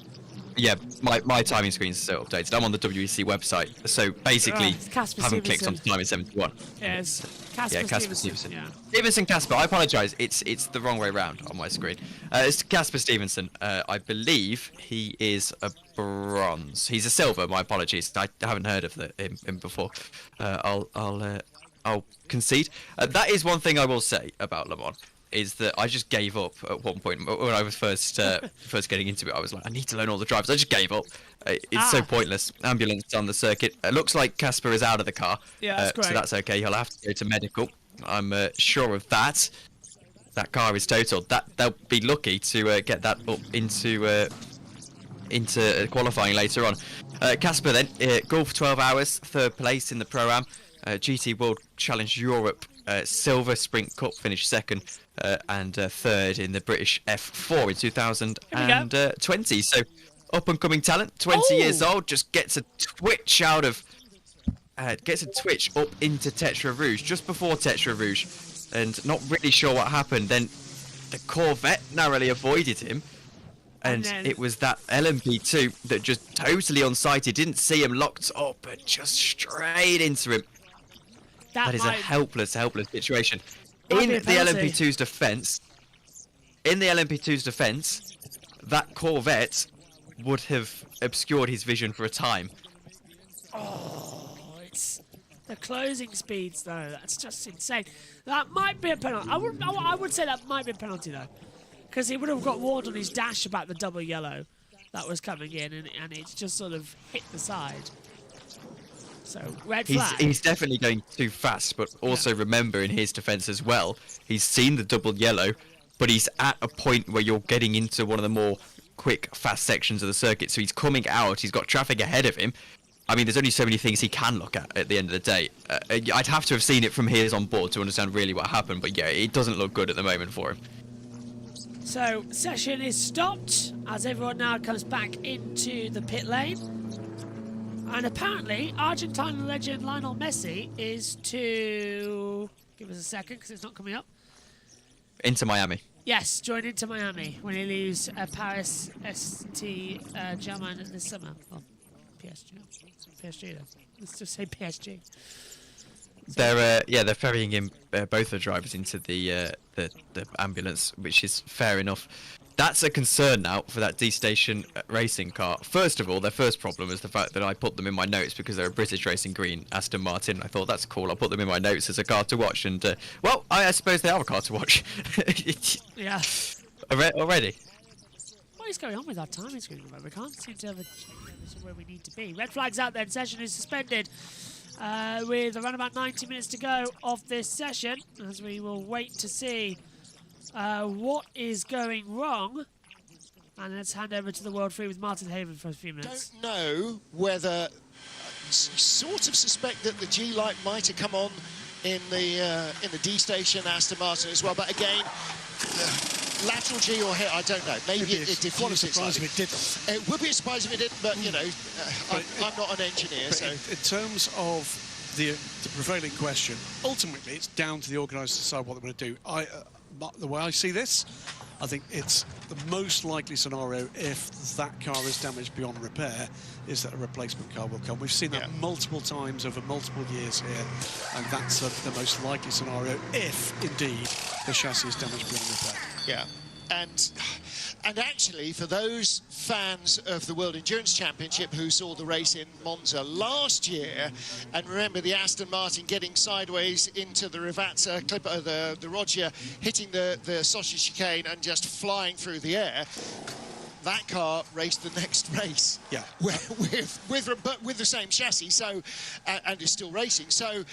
Speaker 8: Yeah, my timing screen's still updated. I'm on the WEC website, so basically haven't clicked on timing 71.
Speaker 1: Yes, Casper Stevenson. Yeah.
Speaker 8: Stevenson Casper. I apologise. It's the wrong way round on my screen. It's Casper Stevenson. I believe he is a bronze. He's a silver. My apologies. I haven't heard of him before. I'll concede. That is one thing I will say about Le Mans. Is that I just gave up at one point when I was first getting into it. I was like, I need to learn all the drivers. I just gave up. It's so pointless. Ambulance on the circuit. It looks like Casper is out of the car.
Speaker 1: Yeah, that's great.
Speaker 8: So that's okay. He'll have to go to medical. I'm sure of that. That car is totaled. They'll be lucky to get that up into qualifying later on. Casper then, Gulf 12 Hours, 3rd place in the Pro-Am. GT World Challenge Europe. Silver Sprint Cup finished 2nd and 3rd in the British F4 in 2020. So up and coming talent, 20 years old, just gets a twitch up into Tetra Rouge just before Tetra Rouge, and not really sure what happened. Then the Corvette narrowly avoided him, and it was that LMP2 that just totally unsighted, didn't see him, locked up and just straight into him. That is a helpless situation. In the LMP2's defence, that Corvette would have obscured his vision for a time.
Speaker 1: Oh, it's the closing speeds, though. That's just insane. That might be a penalty. I would say that might be a penalty, though, because he would have got warned on his dash about the double yellow that was coming in, and it's just sort of hit the side. So, red flag.
Speaker 8: He's definitely going too fast, but also remember in his defence as well, he's seen the double yellow, but he's at a point where you're getting into one of the more quick, fast sections of the circuit. So he's coming out, he's got traffic ahead of him. I mean, there's only so many things he can look at the end of the day. I'd have to have seen it from his on board to understand really what happened, but yeah, it doesn't look good at the moment for him.
Speaker 1: So, session is stopped as everyone now comes back into the pit lane. And apparently, Argentine legend Lionel Messi is to... Give us a second, because it's not coming up.
Speaker 8: Into Miami.
Speaker 1: Yes, join into Miami when he leaves Paris St. Germain this summer. Well, PSG then. Let's just say PSG.
Speaker 8: So they're ferrying in both the drivers into the ambulance, which is fair enough. That's a concern now for that D-Station racing car. First of all, their first problem is the fact that I put them in my notes because they're a British Racing Green Aston Martin. I thought, that's cool. I'll put them in my notes as a car to watch. And, well, I suppose they are a car to watch.
Speaker 1: Yeah.
Speaker 8: Already.
Speaker 1: What is going on with our timing screen? We can't seem to have where we need to be. Red flag's out then. Session is suspended with around about 90 minutes to go of this session, as we will wait to see what is going wrong. And let's hand over to the World Free with Martin Haven for a few minutes.
Speaker 2: Don't know whether... sort of suspect that the G-Light might have come on in the D-Station Aston Martin as well, but again, lateral G or hit, I don't know. Maybe it diffused it slightly. It would be a surprise if it didn't, but, you know, I'm not an engineer, so...
Speaker 4: In terms of the prevailing question, ultimately, it's down to the organisers to decide what they're going to do. The way I see this, I think it's the most likely scenario if that car is damaged beyond repair is that a replacement car will come. We've seen that multiple times over multiple years here, and that's the most likely scenario if indeed the chassis is damaged beyond repair.
Speaker 2: Yeah, and actually for those fans of the World Endurance Championship who saw the race in Monza last year and remember the Aston Martin getting sideways into the Rivazza clip, the Rogia, hitting the sausage chicane and just flying through the air, that car raced the next race.
Speaker 4: Yeah.
Speaker 2: With the same chassis, so and is still racing. So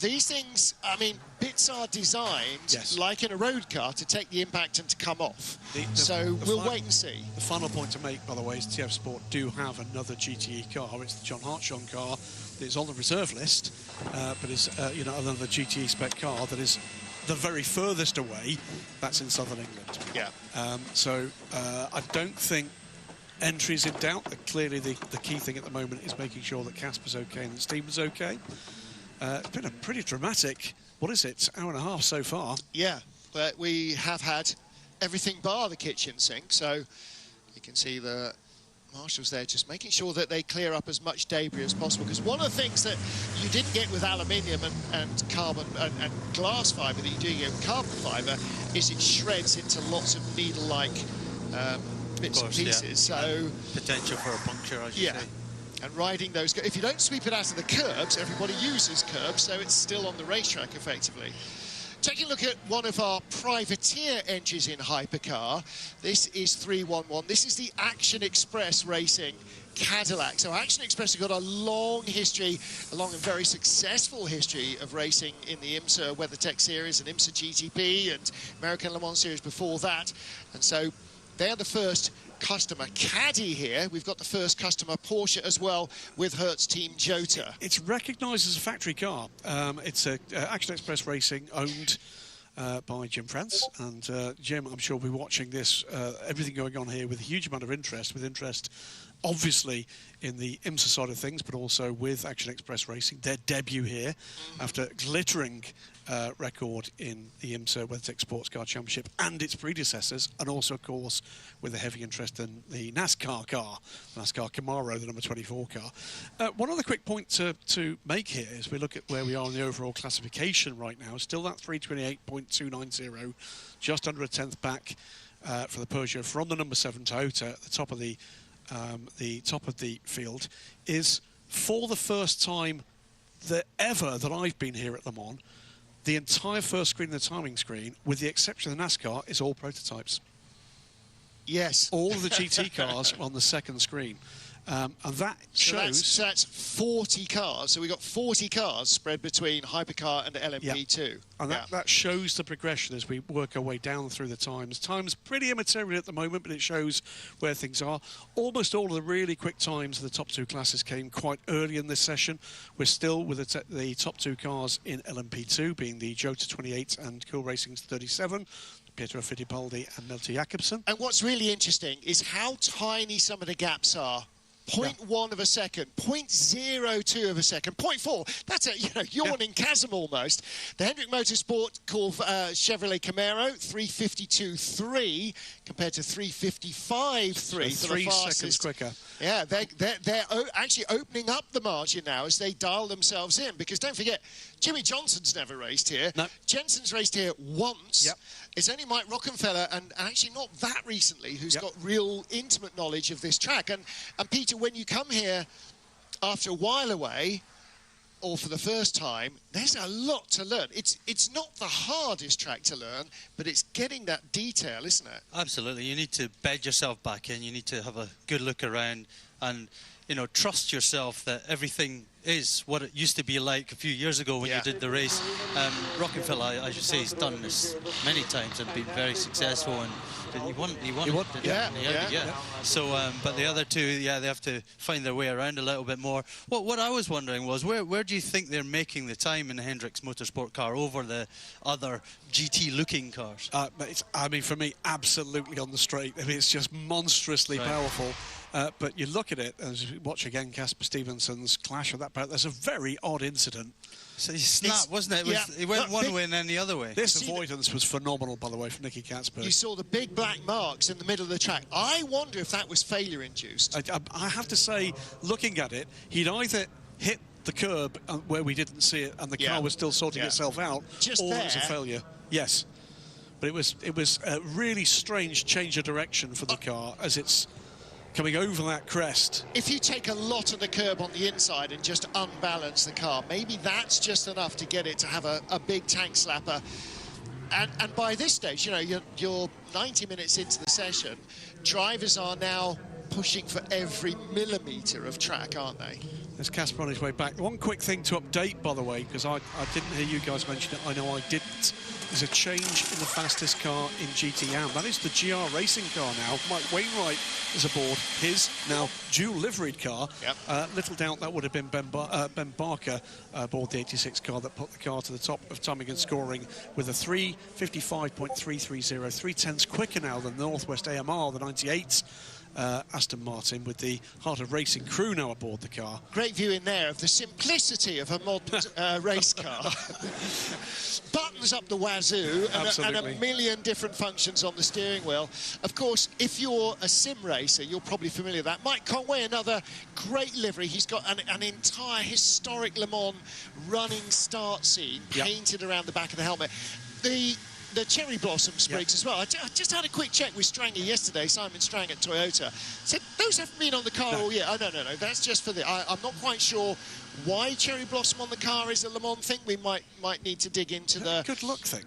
Speaker 2: these things, I mean, bits are designed like in a road car to take the impact and to come off. We'll wait and see.
Speaker 4: The final point to make, by the way, is TF Sport do have another GTE car. It's the John Hartshorn car that is on the reserve list, but is another GTE spec car that is the very furthest away. That's in southern England.
Speaker 2: Yeah.
Speaker 4: I don't think entry's in doubt. Clearly, the key thing at the moment is making sure that Casper's okay and that Stephen's okay. It's been a pretty dramatic, what is it, hour and a half so far.
Speaker 2: Yeah, but we have had everything bar the kitchen sink, so you can see the marshals there just making sure that they clear up as much debris as possible, because one of the things that you didn't get with aluminium and carbon and glass fibre that you do get with carbon fibre is it shreds into lots of needle-like bits and pieces. So
Speaker 10: potential for a puncture, I should say.
Speaker 2: And riding those, if you don't sweep it out of the curbs, everybody uses curbs, so it's still on the racetrack effectively. Taking a look at one of our privateer entries in Hypercar, this is 311. This is the Action Express Racing Cadillac. So Action Express have got a long history, a long and very successful history of racing in the IMSA WeatherTech Series and IMSA GTP and American Le Mans Series before that. And so they're the first customer caddy here. We've got the first customer Porsche as well with Hertz Team Jota.
Speaker 4: It's recognised as a factory car. It's a Action Express Racing owned by Jim France, and Jim, I'm sure, will be watching this, everything going on here with a huge amount of interest, obviously in the IMSA side of things, but also with Action Express Racing, their debut here after glittering record in the IMSA WeatherTech Sports Car Championship and its predecessors, and also, of course, with a heavy interest in the NASCAR car, NASCAR Camaro, the number 24 car. One other quick point to make here is we look at where we are in the overall classification right now. Still that 328.290, just under a tenth back for the Peugeot from the number 7 Toyota at the top of the field, is for the first time that I've been here at Le Mans, the entire first screen and the timing screen, with the exception of the NASCAR, is all prototypes.
Speaker 2: Yes.
Speaker 4: All of the GT cars on the second screen. And that shows...
Speaker 2: So that's 40 cars. So we've got 40 cars spread between Hypercar and LMP2.
Speaker 4: And that shows the progression as we work our way down through the times. Time's pretty immaterial at the moment, but it shows where things are. Almost all of the really quick times of the top two classes came quite early in this session. We're still with the top two cars in LMP2, being the Jota 28 and Cool Racing's 37. Pietro Fittipaldi and Milton Jakobsen.
Speaker 2: And what's really interesting is how tiny some of the gaps are. 0.1 of a second, 0.02 of a second, 0.4. That's a yawning chasm almost. The Hendrick Motorsport call Chevrolet Camaro 352.3 compared to 355.3 for the
Speaker 4: 3
Speaker 2: fastest.
Speaker 4: seconds quicker.
Speaker 2: Yeah, they're actually opening up the margin now as they dial themselves in, because don't forget, Jimmy Johnson's never raced here.
Speaker 4: No.
Speaker 2: Jensen's raced here once. It's only Mike Rockenfeller, and actually not that recently, who's got real intimate knowledge of this track. And Peter, when you come here after a while away, or for the first time, there's a lot to learn. It's not the hardest track to learn, but it's getting that detail, isn't it?
Speaker 10: Absolutely. You need to bed yourself back in. You need to have a good look around and, trust yourself that everything is what it used to be like a few years ago when you did the race. Rockenfeller, I should say, he's done this many times and been very successful, and he won it. So, but the other two, they have to find their way around a little bit more. What I was wondering was, where do you think they're making the time in the Hendricks Motorsport car over the other GT-looking cars?
Speaker 4: For me, absolutely on the straight. It's just monstrously powerful. But you look at it, as you watch again Casper Stevenson's clash of that part, there's a very odd incident.
Speaker 10: So he snapped, wasn't it? He went one way and then the other way.
Speaker 4: This avoidance was phenomenal, by the way, from Nicky Katzberg.
Speaker 2: You saw the big black marks in the middle of the track. I wonder if that was failure-induced.
Speaker 4: I have to say, looking at it, he'd either hit the curb where we didn't see it and the car was still sorting itself out, or it was a failure. Yes. But it was a really strange change of direction for the car as it's coming over that crest.
Speaker 2: If you take a lot of the curb on the inside and just unbalance the car, maybe that's just enough to get it to have a big tank slapper. And by this stage, you know, you're 90 minutes into the session. Drivers are now pushing for every millimetre of track, aren't they?
Speaker 4: There's Casper on his way back. One quick thing to update, by the way, because I didn't hear you guys mention it. I know I didn't. There's a change in the fastest car in GTM. That is the GR racing car now. Mike Wainwright is aboard his now dual liveried car.
Speaker 2: Yep.
Speaker 4: Little doubt that would have been Ben Barker aboard the 86 car that put the car to the top of timing and scoring with a 3:55.330, 3/10 quicker now than the Northwest AMR, the 98. Aston Martin with the Heart of Racing crew now aboard the car.
Speaker 2: Great view in there of the simplicity of a modern race car. Buttons up the wazoo and a million different functions on the steering wheel. Of course, if you're a sim racer, you're probably familiar with that. Mike Conway, another great livery. He's got an entire historic Le Mans running start scene painted around the back of the helmet. The cherry blossom sprigs as well. I just had a quick check with Stranger yesterday, Simon Strang at Toyota. Said, those haven't been on the car all year. Oh, no, that's just for I'm not quite sure why cherry blossom on the car is a Le Mans thing. We might need to dig into the...
Speaker 4: Good luck thing.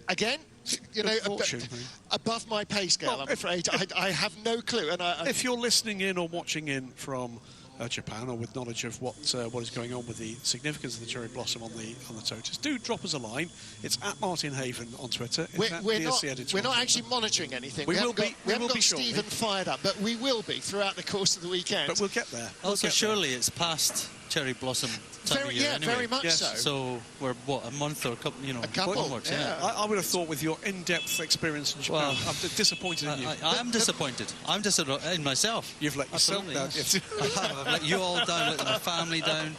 Speaker 2: Again, you know, above my pay scale, I'm afraid. I have no clue. And
Speaker 4: if you're listening in or watching in from Japan, or with knowledge of what is going on with the significance of the cherry blossom on the Toyotas, do drop us a line. It's at Martin Haven on Twitter.
Speaker 2: We're not actually monitoring anything. We haven't got Stephen fired up, but we will be throughout the course of the weekend.
Speaker 4: But we'll get there.
Speaker 10: Also, surely it's past cherry blossom time of year anyway.
Speaker 2: Very much so.
Speaker 10: So we're a month or a couple,
Speaker 2: a couple
Speaker 10: onwards,
Speaker 4: I would have thought with your in-depth experience in Japan, I'm disappointed in you.
Speaker 10: I am disappointed. I'm disappointed in myself.
Speaker 4: You've let yourself down.
Speaker 10: I've let you all down, let my family down.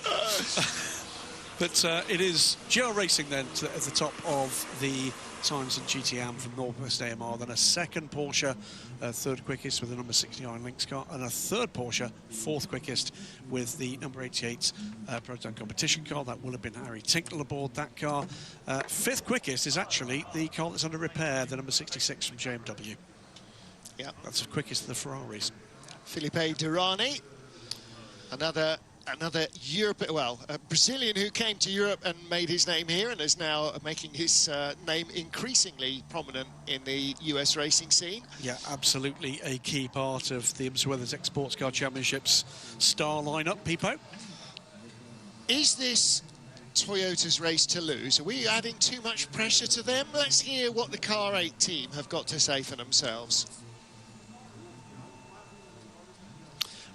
Speaker 4: But it is GR Racing then at the top of the times in GTM from Northwest AMR, then a second Porsche, third quickest with the number 69 Lynx car, and a third Porsche, fourth quickest with the number 88 Proton competition car. That will have been Harry Tinkle aboard that car. Fifth quickest is actually the car that's under repair, the number 66 from JMW.
Speaker 2: Yeah,
Speaker 4: that's the quickest of the Ferraris.
Speaker 2: Felipe Durrani, another a Brazilian who came to Europe and made his name here and is now making his name increasingly prominent in the US racing scene.
Speaker 4: Yeah, absolutely a key part of the IMSA WeatherTech Sports Car Championships star lineup, Pipo.
Speaker 2: Is this Toyota's race to lose? Are we adding too much pressure to them? Let's hear what the Car 8 team have got to say for themselves.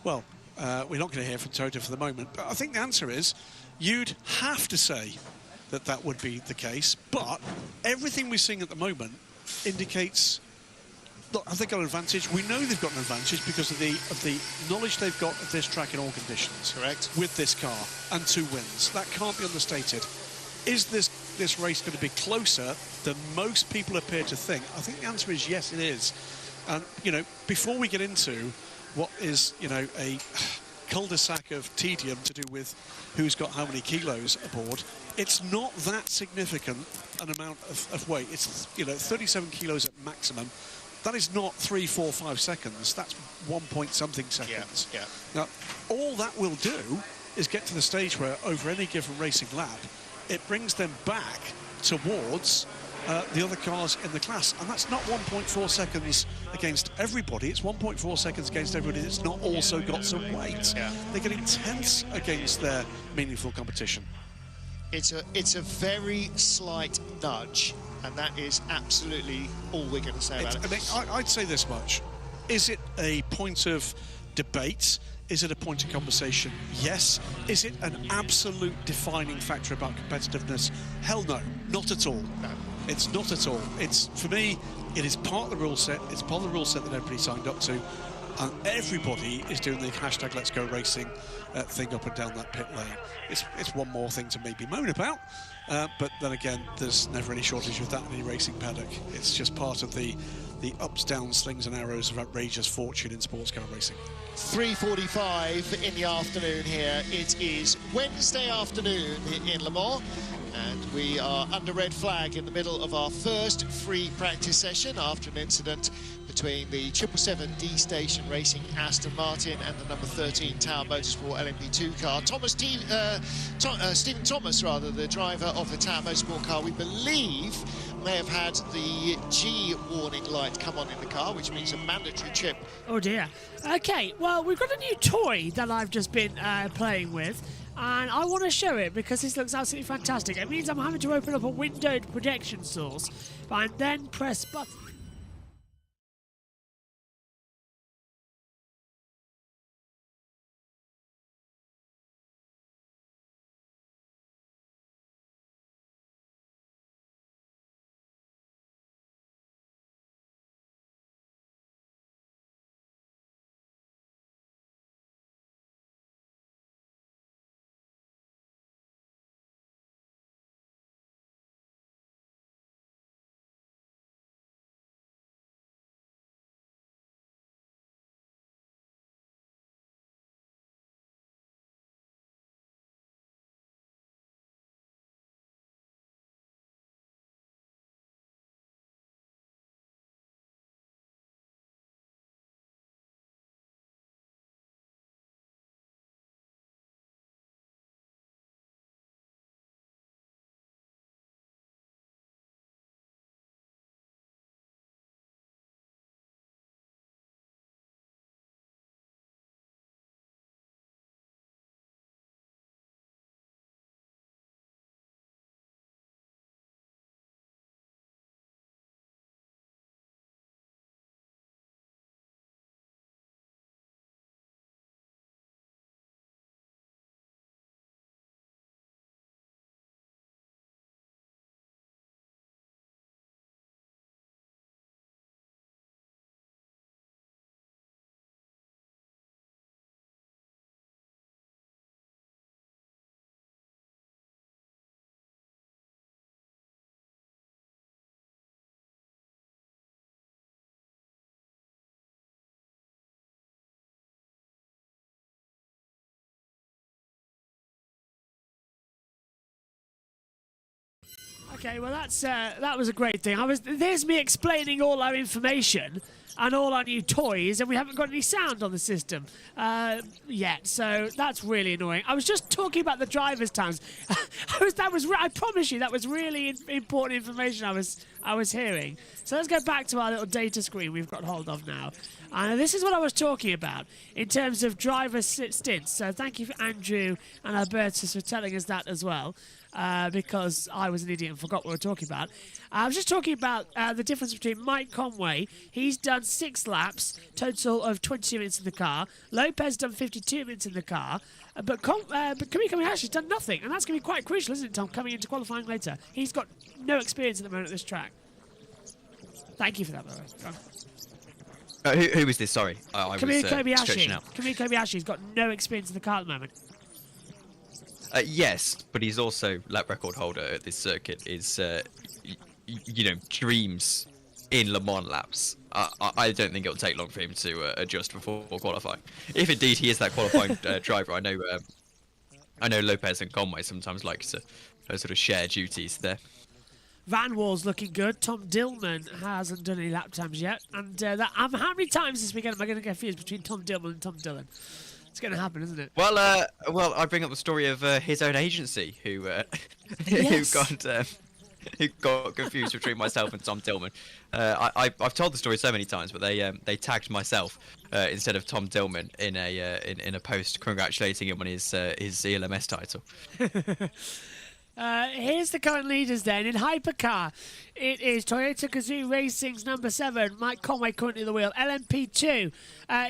Speaker 4: Well, we're not going to hear from Toyota for the moment, but I think the answer is you'd have to say that would be the case, but everything we're seeing at the moment indicates, look, have they got an advantage? We know they've got an advantage because of the knowledge they've got of this track in all conditions.
Speaker 2: Correct.
Speaker 4: With this car and 2 wins. That can't be understated. Is this race going to be closer than most people appear to think? I think the answer is yes, it is. And, you know, before we get into what is, you know, a cul-de-sac of tedium to do with who's got how many kilos aboard, it's not that significant an amount of weight. It's, you know, 37 kilos at maximum. That is not 3, 4, 5 seconds. That's 1 point something seconds.
Speaker 2: Yeah.
Speaker 4: Now, all that will do is get to the stage where over any given racing lap, it brings them back towards the other cars in the class, and that's not 1.4 seconds against everybody. It's 1.4 seconds against everybody that's not also got some weight.
Speaker 2: Yeah.
Speaker 4: They're getting tense against their meaningful competition.
Speaker 2: It's a very slight nudge, and that is absolutely all we're going to say about it.
Speaker 4: I mean, I'd say this much. Is it a point of debate? Is it a point of conversation? Yes. Is it an absolute defining factor about competitiveness? Hell no, not at all.
Speaker 2: No.
Speaker 4: It's not at all. It's, for me, it is part of the rule set. It's part of the rule set that everybody signed up to. And everybody is doing the hashtag Let's Go Racing thing up and down that pit lane. It's one more thing to maybe moan about. But then again, there's never any shortage of that in any racing paddock. It's just part of the ups, downs, slings and arrows of outrageous fortune in sports car racing. 3:45
Speaker 2: in the afternoon here. It is Wednesday afternoon in Le Mans. And we are under red flag in the middle of our first free practice session after an incident between the 777D Station Racing Aston Martin and the number 13 Tower Motorsport LMP2 car. Stephen Thomas, the driver of the Tower Motorsport car, we believe may have had the G warning light come on in the car, which means a mandatory chip.
Speaker 1: Oh dear. Okay, well, we've got a new toy that I've just been playing with, and I want to show it because this looks absolutely fantastic. It means I'm having to open up a windowed projection source and then press button. Okay, well that was a great thing. There's me explaining all our information and all our new toys, and we haven't got any sound on the system yet, so that's really annoying. I was just talking about the driver's times. I promise you, that was really important information I was hearing. So let's go back to our little data screen we've got hold of now. And this is what I was talking about in terms of driver stints. So thank you for Andrew and Albertus for telling us that as well. Because I was an idiot and forgot what we were talking about. I was just talking about the difference between Mike Conway. He's done 6 laps, total of 22 minutes in the car. Lopez done 52 minutes in the car. But Kamiko Hayashi's done nothing. And that's going to be quite crucial, isn't it, Tom, coming into qualifying later? He's got no experience at the moment at this track. Thank you for that, by the way.
Speaker 8: Who was this? Sorry, I was stretching out.
Speaker 1: Kamiko Hayashi's got no experience in the car at the moment.
Speaker 8: Yes, but he's also lap record holder at this circuit. Is dreams in Le Mans laps. I don't think it'll take long for him to adjust before qualifying. If indeed he is that qualifying driver, I know Lopez and Conway sometimes like to sort of share duties there.
Speaker 1: Van Wall's looking good. Tom Dillman hasn't done any lap times yet. And how many times this weekend am I going to get confused between Tom Dillman and Tom Dillon? It's going to happen, isn't it?
Speaker 8: Well, I bring up the story of his own agency, who got confused between myself and Tom Dillman. I've told the story so many times, but they tagged myself instead of Tom Dillman in a post congratulating him on his ELMS title.
Speaker 1: Here's the current leaders then. In Hypercar, it is Toyota Gazoo Racing's number 7, Mike Conway currently at the wheel. LMP2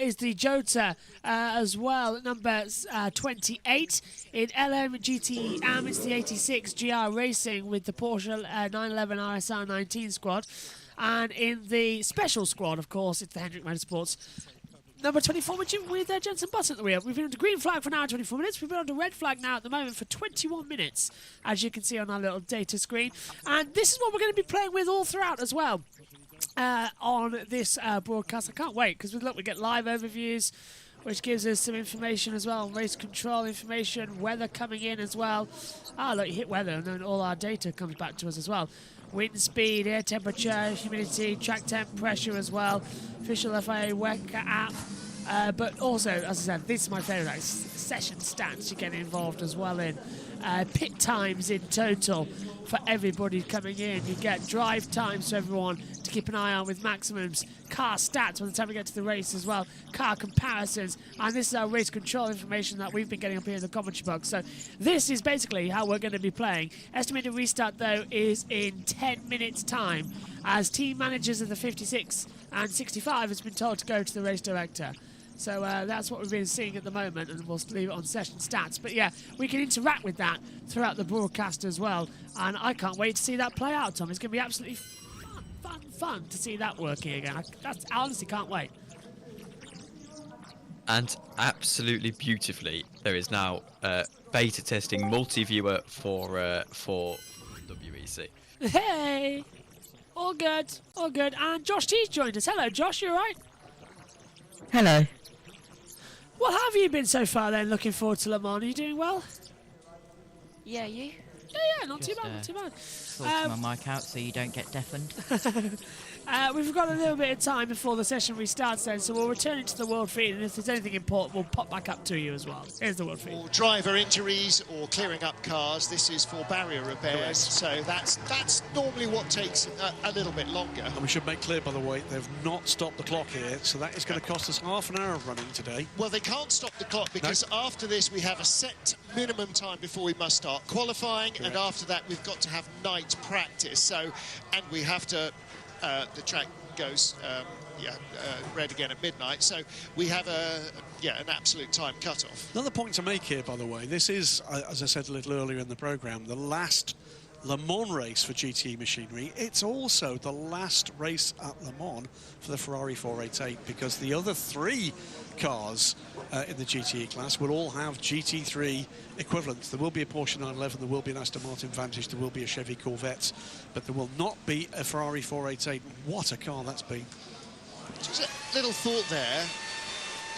Speaker 1: is the Jota as well, number 28. In LM GT it's the 86 GR Racing with the Porsche 911 RSR 19 squad. And in the special squad, of course, it's the Hendrick Motorsports. Number 24 with Jensen Button at the wheel. We've been under green flag for now 24 minutes. We've been under red flag now at the moment for 21 minutes, as you can see on our little data screen. And this is what we're going to be playing with all throughout as well on this broadcast. I can't wait, because look, we get live overviews. which gives us some information as well, race control information, weather coming in as well. Ah, look, you hit weather, and then all our data comes back to us as well. Wind speed, air temperature, humidity, track temp, pressure as well. Official FIA WEC app. But also, as I said, this is my favourite, like, session stats you get involved as well in. Pit times in total for everybody coming in. You get drive times for everyone to keep an eye on with maximums. Car stats by the time we get to the race as well. Car comparisons. And this is our race control information that we've been getting up here in the commentary box. So this is basically how we're going to be playing. Estimated restart, though, is in 10 minutes' time, as team managers of the 56 and 65 has been told to go to the race director. So that's what we've been seeing at the moment, and we'll leave it on session stats. But yeah, we can interact with that throughout the broadcast as well. And I can't wait to see that play out, Tom. It's going to be absolutely fun to see that working again. I honestly can't wait.
Speaker 8: And absolutely beautifully, there is now beta testing multi-viewer for WEC.
Speaker 1: Hey! All good, all good. And Josh T's joined us. Hello, Josh, you all right?
Speaker 11: Hello.
Speaker 1: What have you been so far then, looking forward to Le Mans? Are you doing well?
Speaker 11: Yeah, you?
Speaker 1: Yeah, not too bad, not too bad.
Speaker 11: Sorting my mic out so you don't get deafened.
Speaker 1: We've got a little bit of time before the session restarts then, so we'll return it to the world feed, and if there's anything important, we'll pop back up to you as well. Here's the world feed.
Speaker 2: Or driver injuries or clearing up cars. This is for barrier repairs, so that's normally what takes a little bit longer.
Speaker 4: And we should make clear, by the way, they've not stopped the clock here, so that is going to cost us half an hour of running today.
Speaker 2: Well, they can't stop the clock because after this we have a set minimum time before we must start qualifying. Correct. And after that we've got to have night practice. So, and we have to, the track goes red again at midnight. So we have an absolute time cut-off.
Speaker 4: Another point to make here, by the way, this is, as I said a little earlier in the programme, the last Le Mans race for GTE machinery. It's also the last race at Le Mans for the Ferrari 488, because the other three cars in the GTE class will all have GT3 equivalents. There will be a Porsche 911, there will be an Aston Martin Vantage, there will be a Chevy Corvette, but there will not be a Ferrari 488. What a car that's been.
Speaker 2: Just a little thought there.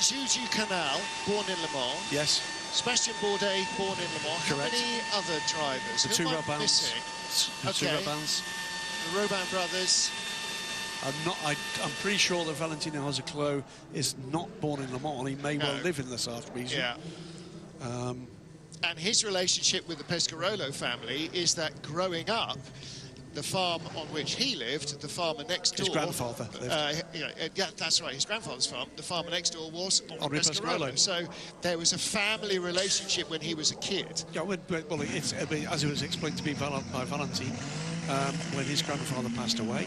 Speaker 2: Juju Canal, born in Le Mans.
Speaker 4: Yes.
Speaker 2: Sebastian Bourdais, born in Le Mans.
Speaker 4: Correct.
Speaker 2: How many other drivers?
Speaker 4: The two Robins.
Speaker 2: Okay. The Robin brothers.
Speaker 4: I'm pretty sure that Valentino Hazaclo is not born in Le Mans. He may well live in the South region.
Speaker 2: Yeah. And his relationship with the Pescarolo family is that growing up, the farm on which he lived, the farmer next door...
Speaker 4: His grandfather lived.
Speaker 2: Yeah, that's right, his grandfather's farm. The farmer next door was
Speaker 4: Henri
Speaker 2: Pescarolo. So there was a family relationship when he was a kid.
Speaker 4: Yeah, well, it's, as it was explained to me by Valentin, when his grandfather passed away,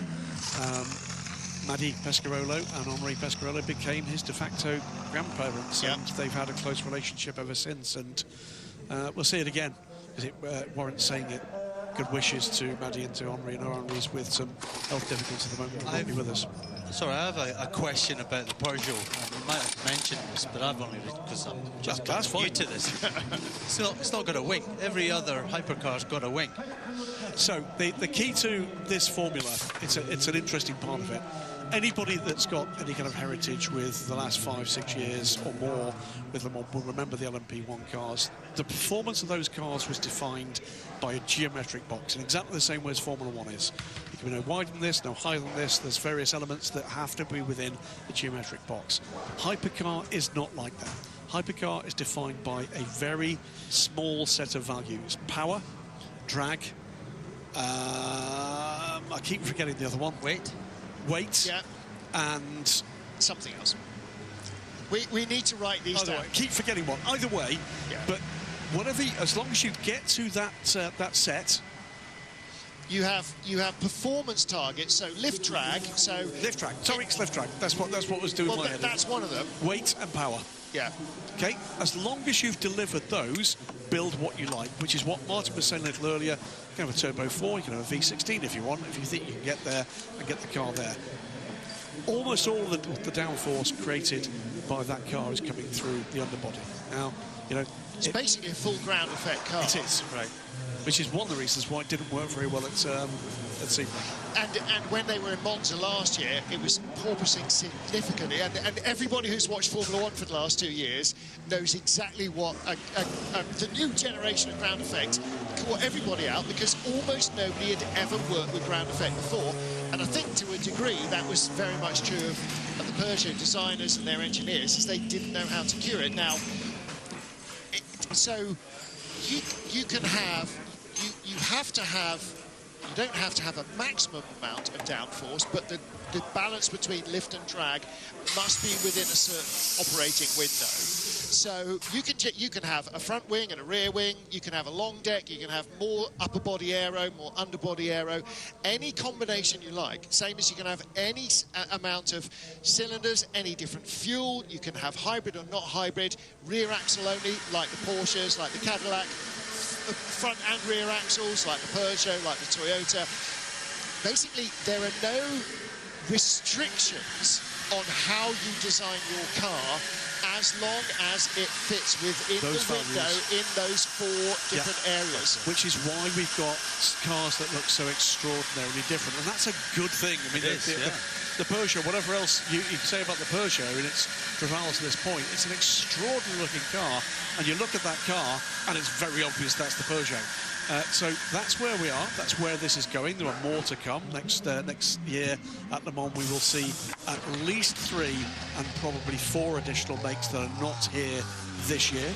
Speaker 4: Madi Pescarolo and Henri Pescarolo became his de facto grandparents, and they've had a close relationship ever since, and we'll see it again, because it warrants saying it. Good wishes to Maddie and to Henri, and Henri's with some health difficulties at the moment, won't be with us.
Speaker 10: Sorry, I have a question about the Peugeot. You might have mentioned this, but I've only, because I'm just new to this. It's not got a wing. Every other hypercar's got a wing.
Speaker 4: So the key to this formula, it's an interesting part of it. Anybody that's got any kind of heritage with the last 5-6 years or more with them will remember the LMP1 cars. The performance of those cars was defined by a geometric box in exactly the same way as Formula 1 is. It can be no wider than this, no higher than this. There's various elements that have to be within the geometric box. Hypercar is not like that. Hypercar is defined by a very small set of values. Power, drag, I keep forgetting the other one. Weight, and
Speaker 2: something else. We need to write these down.
Speaker 4: Keep forgetting one. Either way, but whatever, as long as you get to that set,
Speaker 2: you have performance targets. So lift drag.
Speaker 4: Torix lift drag. That's what was doing my head.
Speaker 2: That's one of them.
Speaker 4: Weight and power.
Speaker 2: Yeah.
Speaker 4: Okay. As long as you've delivered those, build what you like, which is what Martin was saying a little earlier. You can have a Turbo 4, you can have a V16 if you want, if you think you can get there and get the car there. Almost all of the downforce created by that car is coming through the underbody. Now,
Speaker 2: it's basically a full ground effect car.
Speaker 4: It is, right. which is one of the reasons why it didn't work very well at Sebring.
Speaker 2: And when they were in Monza last year, it was porpoising significantly. And everybody who's watched Formula One for the last 2 years knows exactly what the new generation of ground effect caught everybody out, because almost nobody had ever worked with ground effect before. And I think to a degree that was very much true of the Peugeot designers and their engineers, as they didn't know how to cure it. Now, so you can have, you don't have to have a maximum amount of downforce, but the balance between lift and drag must be within a certain operating window. So you can have a front wing and a rear wing, you can have a long deck, you can have more upper body aero, more underbody aero, any combination you like. Same as you can have any amount of cylinders, any different fuel, you can have hybrid or not hybrid, rear axle only, like the Porsches, like the Cadillac, front and rear axles, like the Peugeot, like the Toyota. Basically, there are no restrictions on how you design your car, as long as it fits within the window in those 4 different areas.
Speaker 4: Which is why we've got cars that look so extraordinarily different, and that's a good thing. I mean, the Peugeot, whatever else you can say about the Peugeot in its travails to this point, it's an extraordinary looking car, and you look at that car and it's very obvious that's the Peugeot. So that's where we are, that's where this is going. There are more to come. Next year at Le Mans we will see at least 3 and probably 4 additional makes that are not here this year.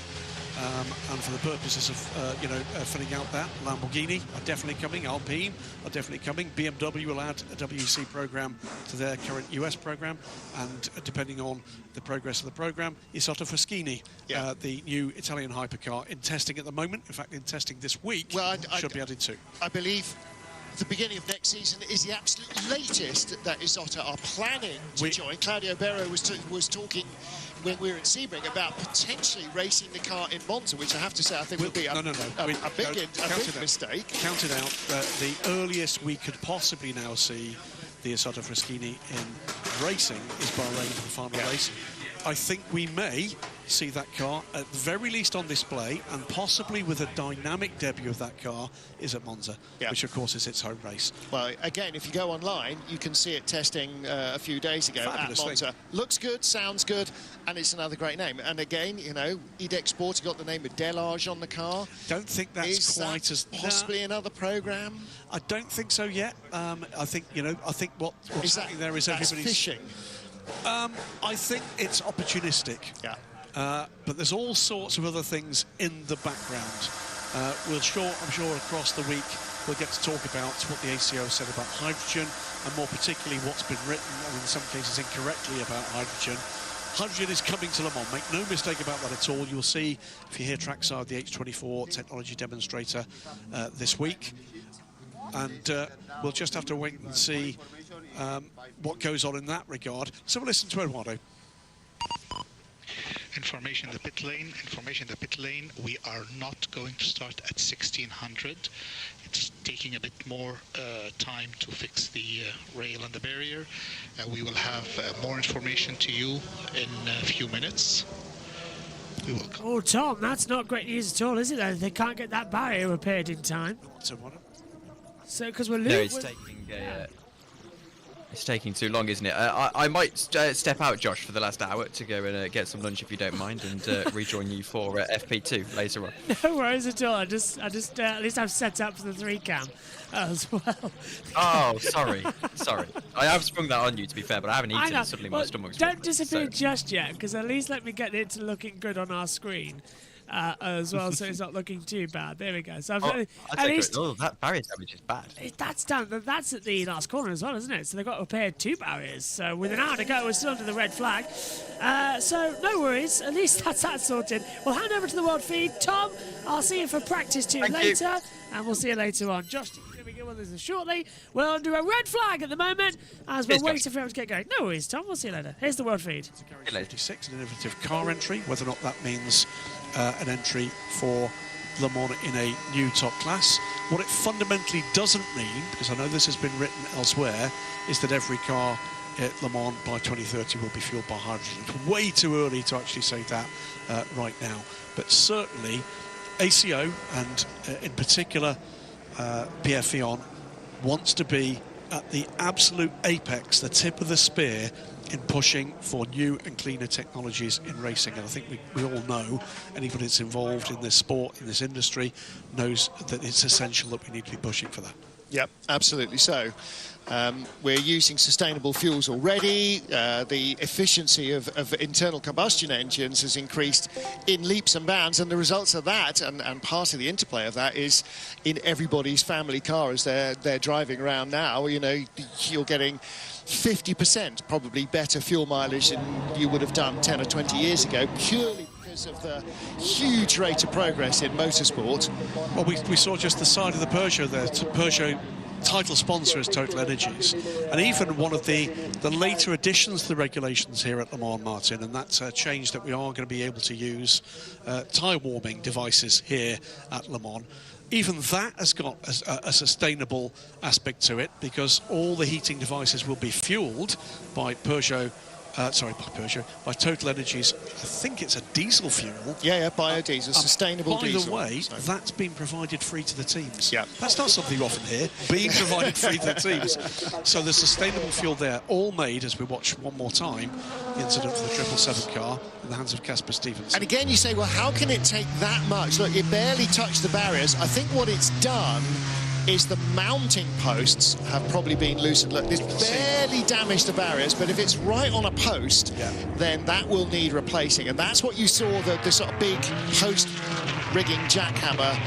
Speaker 4: And for the purposes of, filling out that, Lamborghini are definitely coming, Alpine are definitely coming, BMW will add a WEC program to their current US program, and depending on the progress of the program, Isotta Fraschini, the new Italian hypercar, in testing at the moment, in fact in testing this week, should be added to.
Speaker 2: I believe the beginning of next season is the absolute latest that Isotta are planning to join. Claudio Berro was talking when we were at Sebring about potentially racing the car in Monza, which I have to say I think would be a big mistake.
Speaker 4: Counted out. The earliest we could possibly now see the Isotta Fraschini in racing is Bahrain for the final race. I think we may see that car at the very least on display, and possibly with a dynamic debut of that car is at Monza, which of course is its home race.
Speaker 2: Well, again, if you go online, you can see it testing a few days ago at Monza. Looks good, sounds good, and it's another great name. And again, you know, EDEC Sports got the name of Delage on the car.
Speaker 4: Don't think that's quite as
Speaker 2: possibly another program.
Speaker 4: I don't think so yet. I think what's happening there is everybody's
Speaker 2: fishing.
Speaker 4: I think it's opportunistic. But there's all sorts of other things in the background. I'm sure across the week we'll get to talk about what the ACO said about hydrogen, and more particularly what's been written, and in some cases incorrectly, about hydrogen. Hydrogen is coming to Le Mans, make no mistake about that at all. You'll see, if you're here trackside, the H24 technology demonstrator this week. And we'll just have to wait and see what goes on in that regard. So we'll listen to Eduardo.
Speaker 12: Information in the pit lane. We are not going to start at 1600. It's taking a bit more time to fix the rail and the barrier. We will have more information to you in a few minutes. We will come.
Speaker 1: Oh, Tom, that's not great news at all, is it? Though they can't get that barrier repaired in time. So, because we're losing.
Speaker 8: No, it's taking too long, isn't it? I might step out, Josh, for the last hour to go and get some lunch, if you don't mind, and rejoin you for FP2 later on.
Speaker 1: No worries at all. I just at least I've set up for the 3-cam as well.
Speaker 8: Oh, sorry. I have sprung that on you, to be fair, but I haven't eaten, and suddenly my stomach's
Speaker 1: don't disappear just yet, because at least let me get it to looking good on our screen. As well, so it's not looking too bad. There we go. So at least
Speaker 8: that barrier damage is bad.
Speaker 1: That's done. That's at the last corner as well, isn't it? So they've got to repair 2 barriers. So with an hour to go, we're still under the red flag. So no worries. At least that's that sorted. We'll hand over to the world feed. Tom, I'll see you for practice 2 later, and we'll see you later on. Josh, going to begin with us shortly. We're under a red flag at the moment as we're waiting for him to get going. No worries, Tom. We'll see you later. Here's the world feed.
Speaker 4: 56, an innovative car entry. Whether or not that means an entry for Le Mans in a new top class. What it fundamentally doesn't mean, because I know this has been written elsewhere, is that every car at Le Mans by 2030 will be fueled by hydrogen. It's way too early to actually say that right now. But certainly ACO and in particular BF Eon wants to be at the absolute apex, the tip of the spear in pushing for new and cleaner technologies in racing. And I think we all know, anybody that's involved in this sport, in this industry, knows that it's essential that we need to be pushing for that.
Speaker 2: Yep, absolutely so. We're using sustainable fuels already. The efficiency of internal combustion engines has increased in leaps and bounds, and the results of that, and part of the interplay of that, is in everybody's family car as they're driving around now. You know, you're getting 50% probably better fuel mileage than you would have done 10 or 20 years ago, purely because of the huge rate of progress in motorsport.
Speaker 4: Well, we saw just the side of the Peugeot there. Peugeot title sponsor is Total Energies, and even one of the later additions to the regulations here at Le Mans, Martin, and that's a change that we are going to be able to use tyre warming devices here at Le Mans. Even that has got a sustainable aspect to it, because all the heating devices will be fueled by by Total Energies. I think it's a diesel fuel.
Speaker 2: Yeah, biodiesel, sustainable diesel.
Speaker 4: By the way, that's been provided free to the teams. Yeah. That's not something you often hear, being provided free to the teams. So the sustainable fuel there, all made, as we watch one more time, the incident for the 777 car in the hands of Casper Stevenson.
Speaker 2: And again, you say, well, how can it take that much? Look, it barely touched the barriers. I think what it's done is the mounting posts have probably been loosened. Look, it's barely damaged the barriers, but if it's right on a post, then that will need replacing. And that's what you saw, the sort of big post rigging jackhammer.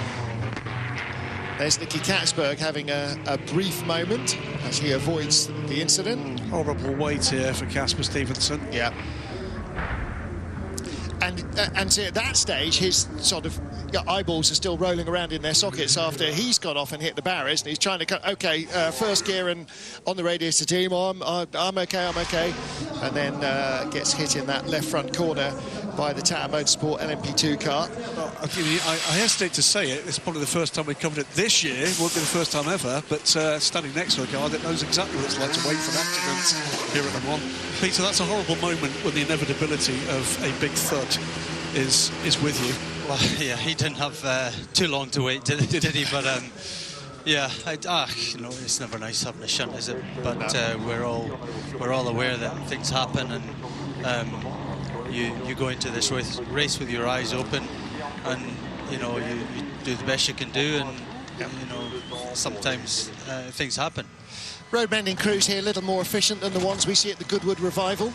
Speaker 2: There's Nicky Katzberg having a brief moment as he avoids the incident.
Speaker 4: Horrible wait here for Casper Stevenson.
Speaker 2: Yeah. And so at that stage, his sort of eyeballs are still rolling around in their sockets after he's gone off and hit the barriers, and he's trying to cut, okay, first gear and on the radius to team, I'm okay, and then gets hit in that left front corner by the Tata Motorsport LMP2 car.
Speaker 4: Well, I hesitate to say it, it's probably the first time we've covered it this year, it won't be the first time ever, but standing next to a car that knows exactly what it's like to wait for accidents here at Le Mans. Peter, that's a horrible moment when the inevitability of a big thud is with you.
Speaker 10: Well, yeah, he didn't have too long to wait, did he? But yeah, you know, it's never nice having a shunt, is it? But we're all aware that things happen, and you go into this race with your eyes open, and you know you do the best you can do, and you know sometimes things happen.
Speaker 2: Road mending crews here a little more efficient than the ones we see at the Goodwood Revival.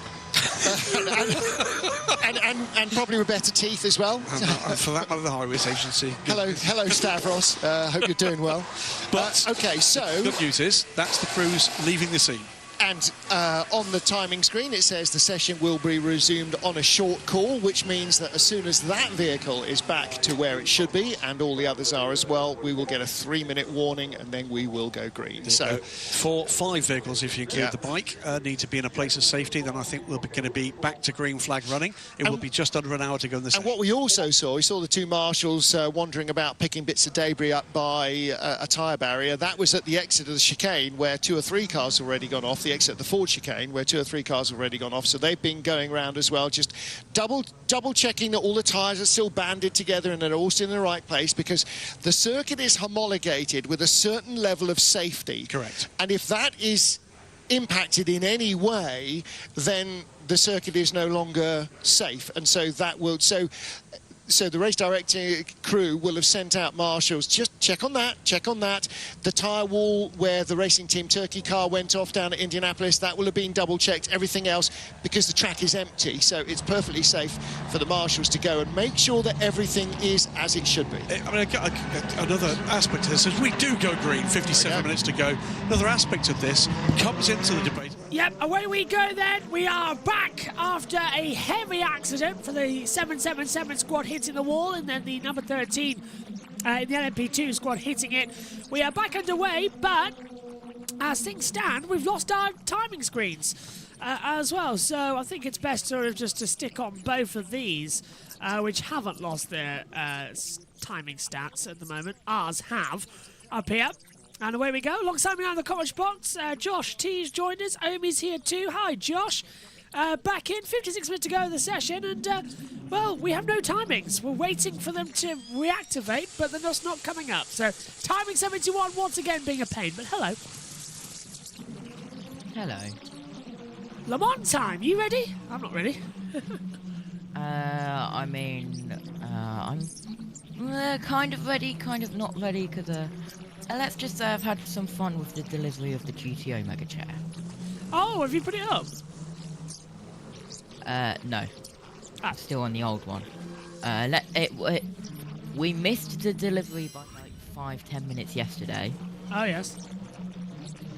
Speaker 2: and probably with better teeth as well.
Speaker 4: And for that matter, the Highways Agency.
Speaker 2: Hello, Stavros. Hope you're doing well.
Speaker 4: But
Speaker 2: okay, so
Speaker 4: good news is that's the crews leaving the scene.
Speaker 2: And on the timing screen, it says the session will be resumed on a short call, which means that as soon as that vehicle is back to where it should be, and all the others are as well, we will get a 3-minute warning, and then we will go green. So,
Speaker 4: for 5 vehicles, if you include the bike, need to be in a place of safety, then I think we're going to be back to green flag running. It will be just under an hour to go in the session.
Speaker 2: And what we also saw, we saw the 2 marshals wandering about, picking bits of debris up by a tyre barrier. That was at the exit of the chicane, where 2 or 3 cars have already gone off. The exit of the Ford chicane, where 2 or 3 cars have already gone off, so they've been going around as well, just double checking that all the tyres are still banded together and they're all still in the right place, because the circuit is homologated with a certain level of safety.
Speaker 4: Correct.
Speaker 2: And if that is impacted in any way, then the circuit is no longer safe, and so that will so the race directing crew will have sent out marshals, just check on that. The tyre wall where the Racing Team Turkey car went off down at Indianapolis, that will have been double checked. Everything else, because the track is empty, so it's perfectly safe for the marshals to go and make sure that everything is as it should be.
Speaker 4: I mean, another aspect of this is we do go green, 57 minutes to go. Another aspect of this comes into the debate.
Speaker 1: Yep, away we go then. We are back after a heavy accident for the 777 squad hitting the wall, and then the number 13 in the LMP2 squad hitting it. We are back underway, but as things stand, we've lost our timing screens as well. So I think it's best sort of just to stick on both of these, which haven't lost their timing stats at the moment. Ours have, up here. And away we go. Alongside me now in the comment box, Josh T's joined us. Omi's here too. Hi, Josh. back in, 56 minutes to go in the session, and, well, we have no timings. We're waiting for them to reactivate, but they're just not coming up. So, timing 71 once again being a pain, but hello.
Speaker 11: Hello.
Speaker 1: Le Mans time, you ready? I'm not ready.
Speaker 11: I mean, I'm kind of ready, kind of not ready, because, let's just say I've had some fun with the delivery of the GTO Mega Chair.
Speaker 1: Oh, have you put it up?
Speaker 11: No. Still on the old one. We missed the delivery by like 5-10 minutes yesterday.
Speaker 1: Oh, yes.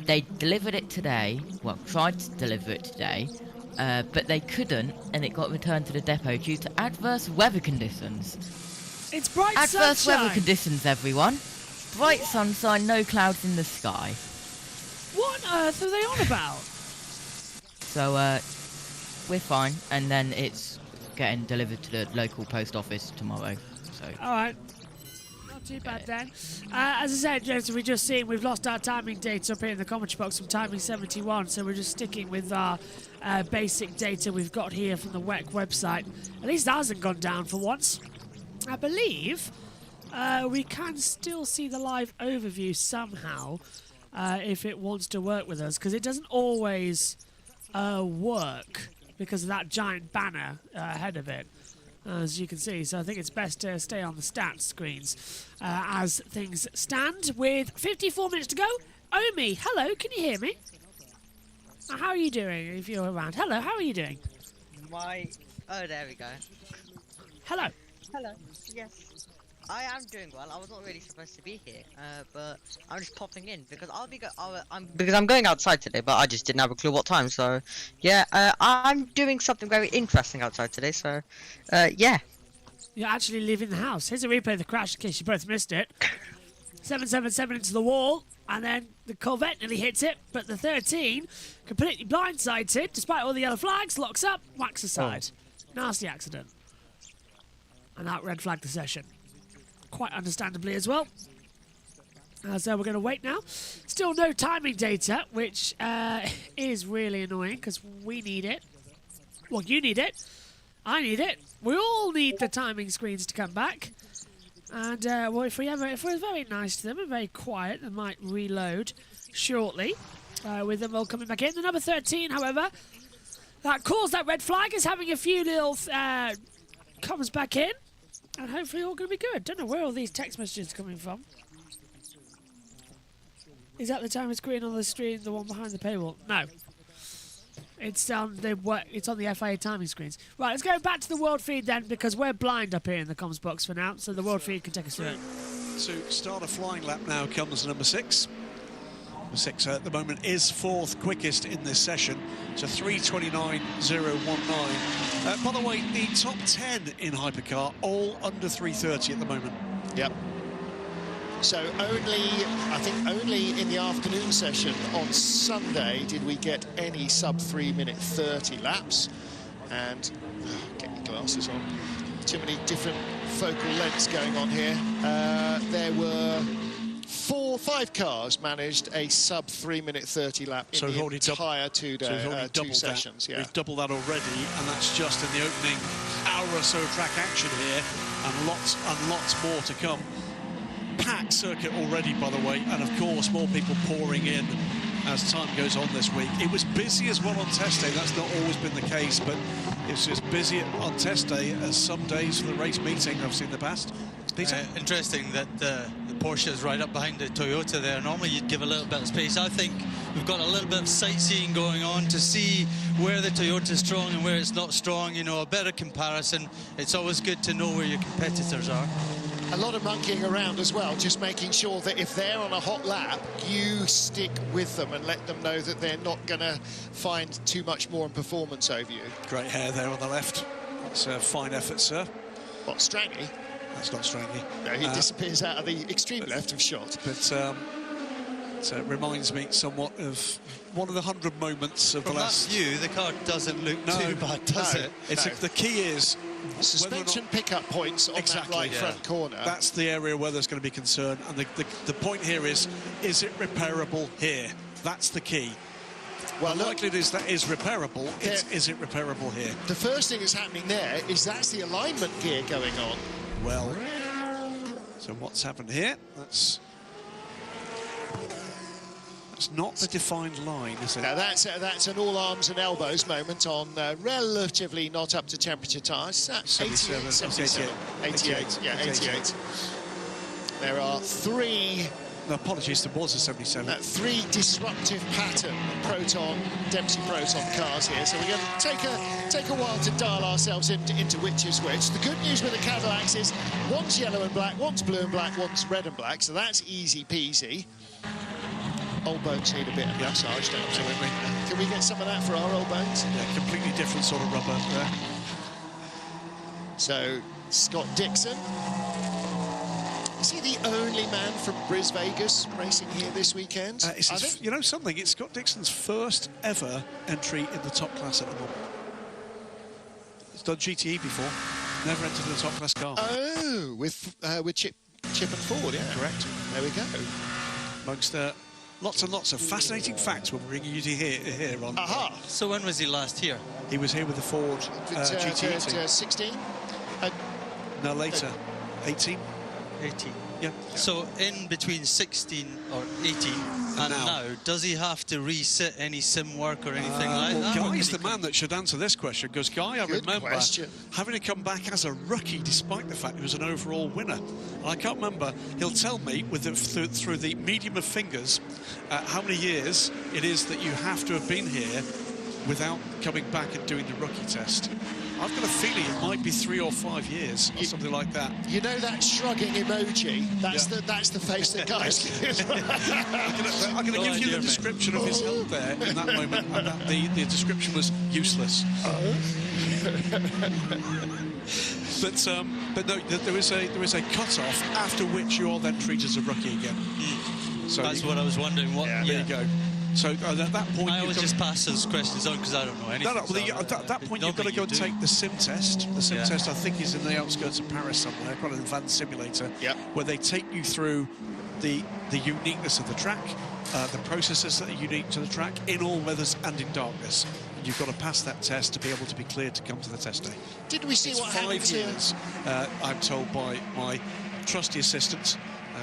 Speaker 11: They delivered it today, well, tried to deliver it today, but they couldn't, and it got returned to the depot due to adverse weather conditions.
Speaker 1: It's bright
Speaker 11: adverse
Speaker 1: sunshine.
Speaker 11: weather conditions, everyone. Bright sunshine, no clouds in the sky.
Speaker 1: What on earth are they on about?
Speaker 11: So, we're fine, and then it's getting delivered to the local post office tomorrow. So.
Speaker 1: All right. Not too bad then. As I said, Jason, we've just seen we've lost our timing data up here in the commentary box from timing 71, so we're just sticking with our basic data we've got here from the WEC website. At least that hasn't gone down for once. I believe we can still see the live overview somehow if it wants to work with us, because it doesn't always work because of that giant banner ahead of it, as you can see. So I think it's best to stay on the stats screens as things stand with 54 minutes to go. Omi, hello, can you hear me? How are you doing if you're around? Hello, how are you doing?
Speaker 13: Oh, there we go.
Speaker 1: Hello.
Speaker 13: Hello. Yes. I am doing well. I was not really supposed to be here, but I'm just popping in because I'm going outside today, but I just didn't have a clue what time. So, yeah, I'm doing something very interesting outside today. So, yeah.
Speaker 1: You're actually leaving the house. Here's a replay of the crash in case you both missed it. 777 into the wall, and then the Corvette nearly hits it, but the 13 completely blindsides it, despite all the yellow flags, locks up, whacks aside. Nasty accident. And that red flagged the session. Quite understandably as well. So we're going to wait now. Still no timing data, which is really annoying because we need it. Well, you need it. I need it. We all need the timing screens to come back. And well, if we're very nice to them and very quiet, they might reload shortly. With them all coming back in. The number 13, however, that caused that red flag is having a few little comes back in. And hopefully all going to be good. Don't know where all these text messages are coming from. Is that the timing screen on the screen, the one behind the paywall? No. It's on the FIA timing screens. Right, let's go back to the world feed then, because we're blind up here in the comms box for now, so the world feed can take us through it.
Speaker 4: So start a flying lap now comes number 6. Number 6 at the moment is 4th quickest in this session. It's a 3:29.019. By the way, the top 10 in Hypercar all under 3:30 at the moment.
Speaker 2: Yep. So I think only in the afternoon session on Sunday did we get any sub 3:30 laps. And get your glasses on. Too many different focal lengths going on here. There were 5 cars managed a sub 3:30 lap in the entire two sessions.
Speaker 4: Yeah. We've doubled that already, and that's just in the opening hour or so track action here, and lots more to come. Packed circuit already, by the way, and of course more people pouring in as time goes on this week. It was busy as well on test day. That's not always been the case, but it's as busy on test day as some days for the race meeting I've seen in the past. Peter?
Speaker 10: Interesting that the Porsche is right up behind the Toyota there. Normally you'd give a little bit of space. I think we've got a little bit of sightseeing going on to see where the Toyota is strong and where it's not strong. You know, a better comparison. It's always good to know where your competitors are.
Speaker 2: A lot of monkeying around as well, just making sure that if they're on a hot lap, you stick with them and let them know that they're not going to find too much more in performance over you.
Speaker 4: Great hair there on the left. It's a fine effort, sir.
Speaker 2: What, Strangy?
Speaker 4: That's not Strangy.
Speaker 2: No, he disappears out of the extreme left of shot.
Speaker 4: But it reminds me somewhat of one of the 100 moments of
Speaker 10: From
Speaker 4: the last...
Speaker 10: that view, the car doesn't look too bad, does it?
Speaker 4: The key is...
Speaker 2: suspension pickup points on that right front corner.
Speaker 4: That's the area where there's going to be concern. And the point here is it repairable here? That's the key.
Speaker 2: Well,
Speaker 4: the likelihood is that is repairable. Is it repairable here?
Speaker 2: The first thing that's happening there is that's the alignment gear going on.
Speaker 4: Well, so what's happened here? That's not the defined line, is it?
Speaker 2: Now that's an all arms and elbows moment on relatively not up to temperature tyres.
Speaker 4: 77,
Speaker 2: 88. Yeah, 88. There are three.
Speaker 4: No, apologies, there was a 77.
Speaker 2: Three disruptive pattern Dempsey Proton cars here, so we're going to take a while to dial ourselves into which is which. The good news with the Cadillacs is one's yellow and black, one's blue and black, one's red and black, so that's easy peasy. Old bones need a bit of massage, don't they?
Speaker 4: Absolutely.
Speaker 2: Can we get some of that for our old bones?
Speaker 4: Yeah, completely different sort of rubber there.
Speaker 2: So, Scott Dixon. Is he the only man from Vegas racing here this weekend?
Speaker 4: You know something? It's Scott Dixon's first ever entry in the top class at the moment. He's done GTE before, never entered the top class car.
Speaker 2: Oh, with Chip and Ford, yeah.
Speaker 4: Correct.
Speaker 2: There we go.
Speaker 4: Amongst lots and lots of fascinating facts we're bringing you to here on.
Speaker 2: Aha!
Speaker 10: So when was he last here?
Speaker 4: He was here with the Ford GTE team.
Speaker 2: 16?
Speaker 4: No, later. 18.
Speaker 10: 18.
Speaker 4: Yeah.
Speaker 10: So in between 16 or 18 and now, does he have to reset any sim work or anything like that?
Speaker 4: Guy is the man that should answer this question, because Guy, I remember having to come back as a rookie despite the fact he was an overall winner. And I can't remember, he'll tell me with through the medium of fingers how many years it is that you have to have been here without coming back and doing the rookie test. I've got a feeling it might be 3 or 5 years or something like that.
Speaker 2: You know that shrugging emoji? That's the face that Guy's
Speaker 4: I'm going to give you the description of his health there in that moment, and that the description was useless. But no, there is a cut-off after which you are then treated as a rookie again.
Speaker 10: So that's what I was wondering.
Speaker 4: There you go. So at that point,
Speaker 10: I always just pass those questions on because I don't know anything.
Speaker 4: At that point, you've got to go and take the sim test. The sim test, I think, is in the outskirts of Paris somewhere, quite an advanced simulator, where they take you through the uniqueness of the track, the processes that are unique to the track, in all weathers and in darkness. And you've got to pass that test to be able to be cleared to come to the test day.
Speaker 2: Did we see
Speaker 4: it's
Speaker 2: what
Speaker 4: 5
Speaker 2: happened
Speaker 4: years, I'm told by my trusty assistant.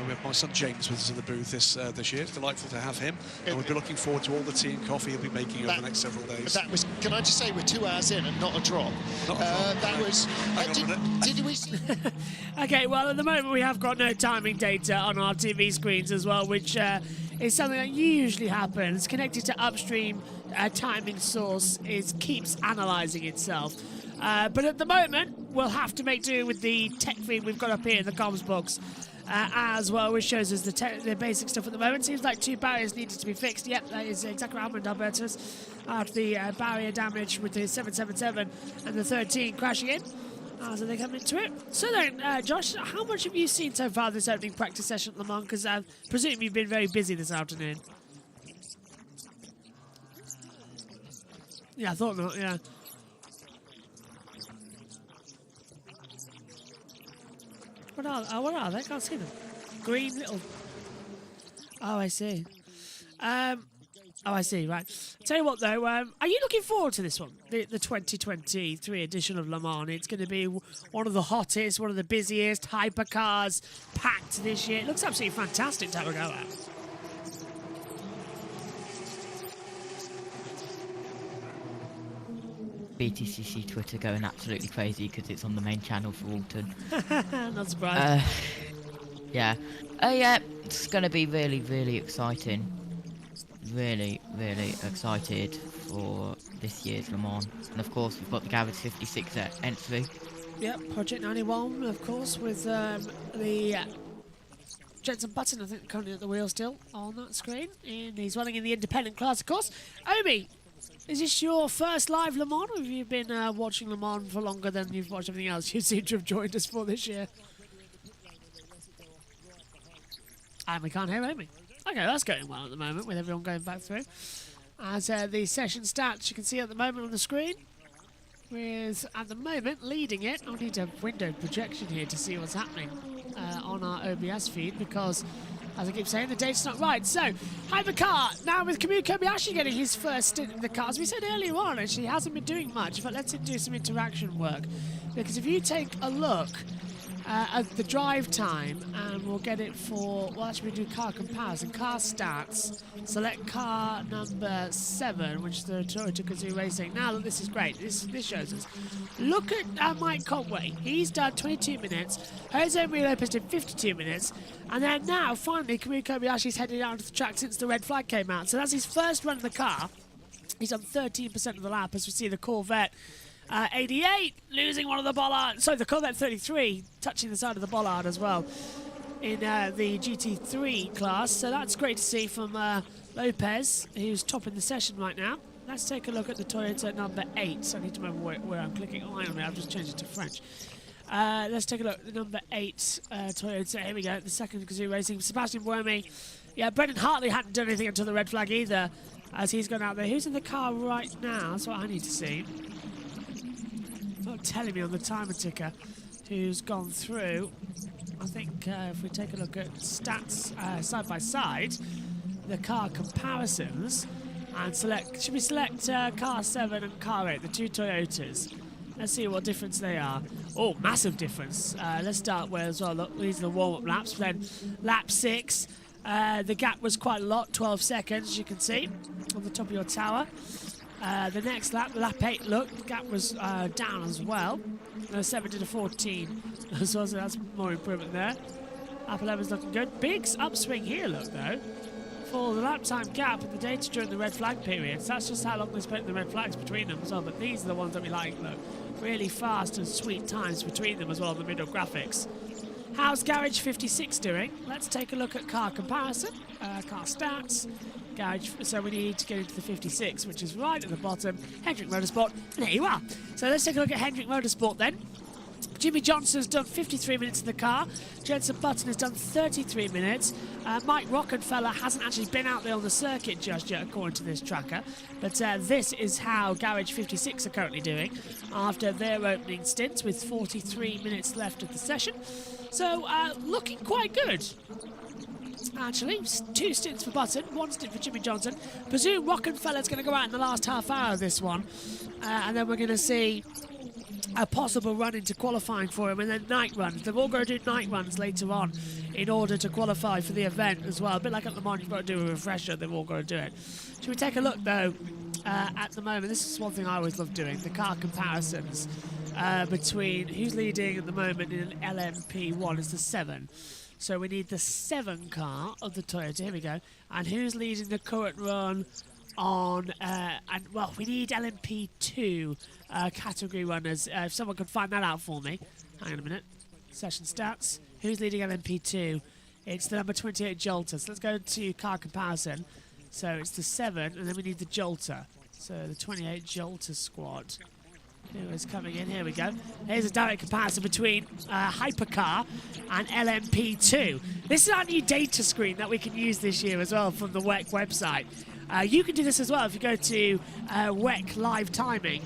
Speaker 4: We have my son James with us in the booth this year. It's delightful to have him, and we'll be looking forward to all the tea and coffee he'll be making over the next several days.
Speaker 2: That was, can I just say, we're 2 hours in and not a drop. That was. Did we?
Speaker 1: Okay, well, at the moment we have got no timing data on our TV screens as well, which is something that usually happens. Connected to upstream timing source keeps analysing itself. But at the moment, we'll have to make do with the tech feed we've got up here in the comms box. As well, which shows us the basic stuff at the moment. Seems like 2 barriers needed to be fixed. Yep, that is exactly what happened, Albertus. After the barrier damage with the 777 and the 13 crashing in. So they come into it. So then, Josh, how much have you seen so far this opening practice session at Le Mans? Because I presume you've been very busy this afternoon. Yeah, I thought not, yeah. What are they? I can't see them. Green little... Oh, I see. Oh, I see, right. Tell you what, though, are you looking forward to this one? The 2023 edition of Le Mans. It's going to be one of the hottest, one of the busiest hypercars packed this year. It looks absolutely fantastic to have a go at.
Speaker 11: BTCC Twitter going absolutely crazy because it's on the main channel for Alton.
Speaker 1: Not surprised.
Speaker 11: Yeah. Yeah, it's going to be really, really exciting. Really, really excited for this year's Le Mans. And of course, we've got the Garage 56 entry.
Speaker 1: Yep, Project 91, of course, with the Jensen Button, I think, currently at the wheel still on that screen. And he's running in the independent class, of course. Omi, is this your first live Le Mans, or have you been watching Le Mans for longer than you've watched everything else you seem to have joined us for this year? And we can't hear Omi. Okay, that's going well at the moment, with everyone going back through. As the session stats you can see at the moment on the screen, with, at the moment, leading it. I'll need a window projection here to see what's happening on our OBS feed, because As I keep saying, the data's not right. So, Hypercar, now with Kamui Kobayashi getting his first stint in the car. As we said earlier on, actually, he hasn't been doing much, but let's him do some interaction work. Because if you take a look at the drive time, and we'll get it for, well, actually we do car comparison, car stats, select car number 7, which is the Toyota Gazoo Racing. Now, look, this is great. This shows us. Look at Mike Conway. He's done 22 minutes. Jose Maria Lopez did 52 minutes. And then now, finally, Kamui Kobayashi's headed out to the track since the red flag came out. So that's his first run in the car. He's on 13% of the lap, as we see the Corvette 88 losing one of the bollards. Sorry, the Corvette 33 touching the side of the bollard as well in the GT3 class. So that's great to see from Lopez, who's topping the session right now. Let's take a look at the Toyota number 8. So I need to remember where I'm clicking. Oh, hang on a minute, I've just changed it to French. Let's take a look at the number 8 Toyota. Here we go, the second Gazoo Racing. Sebastian Buemi. Yeah, Brendan Hartley hadn't done anything until the red flag either, as he's gone out there. Who's in the car right now? That's what I need to see. It's not telling me on the timer ticker who's gone through. I think if we take a look at stats side by side, the car comparisons, and should we select car 7 and car 8, the two Toyotas? Let's see what difference they are. Oh, massive difference. Let's start with as well. Look, these are the warm-up laps. Then lap 6, the gap was quite a lot, 12 seconds, as you can see, on the top of your tower. The next lap, lap 8, look, the gap was down as well. 7 did a 14 as well, so that's more improvement there. Lap 11's looking good. Big upswing here, look, though, for the lap time gap and the data during the red flag periods. That's just how long they spent the red flags between them as well, but these are the ones that we like, look. Really fast and sweet times between them as well, the middle graphics. How's Garage 56 doing? Let's take a look at car comparison, car stats. Garage, so we need to get into the 56, which is right at the bottom. Hendrick Motorsport, and there you are. So let's take a look at Hendrick Motorsport then. Jimmy Johnson's done 53 minutes in the car. Jenson Button has done 33 minutes. Mike Rockenfeller hasn't actually been out there on the circuit just yet, according to this tracker. But this is how Garage 56 are currently doing after their opening stints, with 43 minutes left of the session. So looking quite good. Actually, 2 stints for Button, 1 stint for Jimmy Johnson. Presume Rockenfeller's going to go out in the last half hour of this one. And then we're going to see a possible run into qualifying for him, and then night runs. They've all got to do night runs later on in order to qualify for the event as well. A bit like at Le Mans, you've got to do a refresher, they've all got to do it. Should we take a look, though, at the moment? This is one thing I always love doing, the car comparisons between who's leading at the moment in LMP1 is the 7. So we need the 7 car of the Toyota, here we go, and who's leading the current run on, well, we need LMP2 category runners. If someone could find that out for me. Hang on a minute. Session stats. Who's leading LMP2? It's the number 28 Jolter. So let's go to car comparison. So it's the 7, and then we need the Jolter. So the 28 Jolter squad. Who is coming in? Here we go. Here's a direct comparison between Hypercar and LMP2. This is our new data screen that we can use this year as well from the WEC website. You can do this as well if you go to WEC live timing.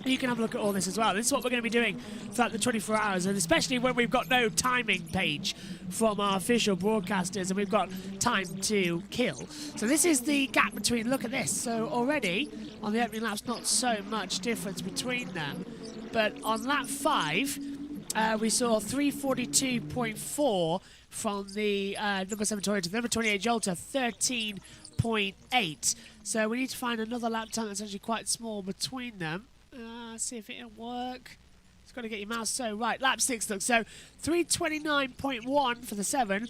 Speaker 1: You can have a look at all this as well. This is what we're going to be doing throughout the 24 hours, and especially when we've got no timing page from our official broadcasters and we've got time to kill. So this is the gap between, look at this. So already on the opening laps, not so much difference between them. But on lap 5, we saw 342.4 from the number 7 Toyota, the number 28 Jolter, 13.8. So we need to find another lap time that's actually quite small between them. See if it'll work. It's got to get your mouse so right. Lap 6 looks so 329.1 for the 7,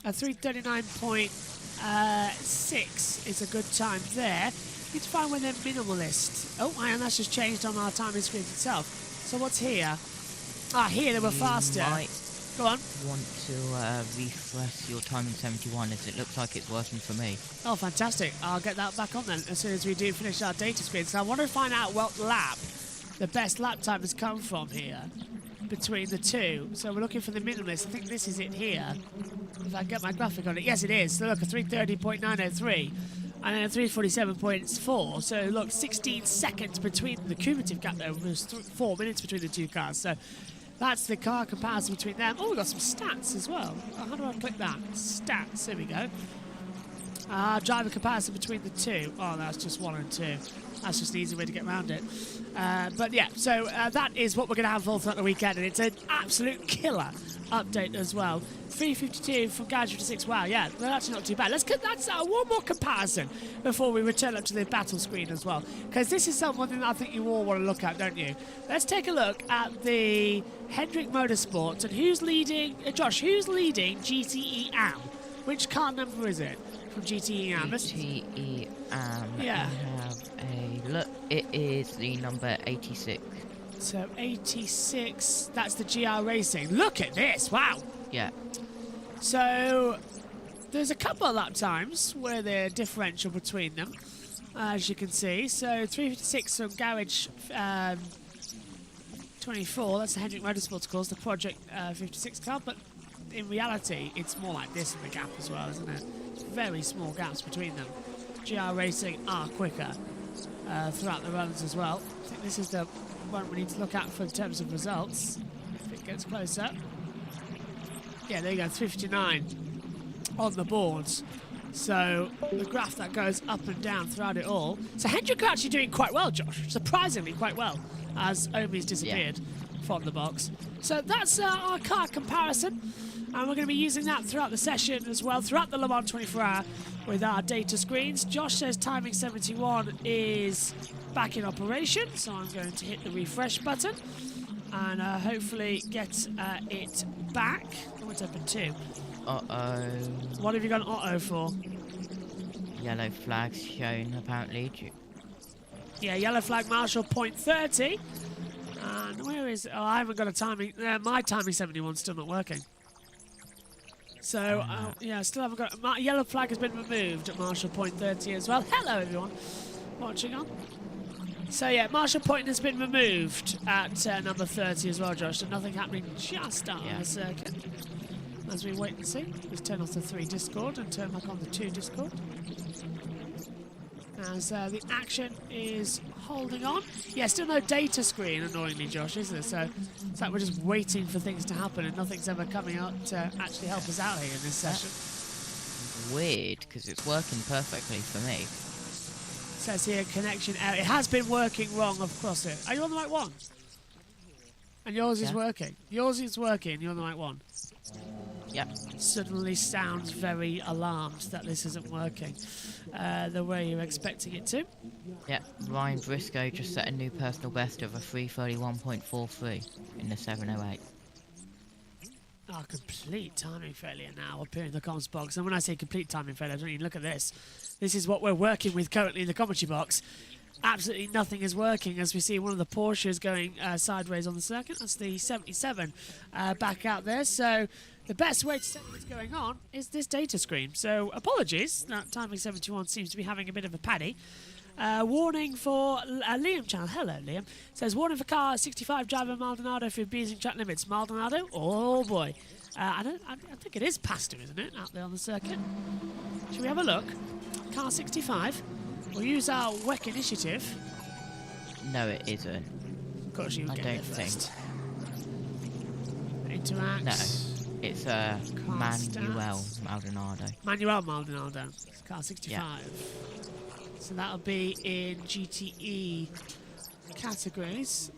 Speaker 1: 339.6 is a good time there. Need to find where they're minimalist. Oh, and that's just changed on our timing screen itself. So what's here? Ah, here they were faster. Go on.
Speaker 11: Want to refresh your timing 71, as it looks like it's working for me.
Speaker 1: Oh, fantastic. I'll get that back on then as soon as we do finish our data screen. So I want to find out what lap the best lap time has come from here between the two. So we're looking for the minimalist. I think this is it here. If I can get my graphic on it. Yes, it is. So look, a 330.903 and then a 347.4. So look, 16 seconds between the cumulative gap there was 4 minutes between the two cars. So that's the car comparison between them. Oh, we've got some stats as well. Oh, how do I click that? Stats, here we go. Driver comparison between the two. Oh, that's just 1 and 2. That's just an easy way to get around it. But yeah, so that is what we're going to have all throughout the weekend, and it's an absolute killer update as well. 352 from Garage 56. Wow, yeah, they're actually not too bad. That's one more comparison before we return up to the battle screen as well, because this is something that I think you all want to look at, don't you? Let's take a look at the Hendrick Motorsports and who's leading. Josh, who's leading GTE AM? Which car number is it from GTE AM?
Speaker 11: GTE AM.
Speaker 1: Yeah.
Speaker 11: I have a look. It is the number 86.
Speaker 1: So 86. That's the GR Racing. Look at this! Wow.
Speaker 11: Yeah.
Speaker 1: So there's a couple of lap times where the differential between them, as you can see. So 356 from Garage 24. That's the Hendrick Motorsports course, the Project 56 car. But in reality, it's more like this in the gap as well, isn't it? Very small gaps between them. GR Racing are quicker throughout the runs as well. I think this is the one we need to look at for in terms of results. If it gets closer. Yeah, there you go, 359 on the boards. So the graph that goes up and down throughout it all. So Hendrick are actually doing quite well, Josh. Surprisingly quite well, as Omi's disappeared from the box. So that's our car comparison. And we're going to be using that throughout the session as well, throughout the Le Mans 24-hour with our data screens. Josh says timing 71 is back in operation, so I'm going to hit the refresh button and hopefully get it back. What's happened to?
Speaker 11: Uh-oh.
Speaker 1: What have you got an auto for?
Speaker 11: Yellow flags shown, apparently.
Speaker 1: Yeah, yellow flag marshal, point 30. And where is it? Oh, I haven't got a timing. My timing 71's still not working. So, yeah, still haven't got... My yellow flag has been removed at marshal point 30 as well. Hello, everyone watching on. So, yeah, marshal point has been removed at number 30 as well, Josh. So nothing happening just on the circuit. As we wait and see. Let's turn off the 3 Discord and turn back on the 2 Discord. As the action is holding on. Yeah, still no data screen, annoyingly, Josh, is there? So it's like we're just waiting for things to happen and nothing's ever coming up to actually help us out here in this session.
Speaker 11: Weird, because it's working perfectly for me.
Speaker 1: It says here, connection error. It has been working wrong across it. Are you on the right one? And yours is working. Yours is working, you're on the right one.
Speaker 11: Yep.
Speaker 1: Suddenly sounds very alarmed that this isn't working the way you're expecting it to.
Speaker 11: Yep, Ryan Briscoe just set a new personal best of a 3:31.43 in the 7:08.
Speaker 1: Oh, complete timing failure now appearing in the comms box. And when I say complete timing failure, I don't even look at this. This is what we're working with currently in the commentary box. Absolutely nothing is working as we see one of the Porsches going sideways on the circuit. That's the 77 back out there. So the best way to see what's going on is this data screen. So apologies, that timing 71 seems to be having a bit of a paddy. Warning for Liam channel. Hello, Liam. Says warning for car 65 driver Maldonado for abusing track limits. Maldonado? Oh boy. I think it is past him, isn't it? Out there on the circuit. Shall we have a look? Car 65. We'll use our WEC initiative.
Speaker 11: No, it isn't.
Speaker 1: Of course, you
Speaker 11: I
Speaker 1: get
Speaker 11: don't
Speaker 1: there
Speaker 11: think.
Speaker 1: first. Interact.
Speaker 11: No, it's Manuel Maldonado.
Speaker 1: Manuel Maldonado. It's car 65. Yeah. So that'll be in GTE categories.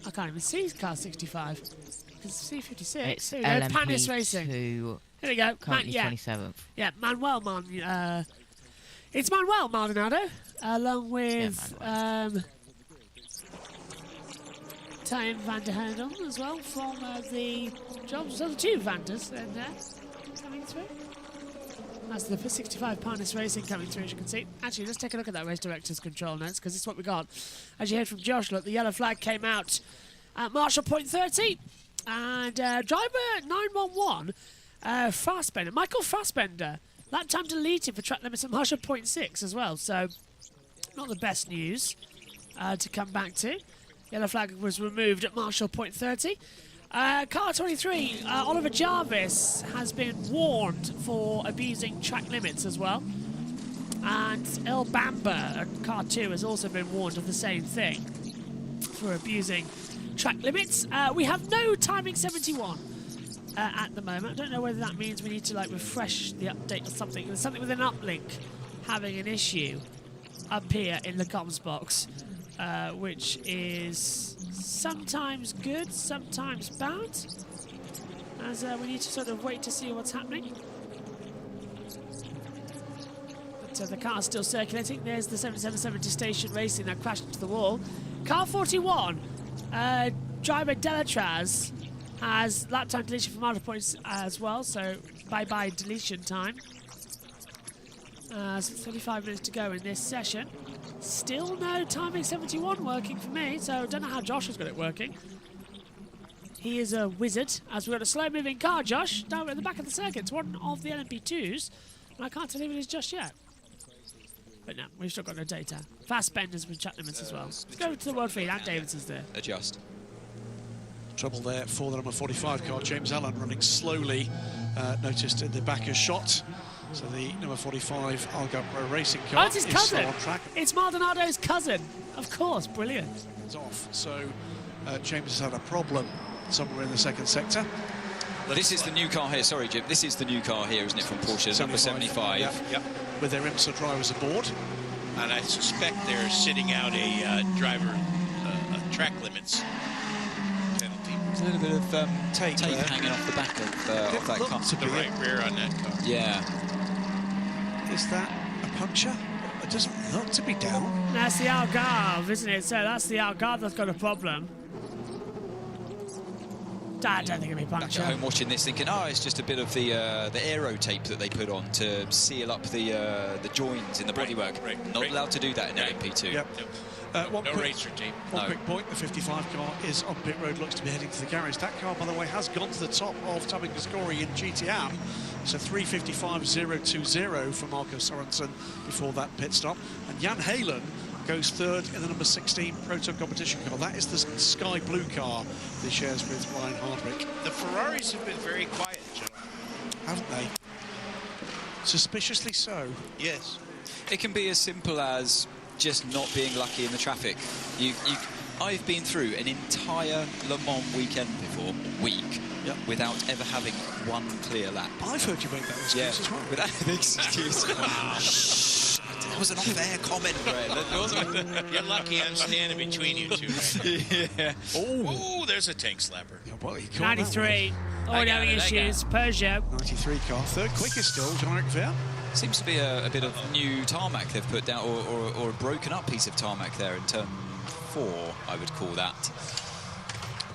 Speaker 1: I can't even see car 65. It's C56.
Speaker 11: It's
Speaker 1: Here we go. Panis Racing.
Speaker 11: Here
Speaker 1: we go.
Speaker 11: Currently 27th.
Speaker 1: Yeah, Manuel it's Manuel Maldonado, along with Tyon van der Heyden as well from the jobs. So the 2 Vanders in there coming through. That's the 65 Panis Racing coming through, as you can see. Actually, let's take a look at that race director's control notes, because this is what we got. As you heard from Josh, look, the yellow flag came out at marshal point 30, and driver 911, Fassbender, Michael Fassbender. That time deleted for track limits at marshal point 6 as well, so not the best news to come back to. Yellow flag was removed at marshal point 30. Car 23, Oliver Jarvis has been warned for abusing track limits as well. And El Bamba at car 2 has also been warned of the same thing for abusing track limits. We have no timing 71 at the moment. I don't know whether that means we need to like refresh the update or something. There's something with an uplink having an issue up here in the comms box, which is sometimes good, sometimes bad, as we need to sort of wait to see what's happening. But the car's still circulating. There's the 777 to Station Racing that crashed into the wall. Car 41, driver Delatraz, has lap time deletion from auto points as well, so bye-bye deletion time. 35 minutes to go in this session. Still no timing 71 working for me, so don't know how Josh has got it working. He is a wizard, as we've got a slow-moving car, Josh, down at the back of the circuit. It's one of the LMP2s, and I can't tell you what it is just yet. But no, we've still got no data. Fast benders with track limits as well. Let's go to the world feed, and Davidson's there.
Speaker 5: Adjust.
Speaker 4: Trouble there for the number 45 car, James Allen, running slowly, noticed in the backer shot. So the number 45 Algarve Pro Racing car
Speaker 1: it's his cousin. On track. It's Maldonado's cousin. Of course, brilliant.
Speaker 4: It's off, so James has had a problem somewhere in the second sector.
Speaker 5: This is the new car here, sorry Jim, this is the new car here, isn't it, from Porsche, number 75.
Speaker 4: Yep. With their IMSA drivers aboard.
Speaker 9: And I suspect they're sitting out a driver track limits penalty.
Speaker 5: There's a little bit of tape hanging off the back of that car.
Speaker 9: The right rear on that car.
Speaker 5: Yeah.
Speaker 4: Is that a puncture? It doesn't look to be down.
Speaker 1: That's the Algarve, isn't it? So that's the Algarve that's got a problem. I don't think it'll be puncture.
Speaker 5: Back at home watching this thinking, oh, it's just a bit of the aero tape that they put on to seal up the joins in the bodywork. Not allowed to do that in LMP2.
Speaker 4: Yep.
Speaker 9: No racer tape.
Speaker 4: One quick point, the 55 car is on pit road, looks to be heading to the garage. That car, by the way, has gone to the top of Tabin Gascori in GTM. It's a 3:55.020 for Marco Sorensen before that pit stop. And Jan Halen goes third in the number 16 Proto competition car. That is the sky blue car that he shares with Ryan Hardwick.
Speaker 9: The Ferraris have been very quiet, John.
Speaker 4: Haven't they? Suspiciously so.
Speaker 9: Yes.
Speaker 5: It can be as simple as just not being lucky in the traffic. I've been through an entire Le Mans weekend before, without ever having one clear lap.
Speaker 4: I've heard you make that excuse as well.
Speaker 5: Without an excuse. That was an unfair comment, Brett.
Speaker 9: You're lucky I'm standing between you two right now.
Speaker 5: Yeah.
Speaker 9: Oh, there's a tank slapper.
Speaker 4: Yeah, well,
Speaker 1: 93. Already having issues. Peugeot.
Speaker 4: 93 car. Third quickest still, Jean-Luc Vert.
Speaker 5: Seems to be a bit of new tarmac they've put down, or a broken up piece of tarmac there in turn 4, I would call that.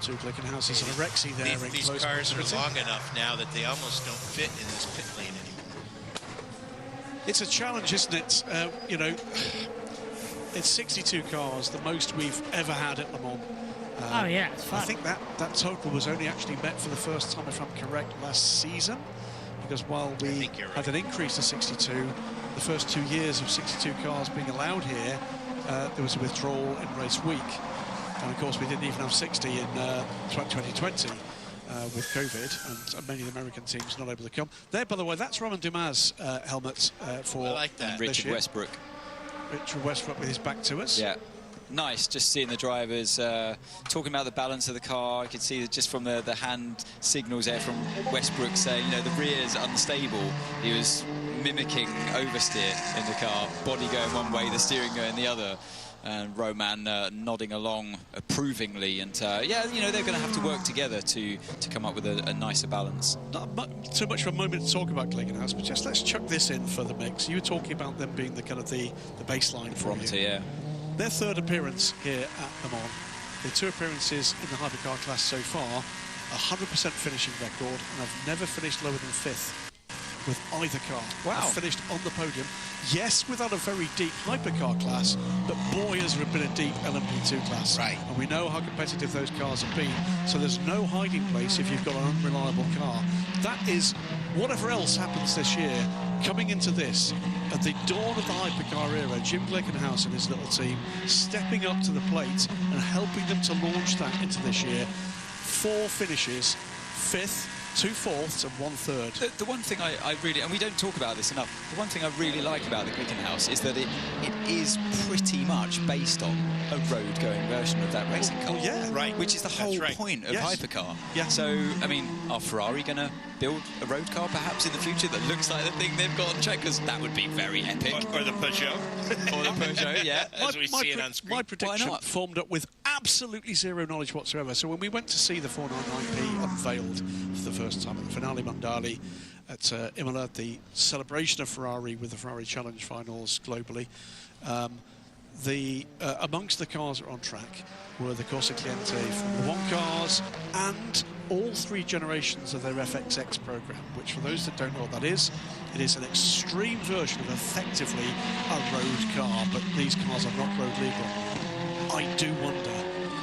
Speaker 4: Two Glickenhauses and a Rexy there.
Speaker 9: These cars are long enough now that they almost don't fit in this pit lane anymore.
Speaker 4: It's a challenge, isn't it? You know, it's 62 cars, the most we've ever had at Le Mans.
Speaker 1: Oh yeah, it's fun.
Speaker 4: I think that total was only actually met for the first time, if I'm correct, last season. Because while we had an increase to 62, the first 2 years of 62 cars being allowed here, there was a withdrawal in race week. And of course, we didn't even have 60 in 2020 with COVID, and many of the American teams not able to come. There, by the way, that's Romain Dumas' helmet for
Speaker 9: I like that.
Speaker 5: And Richard Westbrook.
Speaker 4: Richard Westbrook with his back to us.
Speaker 5: Yeah. Nice, just seeing the drivers talking about the balance of the car. I could see that just from the hand signals there from Westbrook saying, you know, the rear's unstable. He was mimicking oversteer in the car, body going one way, the steering going the other. And Roman nodding along approvingly, and yeah, you know, they're going to have to work together to come up with a nicer balance.
Speaker 4: Not too much of a moment to talk about Glickenhaus, but just let's chuck this in for the mix. You were talking about them being the kind of the baseline for you.
Speaker 5: Yeah.
Speaker 4: Their third appearance here at Le Mans, their 2 appearances in the Hypercar class so far, 100% finishing record, and I've never finished lower than 5th with either car.
Speaker 5: Wow.
Speaker 4: I've finished on the podium. Yes, without a very deep Hypercar class, but boy, has there been a deep LMP2 class.
Speaker 9: Right.
Speaker 4: And we know how competitive those cars have been, so there's no hiding place if you've got an unreliable car. That is, whatever else happens this year, coming into this, at the dawn of the Hypercar era, Jim Glickenhaus and his little team stepping up to the plate and helping them to launch that into this year. 4 finishes, 5th, 2 fourths and 1/3.
Speaker 5: The one thing I really, and we don't talk about this enough, the one thing I really like about the Glickenhaus is that it is pretty much based on a road-going version of that racing car.
Speaker 4: Yeah,
Speaker 9: right.
Speaker 5: Which is the whole point of Hypercar. Yeah. So, I mean, are Ferrari going to build a road car perhaps in the future that looks like the thing they've got on track? Because that would be very epic.
Speaker 9: Or the Peugeot.
Speaker 5: Or the Peugeot, yeah.
Speaker 9: As we see it on screen.
Speaker 4: My prediction formed up with absolutely zero knowledge whatsoever. So when we went to see the 499P unveiled for the first time at the Finale Mondiali at Imola, the celebration of Ferrari with the Ferrari Challenge finals globally, amongst the cars that are on track were the Corsa Cliente Formula 1 cars and all 3 generations of their FXX program, which for those that don't know what that is, it is an extreme version of effectively a road car, but these cars are not road legal. I do wonder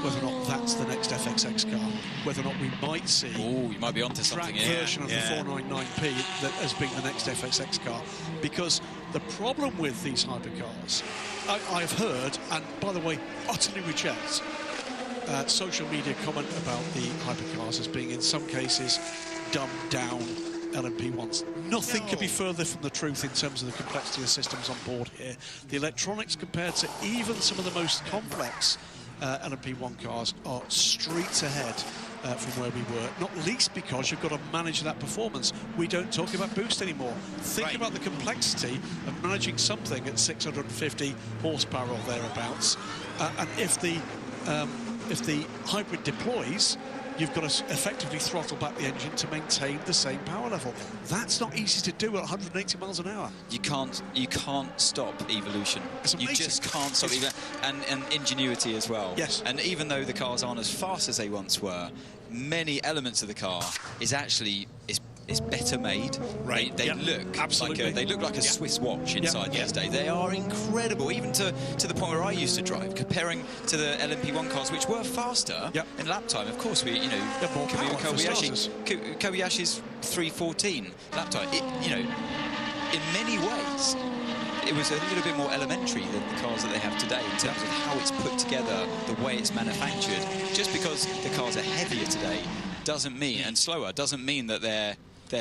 Speaker 4: whether or not that's the next FXX car, whether or not we might see
Speaker 5: you might be onto something
Speaker 4: track version of the 499P that has been the next FXX car. Because the problem with these hypercars, I've heard, and by the way, utterly reject, social media comment about the hypercars as being in some cases dumbed down LMP1s. Nothing could be further from the truth in terms of the complexity of systems on board here. The electronics compared to even some of the most complex LMP1 cars are streets ahead from where we were, not least because you've got to manage that performance. We don't talk about boost anymore. Think about the complexity of managing something at 650 horsepower or thereabouts, and if the hybrid deploys, you've got to effectively throttle back the engine to maintain the same power level. That's not easy to do at 180 miles an hour.
Speaker 5: You can't stop evolution. You just can't stop evolution. And ingenuity as well.
Speaker 4: Yes.
Speaker 5: And even though the cars aren't as fast as they once were, many elements of the car is better made.
Speaker 9: Right.
Speaker 5: They look
Speaker 4: absolutely.
Speaker 5: They look like a Swiss watch inside these days. They are incredible, even to the point where I used to drive, comparing to the LMP1 cars, which were faster in lap time. Of course, Kobayashi's 3:14 lap time. In many ways, it was a little bit more elementary than the cars that they have today in terms of how it's put together, the way it's manufactured. Just because the cars are heavier today doesn't mean, and slower, doesn't mean that they're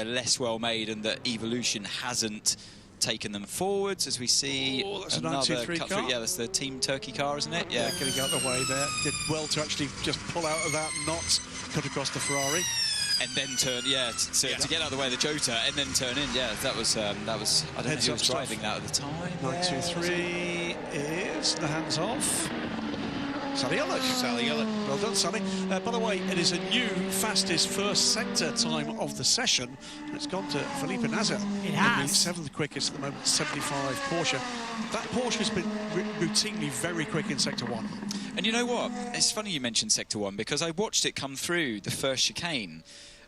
Speaker 5: less well made and that evolution hasn't taken them forwards, as we see.
Speaker 4: That's
Speaker 5: another
Speaker 4: a 923 car.
Speaker 5: Yeah, that's the Team Turkey car, isn't it? Yeah,
Speaker 4: getting out of the way there. Did well to actually just pull out of that, not cut across the Ferrari.
Speaker 5: And then turn, to get out of the way of the Jota and then turn in. Yeah, that was. I don't know who was driving that at the time.
Speaker 4: 923 is the hands off. Sally Yellock. Well done, Sally. By the way, it is a new fastest first sector time of the session. It's gone to Felipe Nasr.
Speaker 1: It has.
Speaker 4: The 7th quickest at the moment, 75 Porsche. That Porsche has been routinely very quick in Sector 1.
Speaker 5: And you know what? It's funny you mentioned Sector 1 because I watched it come through the first chicane.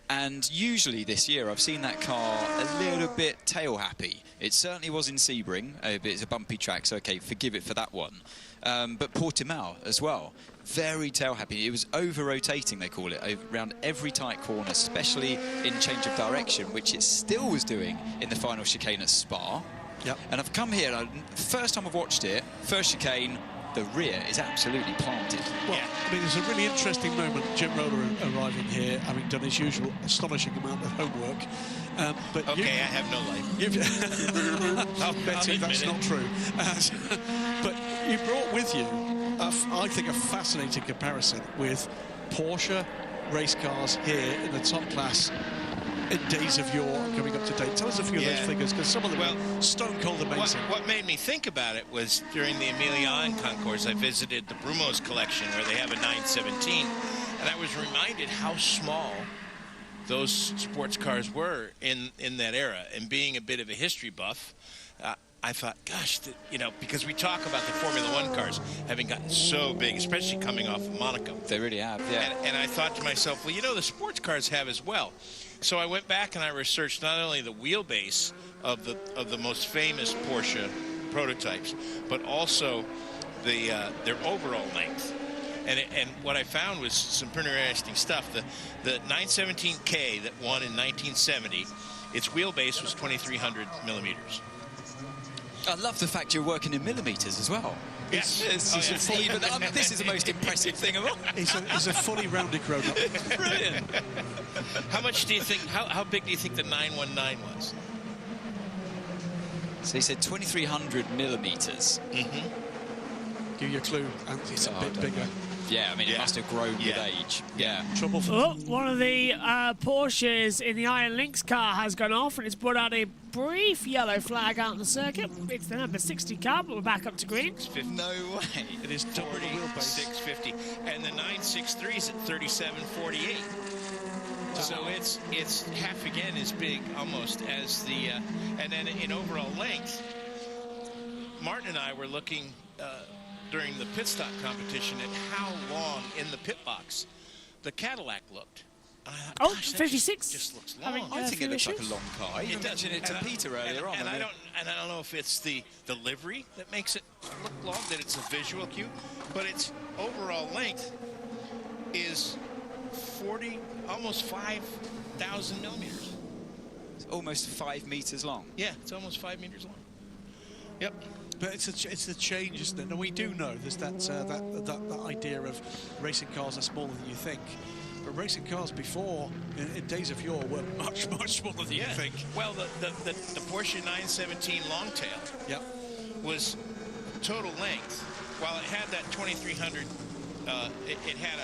Speaker 5: And usually this year I've seen that car a little bit tail happy. It certainly was in Sebring. It's a bumpy track, so okay, forgive it for that one. But Portimao as well, very tail happy. It was over-rotating, they call it, around every tight corner, especially in change of direction, which it still was doing in the final chicane at Spa.
Speaker 4: Yep.
Speaker 5: And I've come here, and the first time I've watched it, first chicane, the rear is absolutely planted.
Speaker 4: Well, I mean, there's a really interesting moment. Jim Roller arriving here, having done his usual astonishing amount of homework. But
Speaker 9: okay, I have no life.
Speaker 4: I'll bet you that's not true. But you brought with you, I think, a fascinating comparison with Porsche race cars here in the top class in days of yore coming up to date. Tell us a few of those figures, because some of them are stone cold amazing.
Speaker 9: What made me think about it was during the Emilian concourse, I visited the Brumos collection where they have a 917, and I was reminded how small those sports cars were in that era. And being a bit of a history buff, I thought, gosh, because we talk about the Formula One cars having gotten so big, especially coming off of Monaco.
Speaker 5: They really have, yeah.
Speaker 9: And I thought to myself, well, the sports cars have as well. So I went back and I researched not only the wheelbase of the most famous Porsche prototypes, but also their overall length. And what I found was some pretty interesting stuff. The 917K that won in 1970, its wheelbase was 2,300 millimeters.
Speaker 5: I love the fact you're working in millimeters as well.
Speaker 9: Yes.
Speaker 5: This is the most impressive thing of all.
Speaker 4: He's a fully rounded grown-up.
Speaker 5: Brilliant.
Speaker 9: How much do you think? How big do you think the 919 was?
Speaker 5: So he said 2,300 millimeters.
Speaker 4: Mm-hmm. Give you a clue, and it's a bit bigger.
Speaker 5: Yeah, I mean, it must have grown with age. Yeah.
Speaker 4: Trouble for
Speaker 1: one of the Porsches in the Iron Lynx car has gone off, and it's brought out a brief yellow flag out on the circuit. It's the number 60 car, but we're back up to green.
Speaker 5: No way.
Speaker 4: It is double the wheelbase.
Speaker 9: 650, and the 963 is at 3748. So it's half again as big almost as the and then in overall length. Martin and I were looking during the pit stop competition at how long in the pit box the Cadillac looked.
Speaker 1: Oh,
Speaker 9: gosh, that
Speaker 1: 56.
Speaker 9: just looks long.
Speaker 5: I think it looks like a long car. You mentioned it to Peter earlier on.
Speaker 9: And I don't know if it's the livery that makes it look long, that it's a visual cue, but its overall length is 40, almost 5,000 millimeters.
Speaker 5: It's almost 5 meters long.
Speaker 9: Yeah, it's almost 5 meters long. Yep.
Speaker 4: But it's a change, isn't it? And we do know there's that idea of racing cars are smaller than you think. But racing cars before, in days of yore, were much, much smaller than you think.
Speaker 9: Well, the Porsche 917 Longtail was total length. While it had that 2,300, it had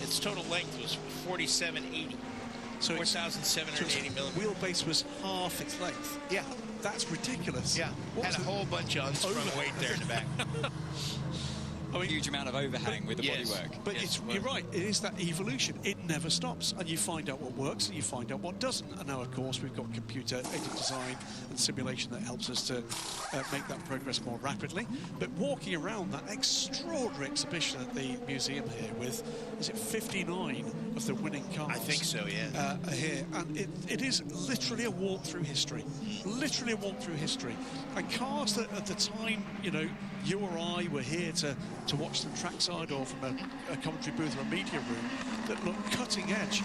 Speaker 9: its total length was 4,780.
Speaker 4: So
Speaker 9: 4,780 millimeters.
Speaker 4: Wheelbase was half its length.
Speaker 9: Yeah.
Speaker 4: That's ridiculous.
Speaker 9: Yeah. Had a whole bunch of unsprung weight there in the back.
Speaker 5: I mean, huge amount of overhang with the bodywork.
Speaker 4: But you're right, it is that evolution. It never stops. And you find out what works and you find out what doesn't. And now, of course, we've got computer-aided design and simulation that helps us to make that progress more rapidly. But walking around that extraordinary exhibition at the museum here with, is it 59 of the winning cars?
Speaker 9: I think so, yeah.
Speaker 4: Here. And it is literally a walk through history. Literally a walk through history. And cars that at the time, you know, you or I were here to watch them trackside or from a commentary booth or a media room that look cutting edge.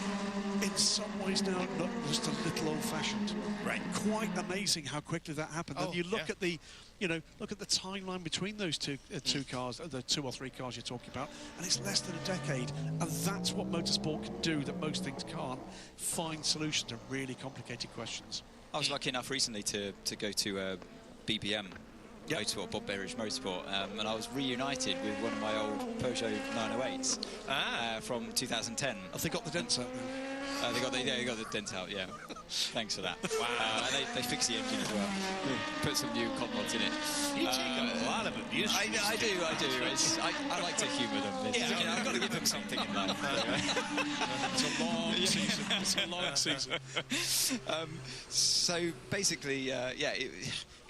Speaker 4: In some ways now, look just a little old-fashioned.
Speaker 9: Right.
Speaker 4: Quite amazing how quickly that happened. And you look at the, look at the timeline between those two cars, the 2 or 3 cars you're talking about, and it's less than a decade. And that's what motorsport can do that most things can't. Find solutions to really complicated questions.
Speaker 5: I was lucky enough recently to go to BBM. Motorsport, Bob Berridge Motorsport, and I was reunited with one of my old Peugeot 908s from 2010.
Speaker 4: Have they got the dents out now?
Speaker 5: They got the dent out, yeah. Thanks for that. Wow. And they fixed the engine as well. Put some new cod mods in it.
Speaker 9: You take a lot of abuse.
Speaker 5: I do. I like to humour them.
Speaker 9: Yeah,
Speaker 5: I've got to give them something in life.
Speaker 4: It's a long season. It's a long season.
Speaker 5: So basically,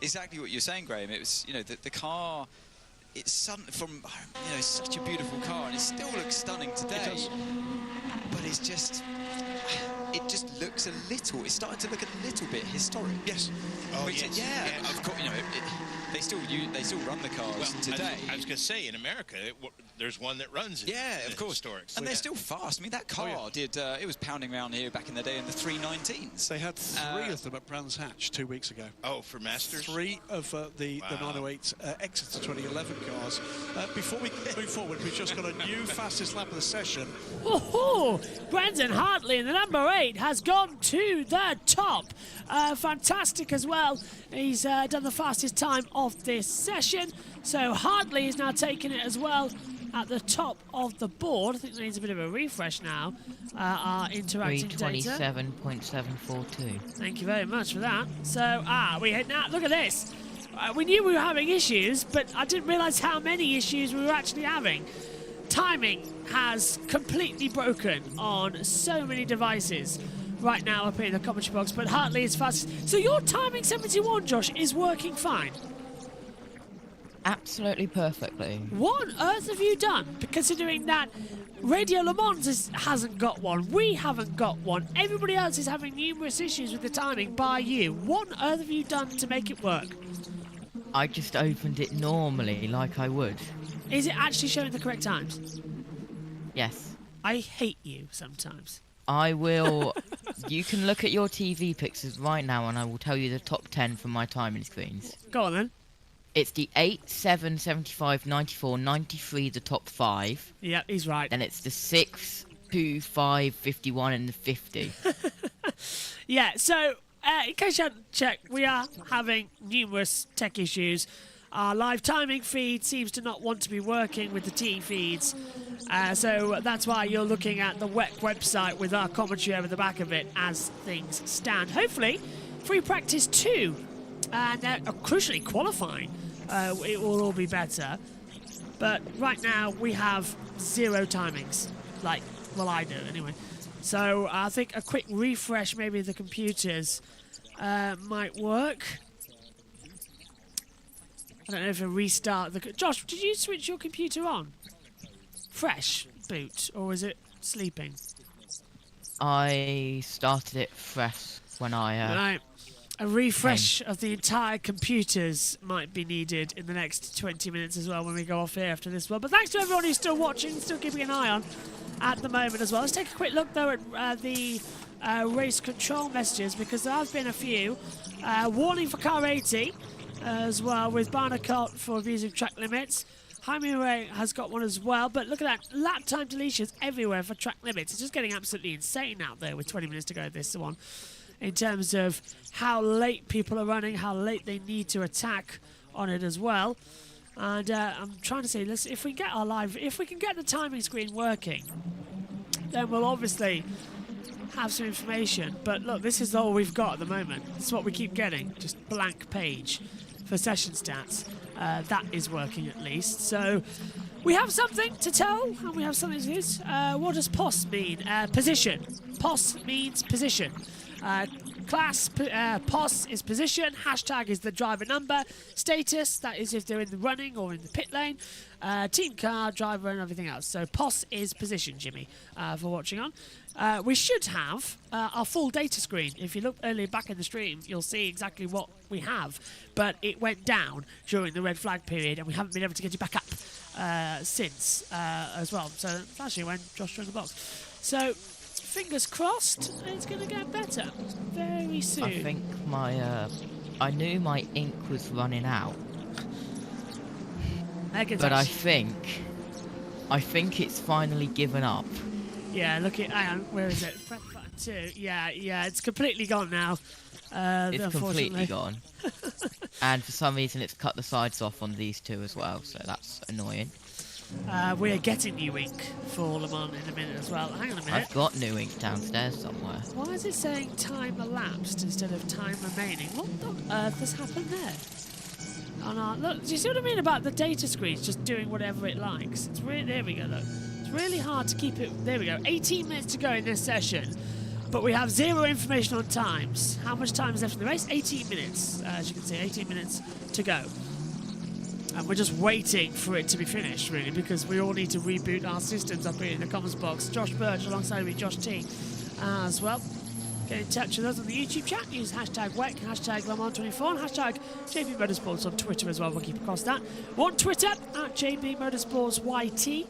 Speaker 5: exactly what you're saying, Graham. It was, the car. It's from such a beautiful car, and it still looks stunning today.
Speaker 4: It does.
Speaker 5: But it just looks a little. It's starting to look a little bit historic.
Speaker 4: Yes.
Speaker 9: Oh, yes.
Speaker 5: Yeah. Of course, they still run the cars today.
Speaker 9: I was going to say, in America, there's one that runs it.
Speaker 5: Yeah, of course.
Speaker 9: Historics.
Speaker 5: And they're still fast. I mean, that car did. It was pounding around here back in the day in the 319s.
Speaker 4: They had 3 of them at Brands Hatch 2 weeks ago.
Speaker 9: Oh, for Masters?
Speaker 4: 3 of the 908 Exeter 2011 cars. Before we move forward, we've just got a new fastest lap of the session.
Speaker 1: Oh, Brendan Hartley in the number 8 has gone to the top. Fantastic as well. He's done the fastest time of this session. So Hartley is now taking it as well at the top of the board. I think there needs a bit of a refresh now. Our interacting data.
Speaker 11: 327.742.
Speaker 1: Thank you very much for that. So, we hit now. Look at this. We knew we were having issues, but I didn't realise how many issues we were actually having. Timing has completely broken on so many devices right now up here in the commentary box, but Hartley is fast. So your timing 71, Josh, is working fine?
Speaker 11: Absolutely perfectly.
Speaker 1: What on earth have you done? Considering that Radio Le Mans hasn't got one, we haven't got one, everybody else is having numerous issues with the timing by you. What on earth have you done to make it work?
Speaker 11: I just opened it normally, like I would.
Speaker 1: Is it actually showing the correct times?
Speaker 11: Yes.
Speaker 1: I hate you sometimes.
Speaker 11: I will... You can look at your TV pictures right now and I will tell you the top 10 from my timing screens.
Speaker 1: Go on then.
Speaker 11: It's the 8, 7, 75, 94, 93, the top 5.
Speaker 1: Yeah, he's right.
Speaker 11: Then it's the 6, 2:5:51 and 50.
Speaker 1: Yeah, so in case you hadn't checked, we are having numerous tech issues. Our live timing feed seems to not want to be working with the team feeds. So that's why you're looking at the WEC website with our commentary over the back of it as things stand. Hopefully, free practice 2 and crucially qualifying, it will all be better. But right now we have 0 timings. Like, well, I do anyway. So I think a quick refresh, maybe the computers might work. I don't know if a restart the... Josh, did you switch your computer on? Fresh boot, or is it sleeping?
Speaker 11: I started it fresh when I...
Speaker 1: Right. A refresh of the entire computers might be needed in the next 20 minutes as well when we go off here after this one. But thanks to everyone who's still watching, still keeping an eye on at the moment as well. Let's take a quick look though at the race control messages, because there have been a few. Warning for car 80 as well, with Barnacourt for abusing track limits. Jaime Ray has got one as well, but look at that, lap time deletions everywhere for track limits. It's just getting absolutely insane out there with 20 minutes to go this one, in terms of how late people are running, how late they need to attack on it as well. And I'm trying to say, listen, if we get if we can get the timing screen working, then we'll obviously have some information. But look, this is all we've got at the moment. This is what we keep getting, just blank page for session stats. That is working at least. So we have something to tell, and we have something to use. What does POS mean? Position. POS means position. Class POS is position. Hashtag is the driver number. Status, that is if they're in the running or in the pit lane. Team car, driver, and everything else. So POS is position, Jimmy, for watching on. We should have our full data screen. If you look earlier back in the stream, you'll see exactly what we have. But it went down during the red flag period, and we haven't been able to get it back up since as well. So it's actually when Josh joined the box. So fingers crossed, it's going to get better very soon.
Speaker 11: I think I knew my ink was running out. But I think it's finally given up.
Speaker 1: Yeah, look at, hang on, where is it? Press button 2. Yeah, it's completely gone now.
Speaker 11: It's completely gone. And for some reason it's cut the sides off on these two as well, so that's annoying.
Speaker 1: We're getting new ink for Le Mans in a minute as well. Hang on a minute.
Speaker 11: I've got new ink downstairs somewhere.
Speaker 1: Why is it saying time elapsed instead of time remaining? What the earth has happened there? Oh no, look, do you see what I mean about the data screens just doing whatever it likes? It's really, there we go, look. It's really hard to keep it, there we go, 18 minutes to go in this session, but we have 0 information on times. How much time is left in the race? 18 minutes, as you can see, 18 minutes to go. And we're just waiting for it to be finished, really, because we all need to reboot our systems up here in the comments box. Josh Birch alongside me, Josh T, as well. Get in touch with us on the YouTube chat. Use hashtag WEC, hashtag LeMans24, and hashtag JB Motorsports on Twitter as well. We'll keep across that. We're on Twitter at JB Motorsports YT.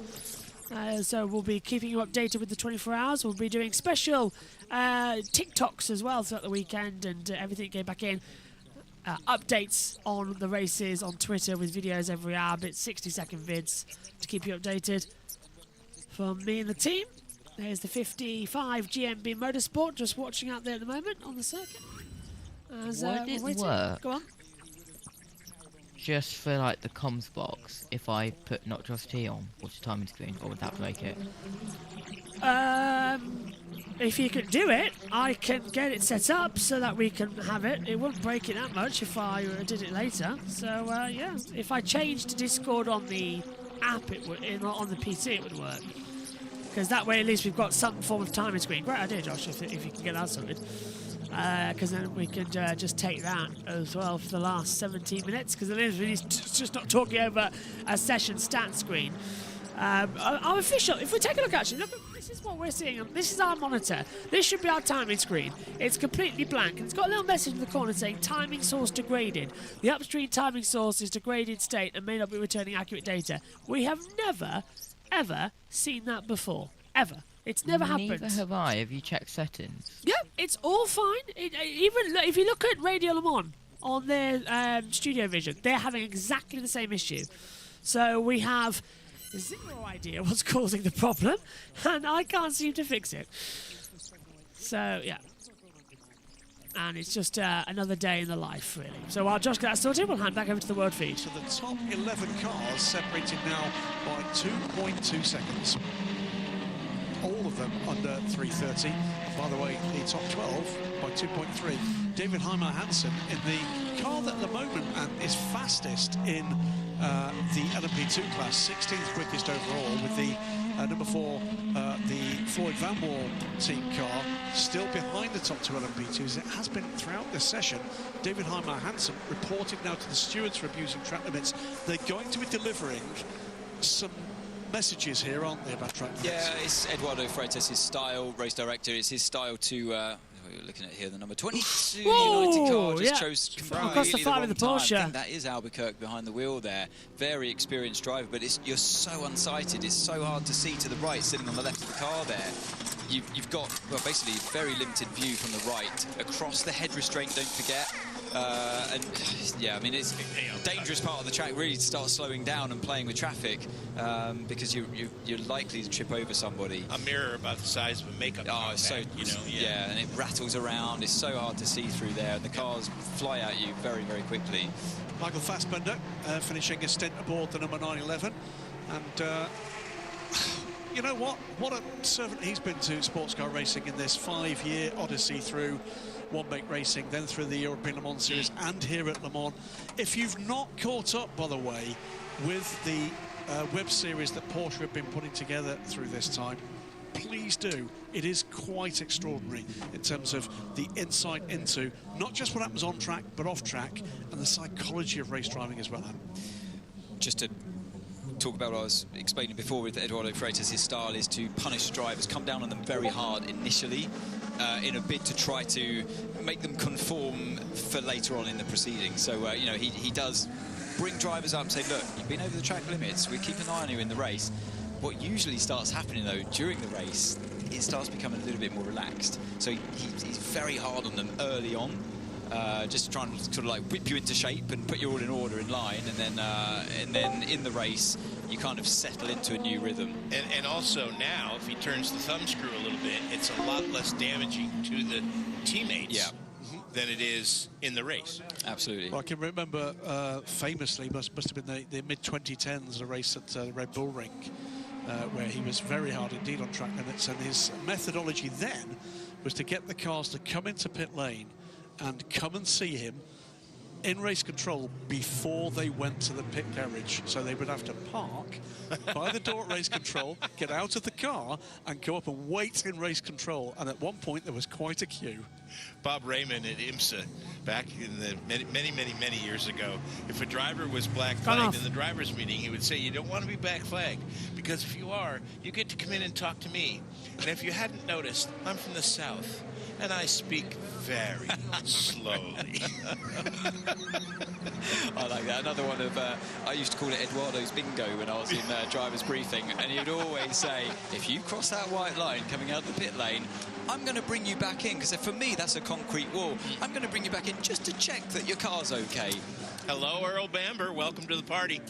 Speaker 1: So we'll be keeping you updated with the 24 hours. We'll be doing special TikToks as well throughout the weekend, and everything getting back in. Updates on the races on Twitter with videos every hour, but 60-second vids to keep you updated. From me and the team, there's the 55 GMB Motorsport just watching out there at the moment on the circuit. As,
Speaker 11: would it work?
Speaker 1: Go on.
Speaker 11: Just for like the comms box, if I put not just T on, what's the timing screen, or would that break it?
Speaker 1: If you can do it, I can get it set up so that we can have it. It wouldn't break it that much if I did it later. So yeah, if I changed Discord on the app, it would, on the PC, it would work. Because that way, at least we've got some form of timing screen. Great idea, Josh, if you can get that sorted. Because then we can just take that as well for the last 17 minutes. Because then we're just not talking over a session stat screen. Our official, if we take a look, actually, look, this is what we're seeing. This is our monitor. This should be our timing screen. It's completely blank. And it's got a little message in the corner saying timing source degraded. The upstream timing source is degraded state and may not be returning accurate data. We have never, ever seen that before. Ever. It's never happened.
Speaker 11: Neither have I. Have you checked settings?
Speaker 1: Yeah, it's all fine. Even if you look at Radio Le Mans on their Studio Vision, they're having exactly the same issue. So we have zero idea what's causing the problem, and I can't seem to fix it. So, yeah. And it's just another day in the life, really. So while Josh gets that sorted, we'll hand back over to the word feed.
Speaker 4: So the top 11 cars separated now by 2.2 seconds. All of them under 3:30. By the way, the top 12 by 2.3. David Heimer Hansen in the car that at the moment is fastest in the LMP2 class, 16th quickest overall, with the number 4, the Floyd Van Wall team car, still behind the top 2 LMP2s. It has been throughout this session. David Heimer Hansen reported now to the stewards for abusing track limits. They're going to be delivering some messages here, aren't they, about track limits?
Speaker 5: Yeah, it's Eduardo Freitas, his style, race director. It's his style to, we're looking at here, the number 22 United car just chose
Speaker 1: across the fire with the Porsche.
Speaker 5: I think that is Albuquerque behind the wheel there. Very experienced driver, but you're so unsighted. It's so hard to see to the right, sitting on the left of the car there. You've got, well, basically very limited view from the right. Across the head restraint, don't forget. And yeah, I mean, it's a dangerous part of the track, really, to start slowing down and playing with traffic, because you're likely to trip over somebody.
Speaker 9: A mirror about the size of a makeup compact,
Speaker 5: so,
Speaker 9: you know,
Speaker 5: yeah, and it rattles around. It's so hard to see through there, and the cars fly at you very, very quickly.
Speaker 4: Michael Fassbender finishing a stint aboard the number 911, and you know what a servant he's been to sports car racing in this 5-year odyssey through one-make racing, then through the European Le Mans Series and here at Le Mans. If you've not caught up, by the way, with the web series that Porsche have been putting together through this time, please do. It is quite extraordinary in terms of the insight into not just what happens on track, but off track, and the psychology of race driving as well.
Speaker 5: Just to talk about what I was explaining before with Eduardo Freitas, his style is to punish drivers, come down on them very hard initially, in a bid to try to make them conform for later on in the proceedings. So, you know, he does bring drivers up and say, look, you've been over the track limits, we keep an eye on you in the race. What usually starts happening, though, during the race, it starts becoming a little bit more relaxed. So he's very hard on them early on, just to try and sort of like whip you into shape and put you all in order, in line, and then in the race, you kind of settle into a new rhythm.
Speaker 9: And also now, if he turns the thumb screw a little bit, it's a lot less damaging to the teammates than it is in the race.
Speaker 5: Absolutely.
Speaker 4: Well, I can remember famously, must have been the mid-2010s, a race at the Red Bull Ring, where he was very hard indeed on track limits, and his methodology then was to get the cars to come into pit lane and come and see him in race control before they went to the pit garage. So they would have to park by the door at race control, get out of the car and go up and wait in race control. And at one point there was quite a queue.
Speaker 9: Bob Raymond at IMSA back in the many years ago, if a driver was black flagged in the driver's meeting, he would say, you don't want to be black flagged, because if you are, you get to come in and talk to me. And if you hadn't noticed, I'm from the South, and I speak very slowly.
Speaker 5: I like that. Another one of, I used to call it Eduardo's bingo when I was in driver's briefing, and he would always say, if you cross that white line coming out the pit lane, I'm going to bring you back in, because for me that's a concrete wall. I'm going to bring you back in just to check that your car's okay.
Speaker 9: Hello, Earl Bamber. Welcome to the party.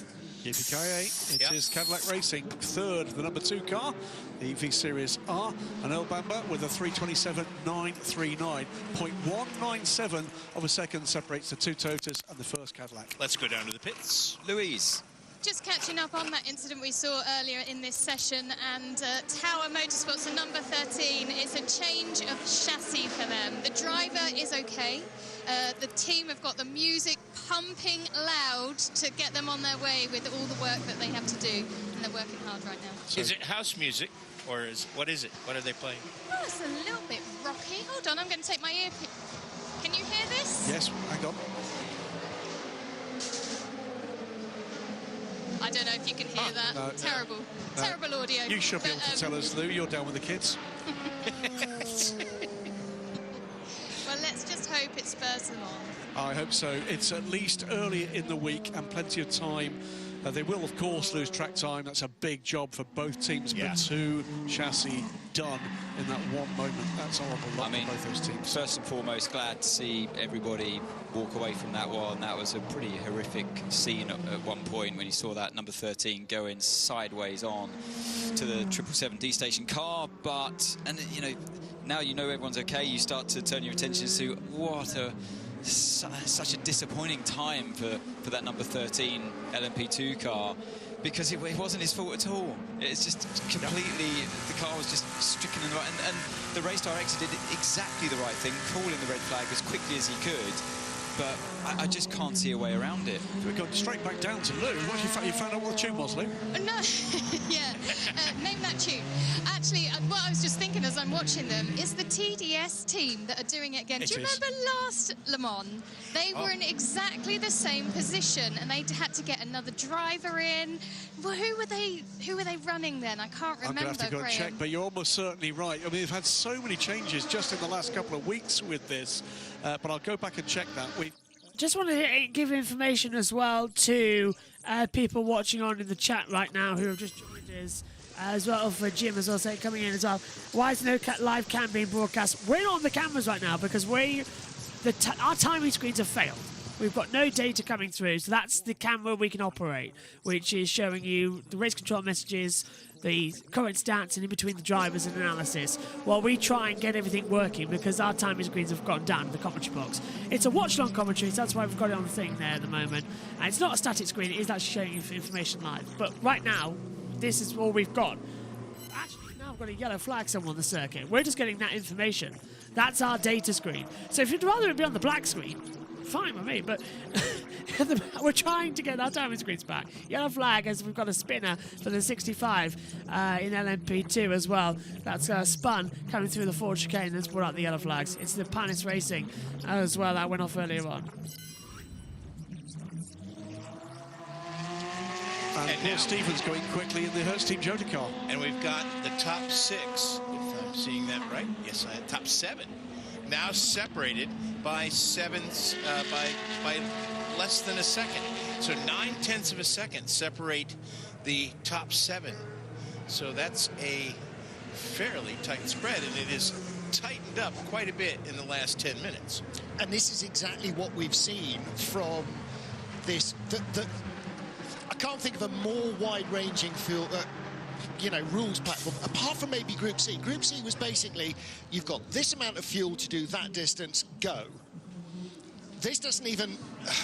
Speaker 4: Yippee-ki-yay. It is Cadillac Racing, third, the number 2 car, the V Series R, and Earl Bamber with a 3:27.939. 0.197 of a second separates the two Toyotas and the first Cadillac.
Speaker 9: Let's go down to the pits.
Speaker 5: Louise.
Speaker 14: Just catching up on that incident we saw earlier in this session, and Tower Motorsports, the number 13, it's a change of chassis for them. The driver is okay. The team have got the music pumping loud to get them on their way with all the work that they have to do, and they're working hard right now.
Speaker 9: So is it house music, or what is it? What are they playing?
Speaker 14: Oh, it's a little bit rocky. Hold on, I'm going to take my ear. Can you hear this?
Speaker 4: Yes, hang on.
Speaker 14: I don't know if you can hear that.
Speaker 4: No,
Speaker 14: terrible audio.
Speaker 4: You should be able to tell us, Lou. You're down with the kids.
Speaker 14: Well, let's just hope it spurs them on.
Speaker 4: I hope so. It's at least early in the week and plenty of time They will, of course, lose track time. That's a big job for both teams, but 2 chassis done in that one moment. That's horrible luck for both those teams.
Speaker 5: First and foremost, glad to see everybody walk away from that one. That was a pretty horrific scene at one point when you saw that number 13 going sideways on to the 777D station car. But, and you know, now you know everyone's okay, you start to turn your attention to what such a disappointing time for that number 13 LMP2 car, because it wasn't his fault at all. It's just completely, the car was just stricken in the right, and the race director did exactly the right thing, calling the red flag as quickly as he could, but I just can't see a way around it.
Speaker 4: We've gone straight back down to Lou. What you found out what the tune was, Lou?
Speaker 14: No, yeah, name that tune. Actually, what I was just thinking as I'm watching them is the TDS team that are doing it again. Do you remember last Le Mans? They were in exactly the same position, and they had to get another driver in. Well, who were they running then? I can't remember.
Speaker 4: I'm going to have to go and check, but you're almost certainly right. I mean, they've had so many changes just in the last couple of weeks with this, but I'll go back and check that.
Speaker 1: Just want to give information as well to people watching on in the chat right now who have just joined us, as well for Jim as well, say coming in as well. Why is no live cam being broadcast? We're not on the cameras right now because our timing screens have failed. We've got no data coming through, so that's the camera we can operate, which is showing you the race control messages, the current stats, and in between the drivers and analysis, while we try and get everything working because our timing screens have gone down in the commentary box. It's a watch-along commentary, so that's why we've got it on the thing there at the moment. And it's not a static screen, it is actually showing you information live. But right now, this is all we've got. Actually, now I've got a yellow flag somewhere on the circuit. We're just getting that information. That's our data screen. So if you'd rather it be on the black screen, fine with me, but we're trying to get our timing screens back. Yellow flag, as we've got a spinner for the 65 in LMP2 as well. That's spun coming through the Ford chicane. Let's put out the yellow flags. It's the Panis Racing as well. That went off earlier on.
Speaker 4: And Paul Stevens going quickly in the Hertz Team Jota car.
Speaker 9: And we've got the top 6, if I'm seeing that right. Yes, I had top 7. Now separated by by less than a second. So 9/10 of a second separate the top 7. So that's a fairly tight spread, and it is tightened up quite a bit in the last 10 minutes.
Speaker 2: And this is exactly what we've seen from this. I can't think of a more wide-ranging field. Rules platform, apart from maybe Group C. Group C was basically, you've got this amount of fuel to do that distance, go. This doesn't even,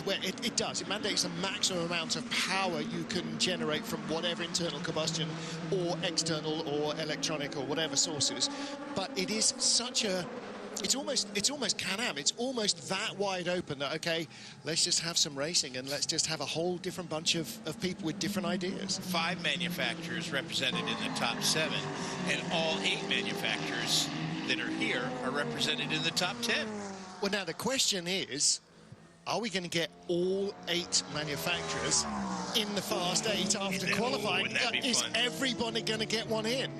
Speaker 2: well, it does. It mandates a maximum amount of power you can generate from whatever internal combustion or external or electronic or whatever sources. But it is such a, it's almost Can-Am. It's almost that wide open that, okay, let's just have some racing and let's just have a whole different bunch of people with different ideas.
Speaker 9: 5 manufacturers represented in the top 7, and all 8 manufacturers that are here are represented in the top 10.
Speaker 2: Well, now the question is, are we going to get all 8 manufacturers in the Fast 8 after qualifying? Is everybody going to get one in?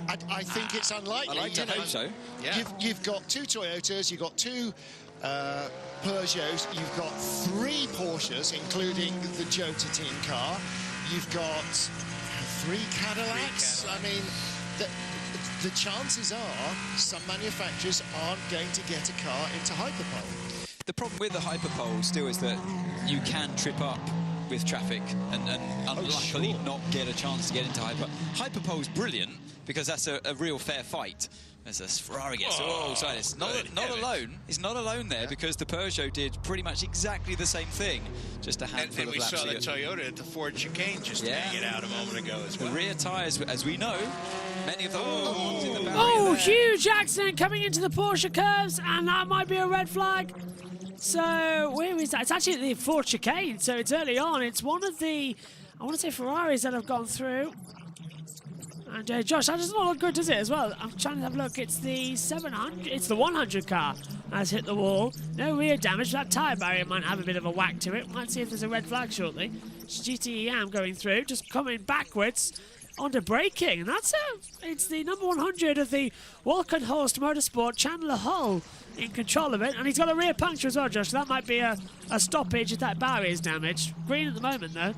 Speaker 2: I think it's unlikely.
Speaker 5: I like to hope so.
Speaker 9: Yeah.
Speaker 2: You've got 2 Toyotas, you've got 2 Peugeots, you've got 3 Porsches, including the Jota team car. You've got 3 Cadillacs. I mean, the chances are some manufacturers aren't going to get a car into Hyperpole.
Speaker 5: The problem with the Hyperpole still is that you can trip up with traffic and unluckily not get a chance to get into Hyperpole is brilliant because that's a real fair fight. As a Ferrari gets sorry, it's not alone. He's not alone there because the Peugeot did pretty much exactly the same thing, just a handful of laps.
Speaker 9: And we saw the Toyota at the Ford chicane just hang it out a moment ago as well.
Speaker 5: The rear tyres, as we know, many of them are the ones in the barrier.
Speaker 1: Oh, huge accident coming into the Porsche curves, and that might be a red flag. So, where is that? It's actually the Ford chicane, so it's early on. It's one of the, I want to say, Ferraris that have gone through. And Josh, that does not look good, does it, as well? I'm trying to have a look. It's the 700, it's the 100 car has hit the wall. No rear damage. That tyre barrier might have a bit of a whack to it. Might see if there's a red flag shortly. It's GTEM going through, just coming backwards onto braking, and that's it's the number 100 of the Walkenhorst Motorsport, Chandler Hull, in control of it, and he's got a rear puncture as well, Josh. So that might be a stoppage if that barrier is damaged. Green at the moment, though.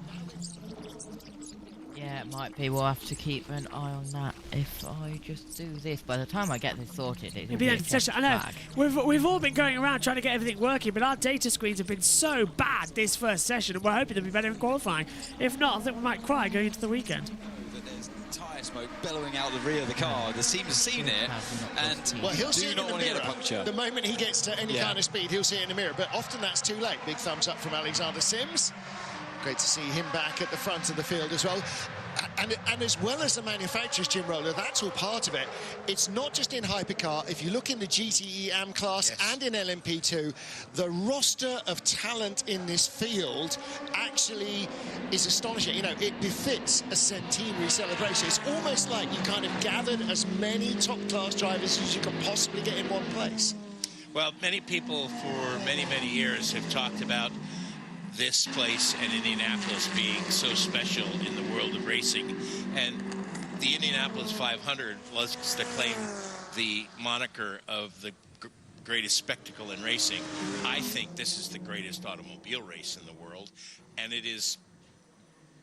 Speaker 11: Yeah, it might be. We'll have to keep an eye on that if I just do this. By the time I get this sorted, it'll be a
Speaker 1: I know. We've all been going around trying to get everything working, but our data screens have been so bad this first session, and we're hoping they'll be better in qualifying. If not, I think we might cry going into the weekend.
Speaker 5: There's tyre smoke bellowing out the rear of the car. The team has seen it, and
Speaker 2: well, he'll see it in the mirror.
Speaker 5: Puncture.
Speaker 2: The moment he gets to any kind of speed, he'll see it in the mirror. But often that's too late. Big thumbs up from Alexander Sims. Great to see him back at the front of the field as well. And as well as the manufacturers, Jim Roller, that's all part of it. It's not just in Hypercar. If you look in the GTE AM class and in LMP2, the roster of talent in this field actually is astonishing. You know, it befits a centenary celebration. It's almost like you kind of gathered as many top-class drivers as you could possibly get in one place.
Speaker 9: Well, many people for many, many years have talked about this place and Indianapolis being so special in the world of racing, and the Indianapolis 500 was to claim the moniker of the greatest spectacle in racing. I think this is the greatest automobile race in the world, and it is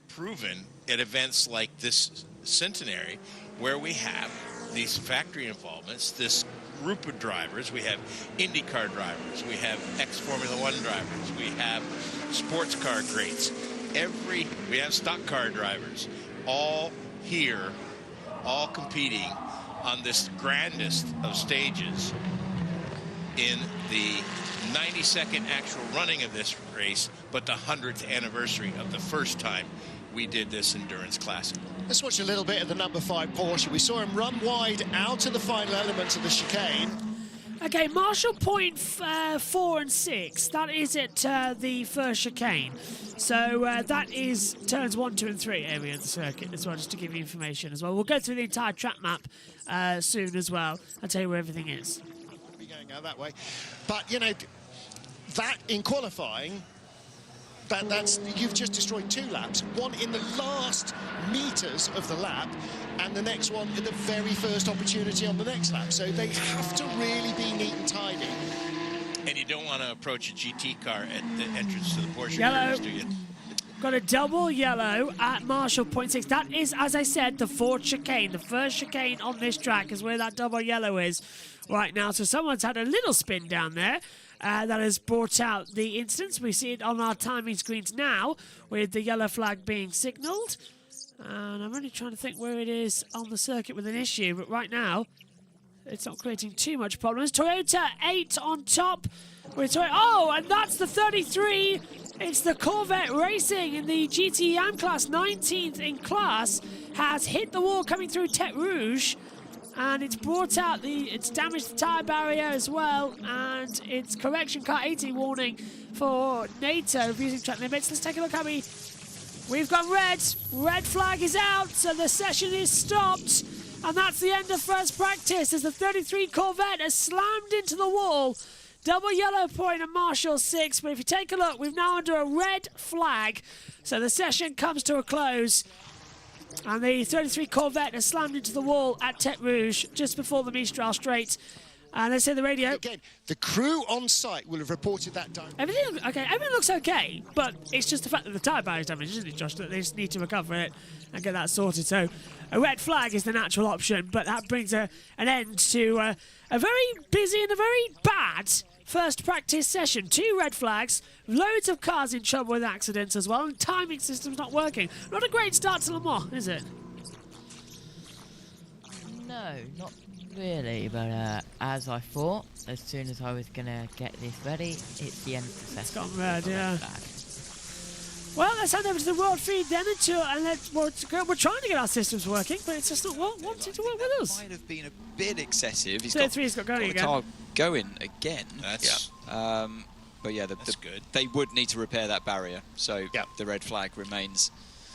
Speaker 9: proven at events like this centenary where we have these factory involvements, this group of drivers. We have IndyCar drivers, we have ex-Formula One drivers, we have sports car greats, we have stock car drivers, all here, all competing on this grandest of stages in the 92nd actual running of this race, but the 100th anniversary of the first time we did this Endurance Classic.
Speaker 2: Let's watch a little bit of the number 5 Porsche. We saw him run wide out of the final elements of the chicane.
Speaker 1: Okay, Marshall point 4 and 6. That is at the first chicane. So that is turns 1, 2, and 3 area of the circuit as well, just to give you information as well. We'll go through the entire track map soon as well. I'll tell you where everything is.
Speaker 2: We'll be going out that way. But, you know, that in qualifying, that's you've just destroyed 2 laps. One in the last meters of the lap, and the next one at the very first opportunity on the next lap. So they have to really be neat and tidy.
Speaker 9: And you don't want to approach a GT car at the entrance to the Porsche
Speaker 1: Yellow.
Speaker 9: Cars, do you?
Speaker 1: Got a double yellow at Marshall point 6. That is, as I said, the 4th chicane. The first chicane on this track is where that double yellow is right now. So someone's had a little spin down there. That has brought out the instance. We see it on our timing screens now with the yellow flag being signalled. And I'm really trying to think where it is on the circuit with an issue. But right now, it's not creating too much problems. Toyota 8 on top. With oh, and that's the 33. It's the Corvette Racing in the GT AM class, 19th in class. Has hit the wall coming through Tête Rouge. And it's brought out it's damaged the tyre barrier as well, and it's correction car 80 warning for NATO using track limits. Let's take a look how we've got red flag is out, so the session is stopped, and that's the end of first practice as the 33 Corvette has slammed into the wall. Double yellow point at Marshall 6, but if you take a look, we've now under a red flag, so the session comes to a close. And the 33 Corvette has slammed into the wall at Tête Rouge just before the Mistral Straight. And they say the radio.
Speaker 2: Again, the crew on site will have reported that down.
Speaker 1: Everything looks okay, but it's just the fact that the tyre barrier is damaged, isn't it, Josh? That they just need to recover it and get that sorted. So a red flag is the natural option, but that brings an end to a very busy and a very bad first practice session. 2 red flags, loads of cars in trouble with accidents as well, and timing system's not working. Not a great start to Le Mans, is it?
Speaker 11: No, not really, but as I thought, as soon as I was going to get this ready, it's the end of the session.
Speaker 1: It's gone red, yeah. Well, let's hand over to the world feed then, we're trying to get our systems working, but it's just not wanting to work with us.
Speaker 5: Might have been a bit excessive. He's
Speaker 1: got
Speaker 5: going again. Car going again.
Speaker 9: That's
Speaker 5: but yeah,
Speaker 9: that's good.
Speaker 5: They would need to repair that barrier, so the red flag remains.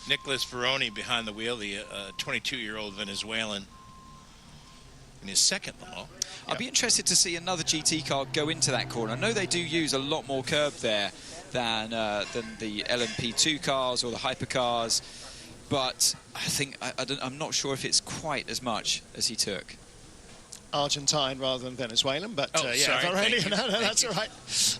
Speaker 9: Nicholas Ferroni behind the wheel, the 22-year-old Venezuelan, in his second Le Mans.
Speaker 5: I'd be interested to see another GT car go into that corner. I know they do use a lot more curb there than the LMP2 cars or the hypercars. but I think I'm not sure if it's quite as much as he took.
Speaker 2: Argentine rather than Venezuelan, but
Speaker 9: sorry, thank you.
Speaker 2: no, that's all right.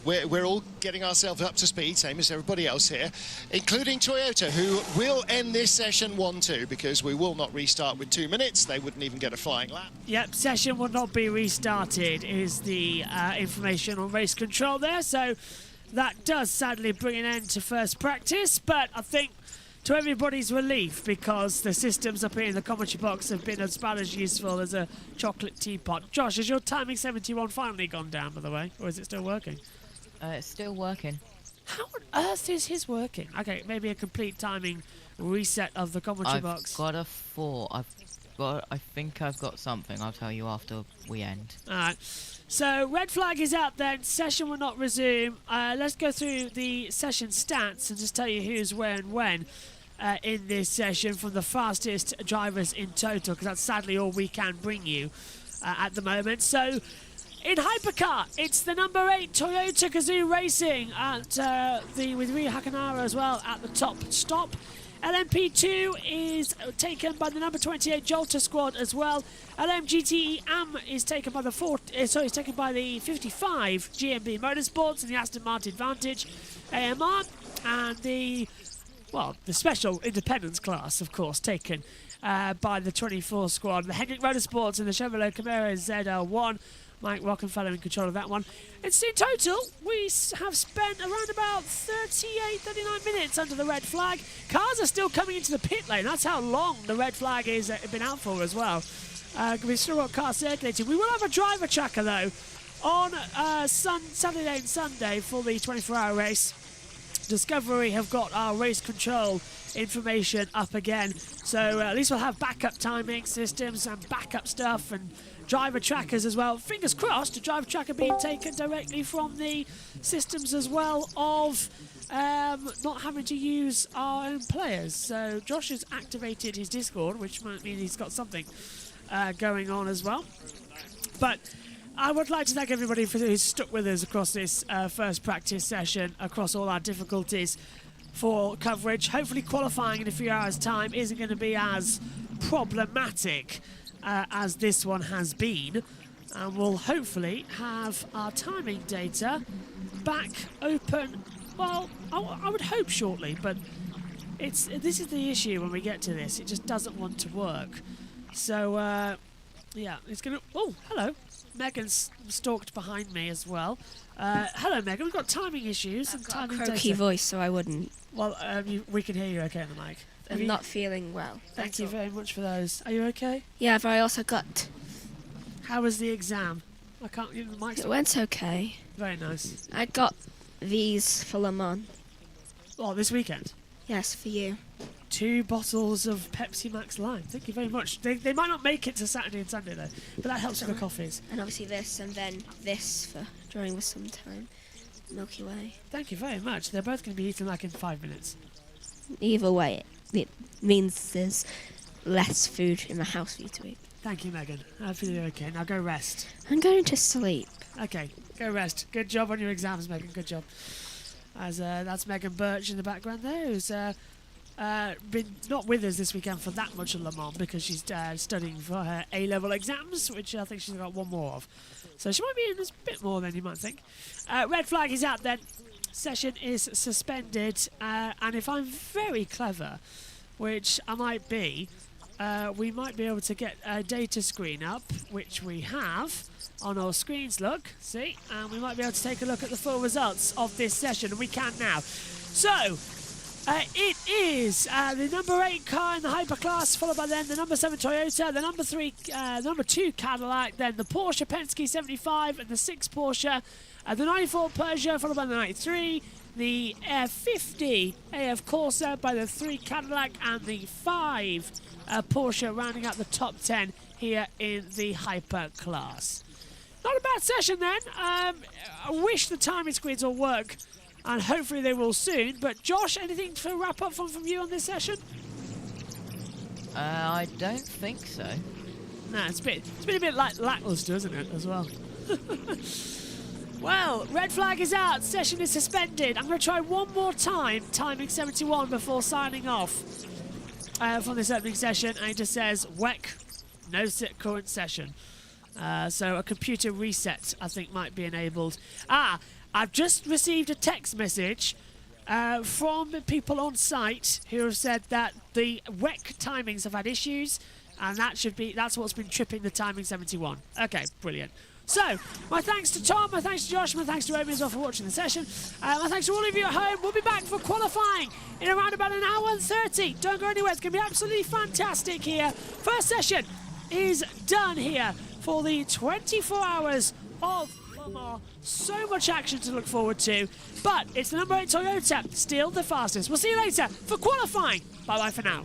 Speaker 2: We're all getting ourselves up to speed, same as everybody else here, including Toyota, who will end this session 1-2 because we will not restart with 2 minutes. They wouldn't even get a flying lap.
Speaker 1: Yep, session will not be restarted is the information on race control there. So that does sadly bring an end to first practice, but I think to everybody's relief, because the systems up here in the commentary box have been about as useful as a chocolate teapot. Josh, has your timing 71 finally gone down, by the way, or is it still working?
Speaker 11: It's still working.
Speaker 1: How on earth is his working? Okay, maybe a complete timing reset of the commentary box.
Speaker 11: I've got a 4. I think I've got something. I'll tell you after we end.
Speaker 1: Alright. So, red flag is out then. Session will not resume. Let's go through the session stats and just tell you who's where and when. In this session from the fastest drivers in total, because that's sadly all we can bring you at the moment. So in Hypercar, it's the number 8 Toyota Gazoo Racing with Ryu Hakanara as well at the top stop. LMP2 is taken by the number 28 Jolter squad as well. LMGTE AM is taken by the 55 GMB Motorsports and the Aston Martin Vantage AMR, and the special independence class, of course, taken by the 24 squad. The Hendrick Motorsports and the Chevrolet Camaro ZL1. Mike Rockenfeller in control of that one. It's in total, we have spent around about 39 minutes under the red flag. Cars are still coming into the pit lane. That's how long the red flag has been out for as well. We've still got cars circulating. We will have a driver tracker, though, on Saturday and Sunday for the 24-hour race. Discovery have got our race control information up again, so at least we'll have backup timing systems and backup stuff and driver trackers as well. Fingers crossed, a driver tracker being taken directly from the systems as well of not having to use our own players. So Josh has activated his Discord, which might mean he's got something going on as well. But I would like to thank everybody who's stuck with us across this first practice session, across all our difficulties for coverage. Hopefully qualifying in a few hours' time isn't going to be as problematic as this one has been. And we'll hopefully have our timing data back open, well, I would hope shortly, but this is the issue when we get to this. It just doesn't want to work. So, yeah, it's going to... Oh, hello. Megan's stalked behind me as well. Hello, Megan. We've got timing issues and timing data.
Speaker 15: Croaky voice, so I wouldn't.
Speaker 1: Well, we can hear you okay on the mic.
Speaker 15: I'm not feeling well.
Speaker 1: Thank you very much for those. Are you okay?
Speaker 15: Yeah, but I also got...
Speaker 1: How was the exam? I can't... The mic's
Speaker 15: It went okay.
Speaker 1: Very nice.
Speaker 15: I got these for Le Mans.
Speaker 1: Oh, this weekend?
Speaker 15: Yes, for you.
Speaker 1: 2 bottles of Pepsi Max Lime. Thank you very much. They might not make it to Saturday and Sunday, though, but that helps with the coffees.
Speaker 15: And obviously this, and then this for during the summertime. Milky Way.
Speaker 1: Thank you very much. They're both going to be eaten like in 5 minutes.
Speaker 15: Either way, it means there's less food in the house for you to eat.
Speaker 1: Thank you, Megan. I feel you're okay. Now go rest.
Speaker 15: I'm going to sleep.
Speaker 1: Okay, go rest. Good job on your exams, Megan. Good job. That's Megan Birch in the background there, who's been not with us this weekend for that much of Le Mans because she's studying for her A-level exams, which I think she's got 1 more of. So she might be in this bit more than you might think. Red flag is out then. Session is suspended. And if I'm very clever, which I might be, we might be able to get a data screen up, which we have on our screens, look, see? And we might be able to take a look at the full results of this session, and we can now. So, it is the number 8 car in the Hyperclass, followed by then the number 7 Toyota, the number 2 Cadillac, then the Porsche Penske 75 and the 6 Porsche, the 94 Peugeot, followed by the 93, the 50 AF Corsa by the 3 Cadillac, and the 5 Porsche rounding out the top 10 here in the Hyperclass. Not a bad session then. I wish the timing screens will work, and hopefully they will soon. But Josh, anything to wrap up from you on this session?
Speaker 11: I don't think so.
Speaker 1: No, it's been a bit lackluster, isn't it, as well? Well, red flag is out. Session is suspended. I'm going to try one more time, timing 71 before signing off. from this opening session, and it just says WEC, no current session. So a computer reset, I think, might be enabled. I've just received a text message from people on site who have said that the WEC timings have had issues, and that's what's been tripping the timing 71. Okay, brilliant. So, my thanks to Tom, my thanks to Josh, my thanks to Romy as well for watching the session. My thanks to all of you at home. We'll be back for qualifying in around about an hour and 30. Don't go anywhere, it's going to be absolutely fantastic here. First session is done here for the 24 hours of Le Mans. So much action to look forward to, but it's the number 8 Toyota, still the fastest. We'll see you later for qualifying. Bye-bye for now.